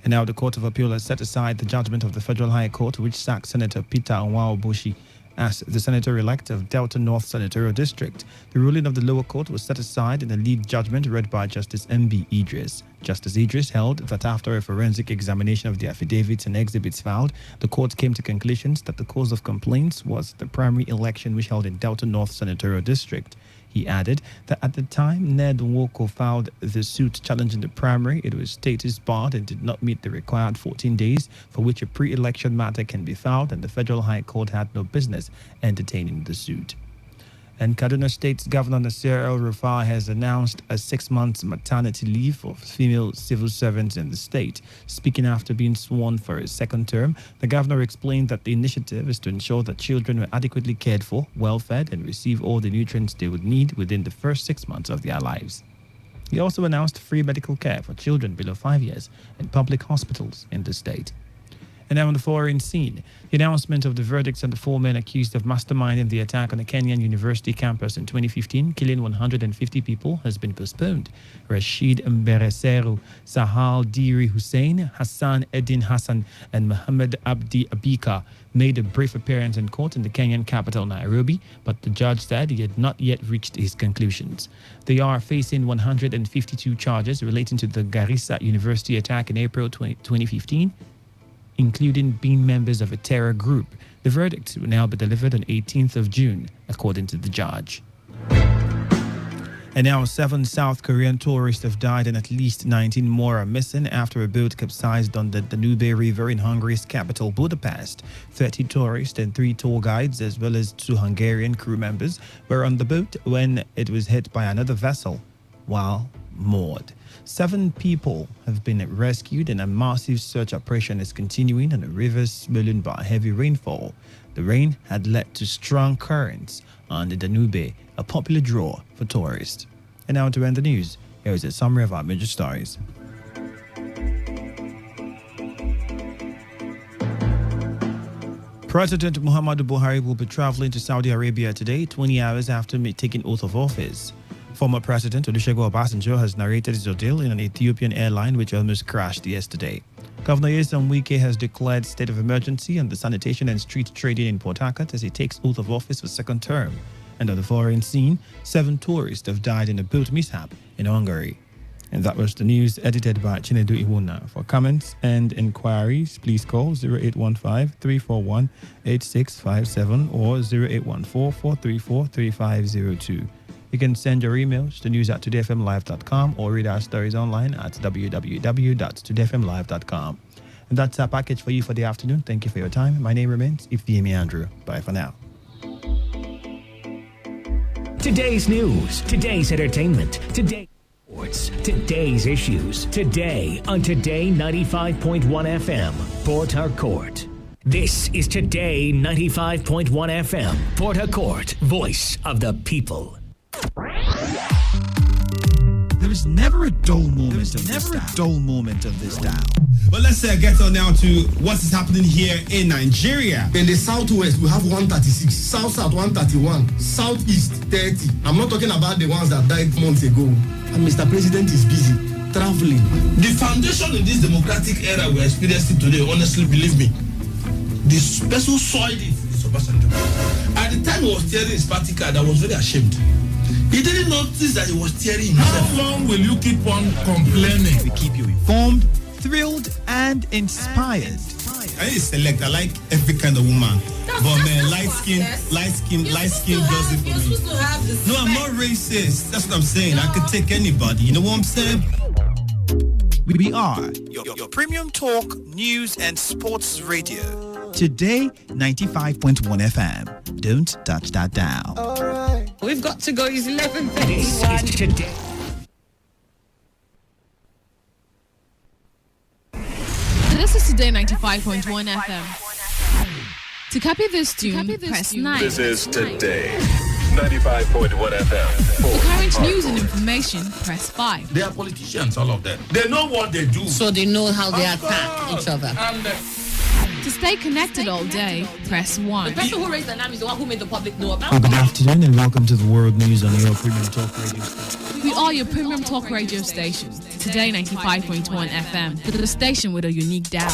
And now the Court of Appeal has set aside the judgment of the Federal High Court, which sacked Senator Peter Nwaoboshi as the senator-elect of Delta North Senatorial District. The ruling of the lower court was set aside in a lead judgment read by Justice M.B. Idris. Justice Idris held that after a forensic examination of the affidavits and exhibits filed, the court came to conclusions that the cause of complaints was the primary election which held in Delta North Senatorial District. He added that at the time Ned Nwoko filed the suit challenging the primary, it was status barred and did not meet the required 14 days for which a pre-election matter can be filed, and the Federal High Court had no business entertaining the suit. And Kaduna State's Governor Nasir El-Rufai has announced a 6-month maternity leave for female civil servants in the state. Speaking after being sworn for his second term, the governor explained that the initiative is to ensure that children are adequately cared for, well-fed, and receive all the nutrients they would need within the first 6 months of their lives. He also announced free medical care for children below 5 years in public hospitals in the state. And now on the foreign scene, the announcement of the verdicts on the 4 men accused of masterminding the attack on a Kenyan university campus in 2015, killing 150 people, has been postponed. Rashid Mbereseru, Sahal Diri Hussein, Hassan Eddin Hassan, and Muhammad Abdi Abika made a brief appearance in court in the Kenyan capital, Nairobi, but the judge said he had not yet reached his conclusions. They are facing 152 charges relating to the Garissa University attack in April 2015, including being members of a terror group. The verdict will now be delivered on 18th of June, according to the judge. And now 7 South Korean tourists have died and at least 19 more are missing after a boat capsized on the Danube River in Hungary's capital, Budapest. 30 tourists and 3 tour guides, as well as 2 Hungarian crew members, were on the boat when it was hit by another vessel while moored. 7 people have been rescued and a massive search operation is continuing on the rivers swollen by heavy rainfall. The rain had led to strong currents on the Danube, a popular draw for tourists. And now to end the news, here is a summary of our major stories. President Muhammadu Buhari will be traveling to Saudi Arabia today, 20 hours after taking oath of office. Former President Olusegun Obasanjo has narrated his ordeal in an Ethiopian airline which almost crashed yesterday. Governor Nyesom Wike has declared state of emergency on the sanitation and street trading in Port Harcourt as he takes oath of office for second term. And on the foreign scene, 7 tourists have died in a boat mishap in Hungary. And that was the news edited by Chinedu Iwuna. For comments and inquiries, please call 0815-341-8657 or 0814-434-3502. You can send your emails to news@todayfmlive.com or read our stories online at www.todayfmlive.com. And that's our package for you for the afternoon. Thank you for your time. My name remains Ifeemi Andrew. Bye for now. Today's news, today's entertainment, today's sports, today's issues, today on Today 95.1 FM, Port Harcourt. This is Today 95.1 FM, Port Harcourt, voice of the people. There is never a dull moment of this dial. But let's get on now to what is happening here in Nigeria. In the southwest, we have 136, south 131, southeast 30. I'm not talking about the ones that died months ago. And Mr. President is busy traveling. The foundation in this democratic era we're experiencing today, honestly, believe me, this person soiled it. At the time he was tearing his party card, I was very ashamed. He didn't notice that he was tearing himself. How long will you keep on complaining? We keep you informed, thrilled, and inspired. I select. I like every kind of woman. But man, light skin does it for me. No, I'm not racist. That's what I'm saying. No. I could take anybody. You know what I'm saying? We are your premium talk, news, and sports radio. Today, 95.1 FM. Don't touch that dial. All right. We've got to go. It's 11:31. This is Today. This is Today 95.1 FM. To copy this tune, press 9. This is Today 95.1 FM. For current news and information, press 5. They are politicians, all of them. They know what they do. So they know how they attack each other. To stay connected all day, press 1. The person who raised the name is the one who made the public know about Good afternoon and welcome to the world news on your premium talk radio station. We are your premium talk radio station. Today 95.1 FM, the station with a unique dial.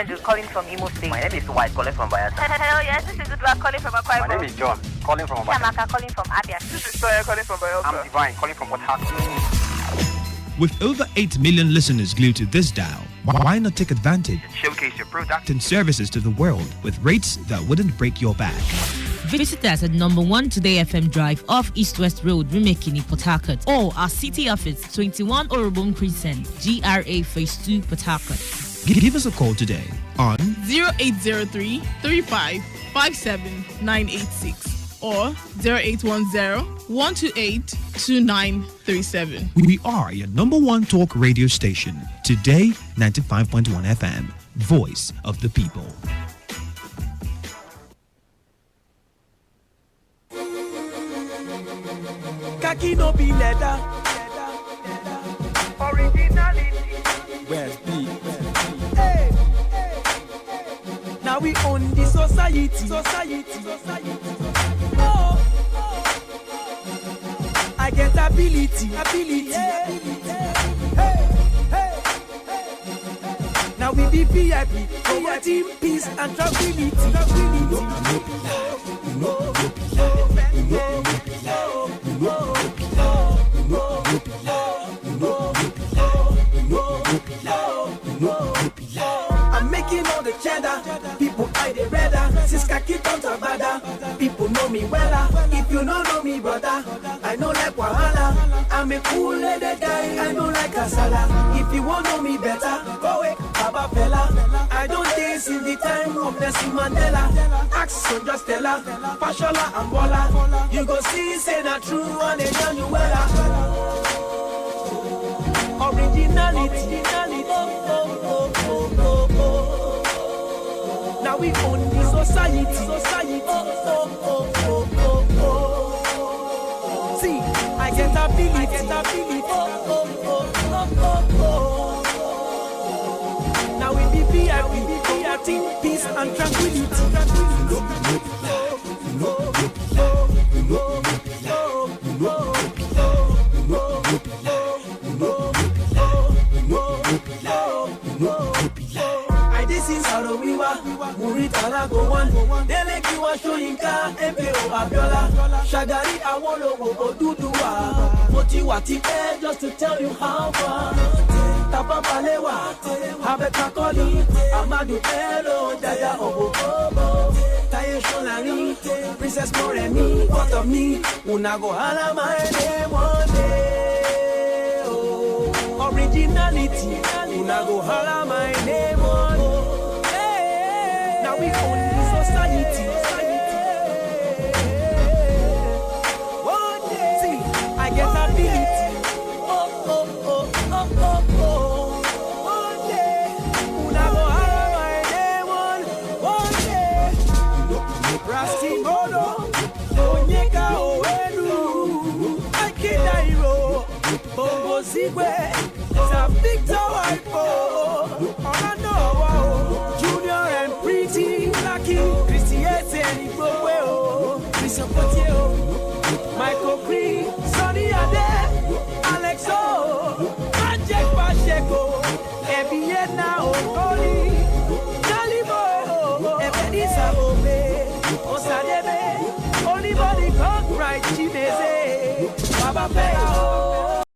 Andrew calling from Imo State. My name is White calling from Bayelsa. Hello, yes, this is Udwa calling from Akwa Ibom. My name is John calling from Bayelsa. Shamaka calling from Abia. This is Toya calling from Bayelsa. I'm Divine calling from Port Harcourt. With over 8 million listeners glued to this dial, why not take advantage Showcase your product and services to the world with rates that wouldn't break your back? Visit us at number 1 Today FM Drive off East West Road, Rumekini, Port Harcourt, or our city office, 21 Orobon Crescent, GRA Phase 2, Port Harcourt. Give us a call today on 0803 35 57 986 or 0810 128 2937. We are your number 1 talk radio station. Today, 95.1 FM, voice of the people. Kaki no be leather. Originality. Where's B? Hey. Now we own the society. Oh. I get ability. Yeah. Hey. Now we be VIP. Team peace and tranquility. I'm making all the cheddar. People I the redder. Since Kaki don't bada. People know me wella. If you don't know me, brother, I know like Wahala. I'm a cool lady guy. I know like Kasala. If you want know me better, go away, Baba Fella. I don't dance in the time of Nelson Mandela. Ask Sonja Stella, Pashala and Bola. You go see, say not true, and they tell you wella. Originality. Now we own the society. See, I get ability. Now we be VIP, team peace and tranquility. I did since Halloween, Muritara go one. They like you are showing car, MPO Abiola, Shagari Awolowo Oduduwa, Motiwati just to tell you how far. Tapa Palewa, Habeka Koli, Amadu Elo, Daya Obo, Taye Sholari, Princess Moremi, what of me, Unago Hala my name one day. Oh, originality, Unago Hala my name one. Now we own the society. See, I get ability. One day, Unago Hala my name one day. Rasti Bodo, Onyeka Owenu, Akidairo, Bongo Zigwe, Sam Victor Waipo, Orlando, Junior and Pretty, Lucky, Christiette and Igboweo, Christian Potier, Michael Cree, Sonny Ade, Alex O, Magic Pacheco, Ebiena O.